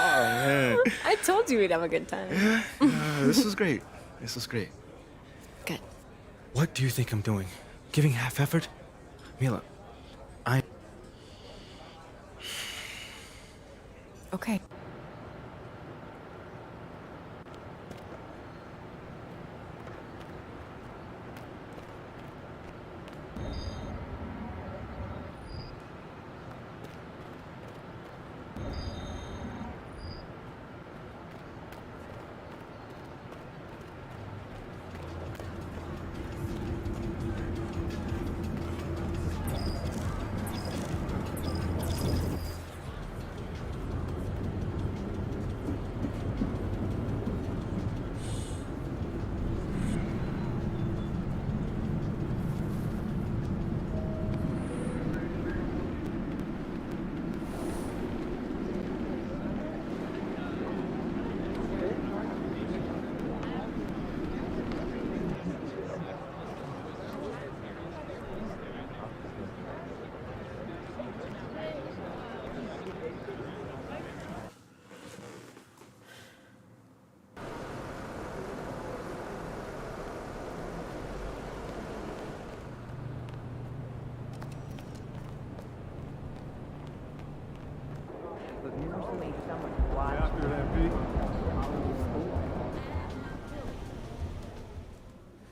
Oh, man. I told you we'd have a good time. This was great. This was great. Good. What do you think I'm doing? Giving half effort? Mila, Okay.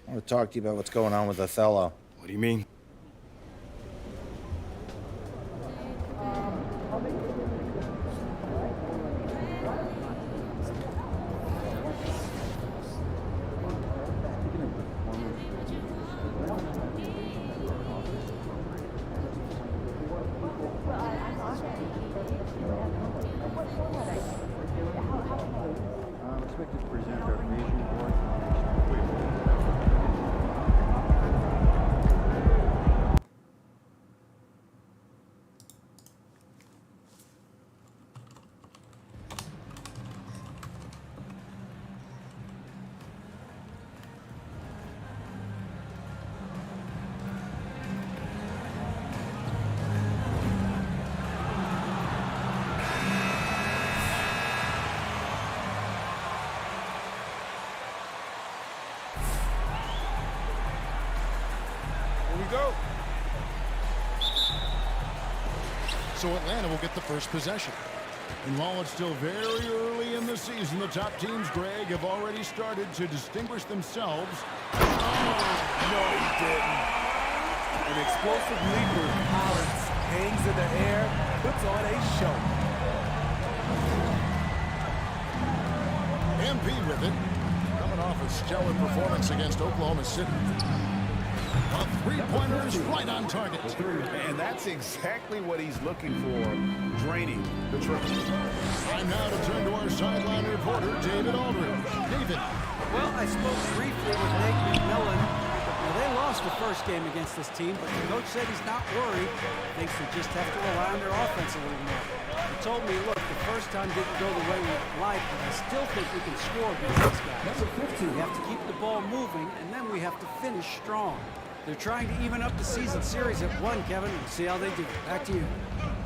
I want to talk to you about what's going on with Othello. What do you mean? So Atlanta will get the first possession. And while it's still very early in the season, the top teams, Greg, have already started to distinguish themselves. Oh, no, he didn't. An explosive leaper, Collins, hangs in the air, puts on a show. MP with it. Coming off a stellar performance against Oklahoma City. A three-pointer is right on target. And that's exactly what he's looking for, draining the triple. Time now to turn to our sideline reporter, David Aldridge. David. Well, I spoke briefly with Nate McMillan. Now, they lost the first game against this team, but the coach said he's not worried. Thinks they just have to rely on their offense a little more. He told me, look, the first time didn't go the way we like, but I still think we can score against these guys. We have to keep the ball moving, and then we have to finish strong. They're trying to even up the season series at 1, Kevin. We'll see how they do. Back to you.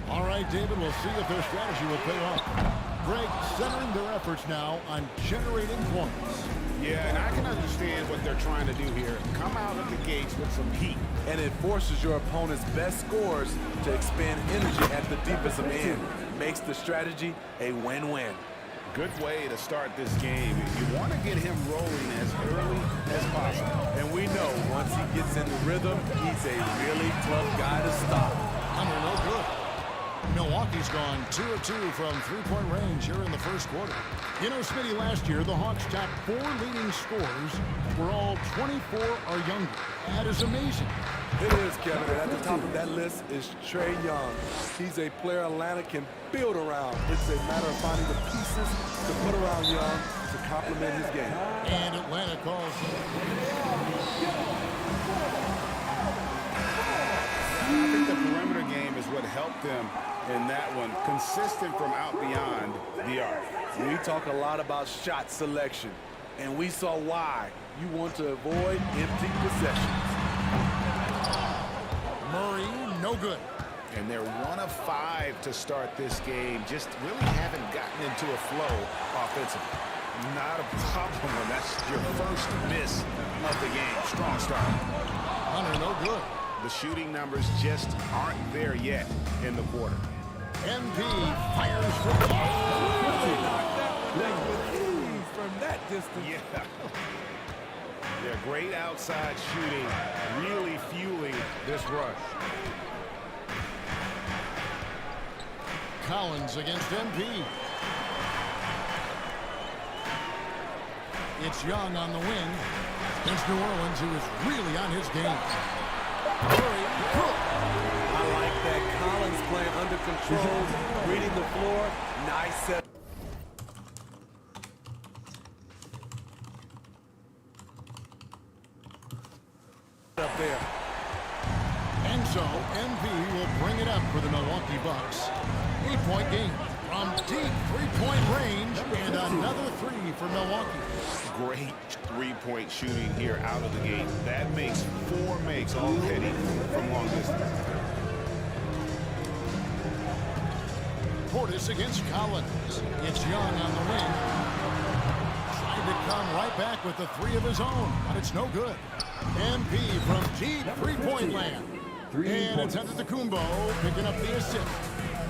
All right, David, we'll see if their strategy will pay off. Greg, centering their efforts now on generating points. Yeah, and I can understand what they're trying to do here. Come out of the gates with some heat. And it forces your opponent's best scorers to expend energy at the defensive end. Makes the strategy a win-win. Good way to start this game. You want to get him rolling as early as possible. And we know once he gets in the rhythm, he's a really tough guy to stop. Under no good. Milwaukee's gone 2 of 2 from three-point range here in the first quarter. You know, Smitty, last year, the Hawks' top 4 leading scorers were all 24 or younger. That is amazing. It is, Kevin. And at the top of that list is Trae Young. He's a player Atlanta can build around. It's a matter of finding the pieces to put around Young to complement his game. And Atlanta calls him. I think the perimeter game is what helped them in that one. Consistent from out beyond the arc. We talk a lot about shot selection, and we saw why. You want to avoid empty possessions. Murray, no good. And they're 1 of 5 to start this game. Just really haven't gotten into a flow offensively. Not a problem when that's your first miss of the game. Strong start. Hunter, no good. The shooting numbers just aren't there yet in the quarter. MP fires from the from that distance. Yeah. Yeah, great outside shooting, really fueling this rush. Collins against MP. It's Young on the wing against New Orleans, who is really on his game. Murray, I like that. Collins playing under control, reading the floor. Nice set. Up there. And so MP will bring it up for the Milwaukee Bucks. 8-point game from deep three-point range, and another 3 for Milwaukee. Great three-point shooting here out of the gate. That makes 4 makes already from long distance. Portis against Collins. It's Young on the wing. Trying to come right back with the 3 of his own, but it's no good. MP from deep three-point land. And it's Antetokounmpo picking up the assist.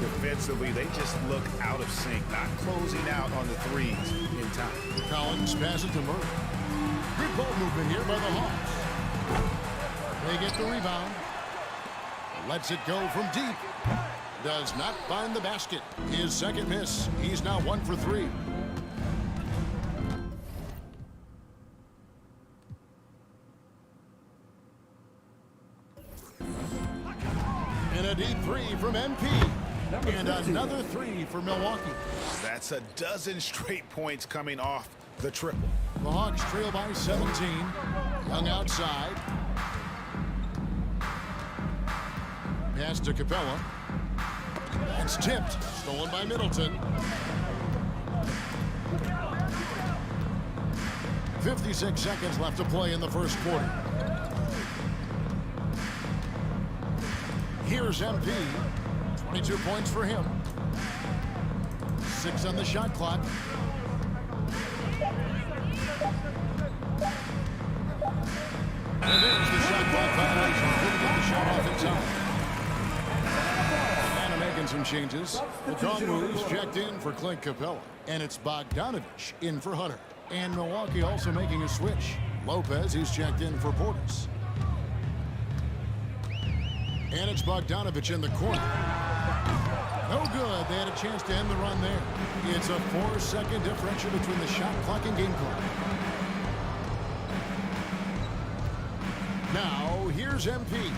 Defensively, they just look out of sync, not closing out on the threes in time. Collins passes to Murray. Good ball movement here by the Hawks. They get the rebound. Lets it go from deep. Does not find the basket. His second miss. He's now 1 for 3. And a deep 3 from MP. And another 3 for Milwaukee. That's a dozen straight points coming off the triple. The Hawks trail by 17. Young outside. Pass to Capella. It's tipped. Stolen by Middleton. 56 seconds left to play in the first quarter. Here's MP. 22 points for him. 6 on the shot clock. And there's the shot clock violation. Couldn't get the shot off in time. some changes. Okongwu's checked in for Clint Capella. And it's Bogdanovich in for Hunter. And Milwaukee also making a switch. Lopez, he's checked in for Portis. And it's Bogdanovich in the corner. No good. They had a chance to end the run there. It's a 4-second differential between the shot clock and game clock. Now, here's MP.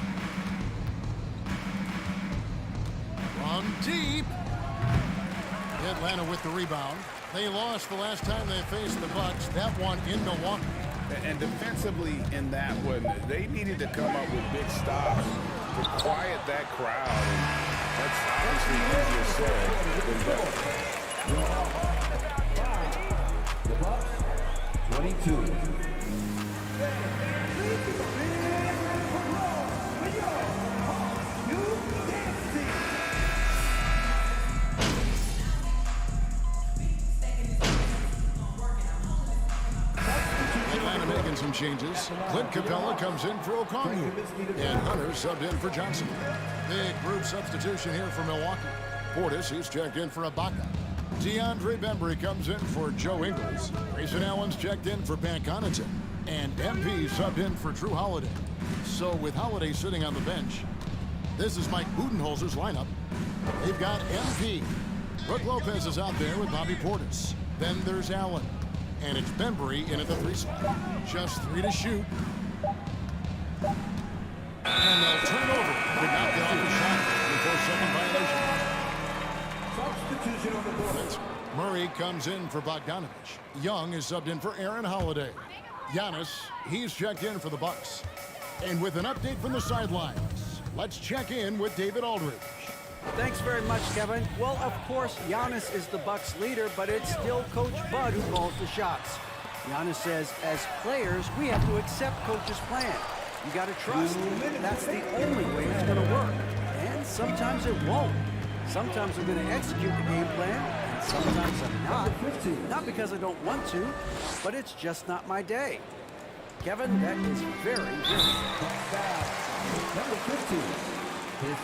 From deep. Atlanta with the rebound. They lost the last time they faced the Bucks. That one in Milwaukee. And defensively in that one, they needed to come up with big stops to quiet that crowd. And that's obviously easier said than done. 22. Some changes. Clint Capella comes in for Okongwu. And Hunter subbed in for Johnson. Big group substitution here for Milwaukee. Portis, he's checked in for Ibaka. DeAndre Bembry comes in for Joe Ingles. Grayson Allen's checked in for Pat Connaughton. And MP subbed in for Drew Holiday. So with Holiday sitting on the bench, this is Mike Budenholzer's lineup. They've got MP. Brook Lopez is out there with Bobby Portis. Then there's Allen. And it's Bembry in at the 3 spot. Just 3 to shoot. And they'll turn over. They knocked it off the shot before second violation. Substitution on the board. Murray comes in for Bogdanovich. Young is subbed in for Aaron Holiday. Giannis, he's checked in for the Bucks. And with an update from the sidelines, let's check in with David Aldridge. Thanks very much, Kevin. Well, of course, Giannis is the Bucks leader, but it's still Coach Bud who calls the shots. Giannis says, as players, we have to accept Coach's plan. You got to trust. That's the only way it's going to work. And sometimes it won't. Sometimes I'm going to execute the game plan, and sometimes I'm not. Not because I don't want to, but it's just not my day. Kevin, that is very, very Number 15 is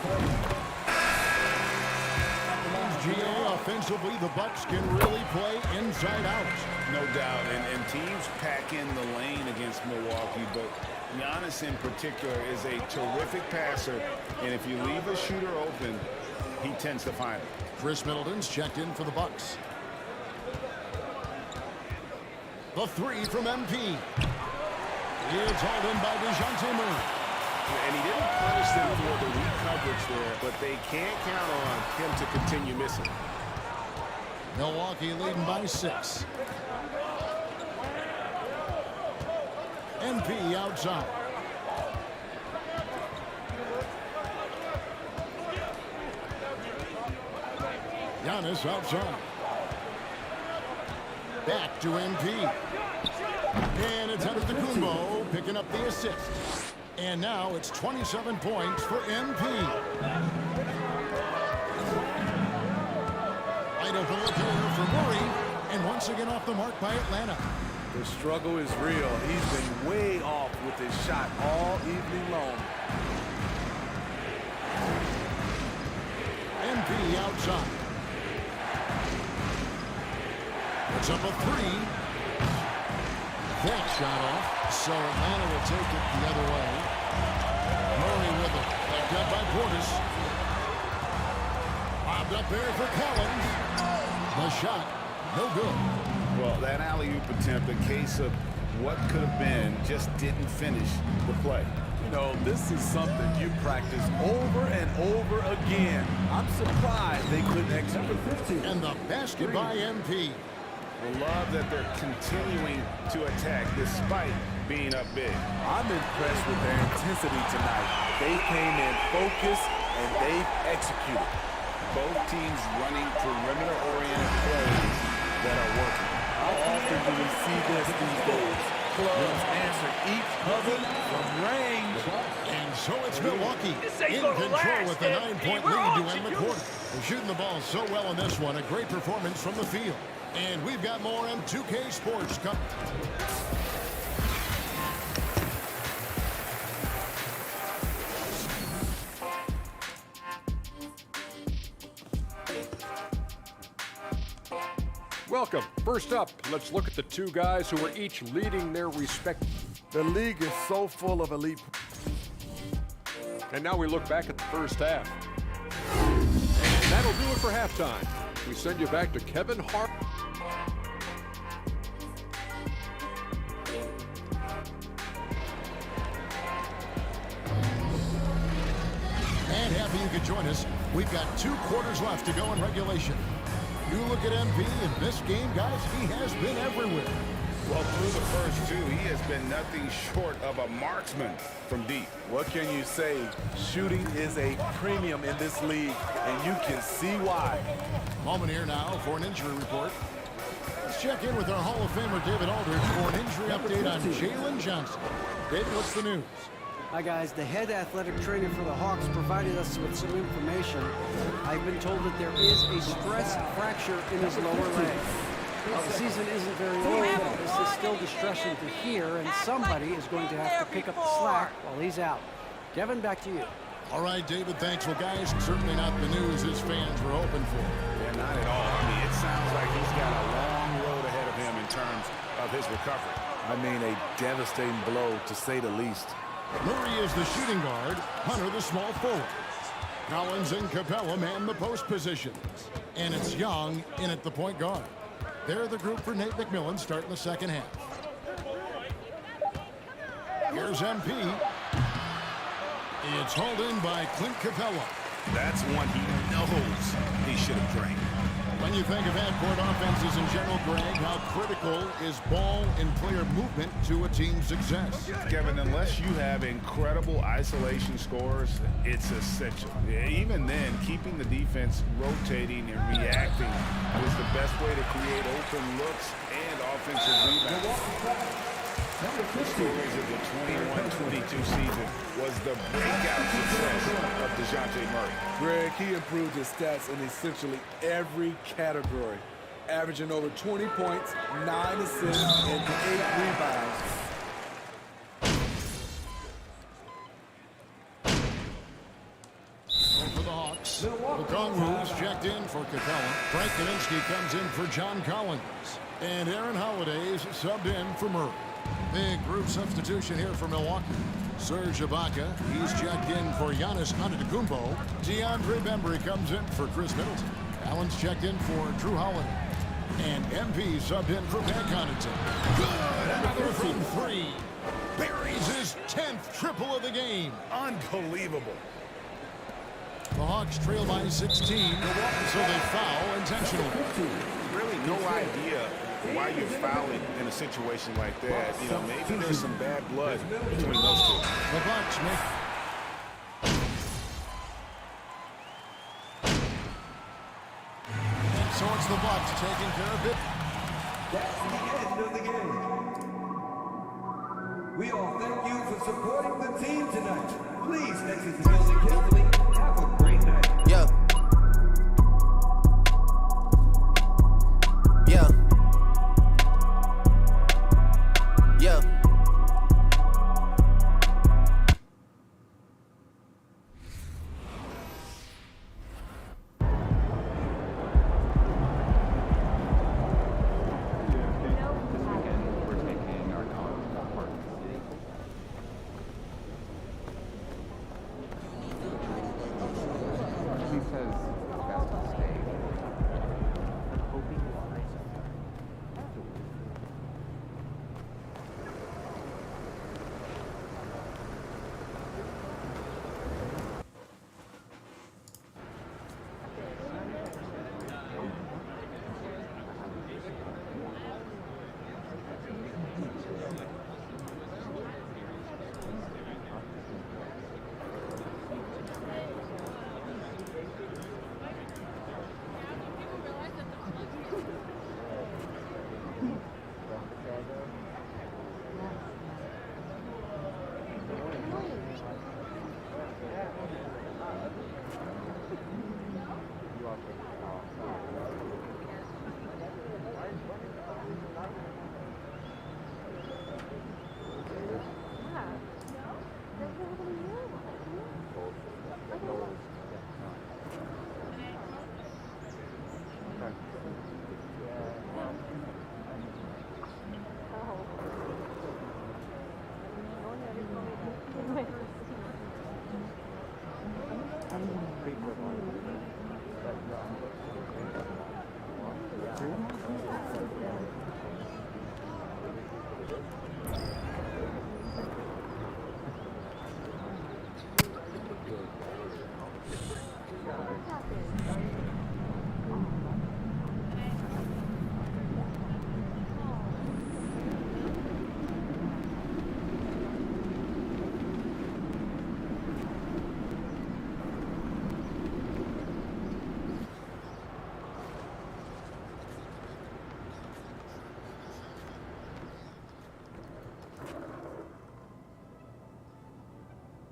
GA offensively, the Bucks can really play inside out. No doubt, and teams pack in the lane against Milwaukee, but Giannis in particular is a terrific passer, and if you leave a shooter open, he tends to find it. Chris Middleton's checked in for the Bucks. The 3 from MP. It's hauled in by DeJounte Murray. And he didn't punish them for the weak coverage there, but they can't count on him to continue missing. Milwaukee leading by 6. MP outside. Giannis outside. Back to MP. And it's Antetokounmpo picking up the assist. And now it's 27 points for MP. Wide open look here for Murray. And once again off the mark by Atlanta. The struggle is real. He's been way off with his shot all evening long. MP outside. It's up a 3. That shot off, so Atlanta will take it the other way. Murray with it, picked up by Portis. Bobbed up there for Collins. The shot, no good. Well, that alley-oop attempt, a case of what could have been, just didn't finish the play. You know, this is something you practice over and over again. I'm surprised they couldn't execute. And the basket by MP. I love that they're continuing to attack despite being up big. I'm impressed with their intensity tonight. They came in focused and they've executed. Both teams running perimeter-oriented plays that are working. How often do we see this these days? Clubs answer each other from range. And so it's Milwaukee in control with a 9-point lead to end the quarter. They're shooting the ball so well in this one. A great performance from the field. And we've got more on 2K Sports coming. Welcome. First up, let's look at the two guys who are each leading their respective. The league is so full of elite. And now we look back at the first half. And that'll do it for halftime. We send you back to Kevin Hart. And happy you could join us. We've got 2 quarters left to go in regulation. You look at MP in this game, guys, he has been everywhere. Well, through the first 2, he has been nothing short of a marksman from deep. What can you say? Shooting is a premium in this league, and you can see why. Moment here now for an injury report. Let's check in with our Hall of Famer David Aldridge for an injury update on Jalen Johnson. David, what's the news? Hi guys, the head athletic trainer for the Hawks provided us with some information. I've been told that there is a stress fracture in his lower leg. Well, the season isn't very old, but this is still distressing to hear, and somebody is going to have to pick up the slack while he's out. Kevin, back to you. All right, David, thanks. Well, guys, certainly not the news his fans were hoping for. Yeah, not at all. I mean, it sounds like he's got a long road ahead of him in terms of his recovery. I mean, a devastating blow, to say the least. Murray is the shooting guard, Hunter the small forward. Collins and Capella man the post positions. And it's Young in at the point guard. They're the group for Nate McMillan starting the second half. Here's MP. It's hauled in by Clint Capella. That's one he knows he should have drained. When you think of half-court offenses in general, Greg, how critical is ball and player movement to a team's success? Kevin, unless you have incredible isolation scores, it's essential. Even then, keeping the defense rotating and reacting is the best way to create open looks and offensive rebounds. Number 50 of the 21-22 season was the breakout success of DeJounte Murray. Greg, he improved his stats in essentially every category, averaging over 20 points, 9 assists, and 8 rebounds. For the Hawks, Okongwu's checked in for Capella. Frank Kaminsky comes in for John Collins. And Aaron Holiday's subbed in for Murray. Big group substitution here for Milwaukee. Serge Ibaka, he's checked in for Giannis Antetokounmpo. DeAndre Bembry comes in for Chris Middleton. Allen's checked in for Drew Holiday. And MP subbed in for Pat Connaughton. Good, another from 3. Buries his 10th triple of the game. Unbelievable. The Hawks trail by 16, so they foul intentionally. Really no idea why you're fouling in a situation like that. You know, maybe there's some bad blood between those two. The Bucks make... And so it's the Bucks taking care of it. That's the end of the game. We all thank you for supporting the team tonight. Please exit the building carefully. Have a great night. Yeah. Yeah. Yeah.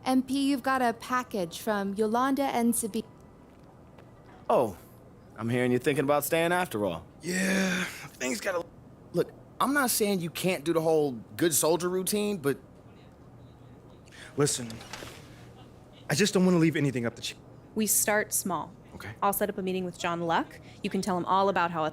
MP, you've got a package from Yolanda and Sabi. Oh, I'm hearing you're thinking about staying after all. Yeah, things gotta... Look, I'm not saying you can't do the whole good soldier routine, but... Listen, I just don't want to leave anything up to... We start small. Okay. I'll set up a meeting with John Luck. You can tell him all about how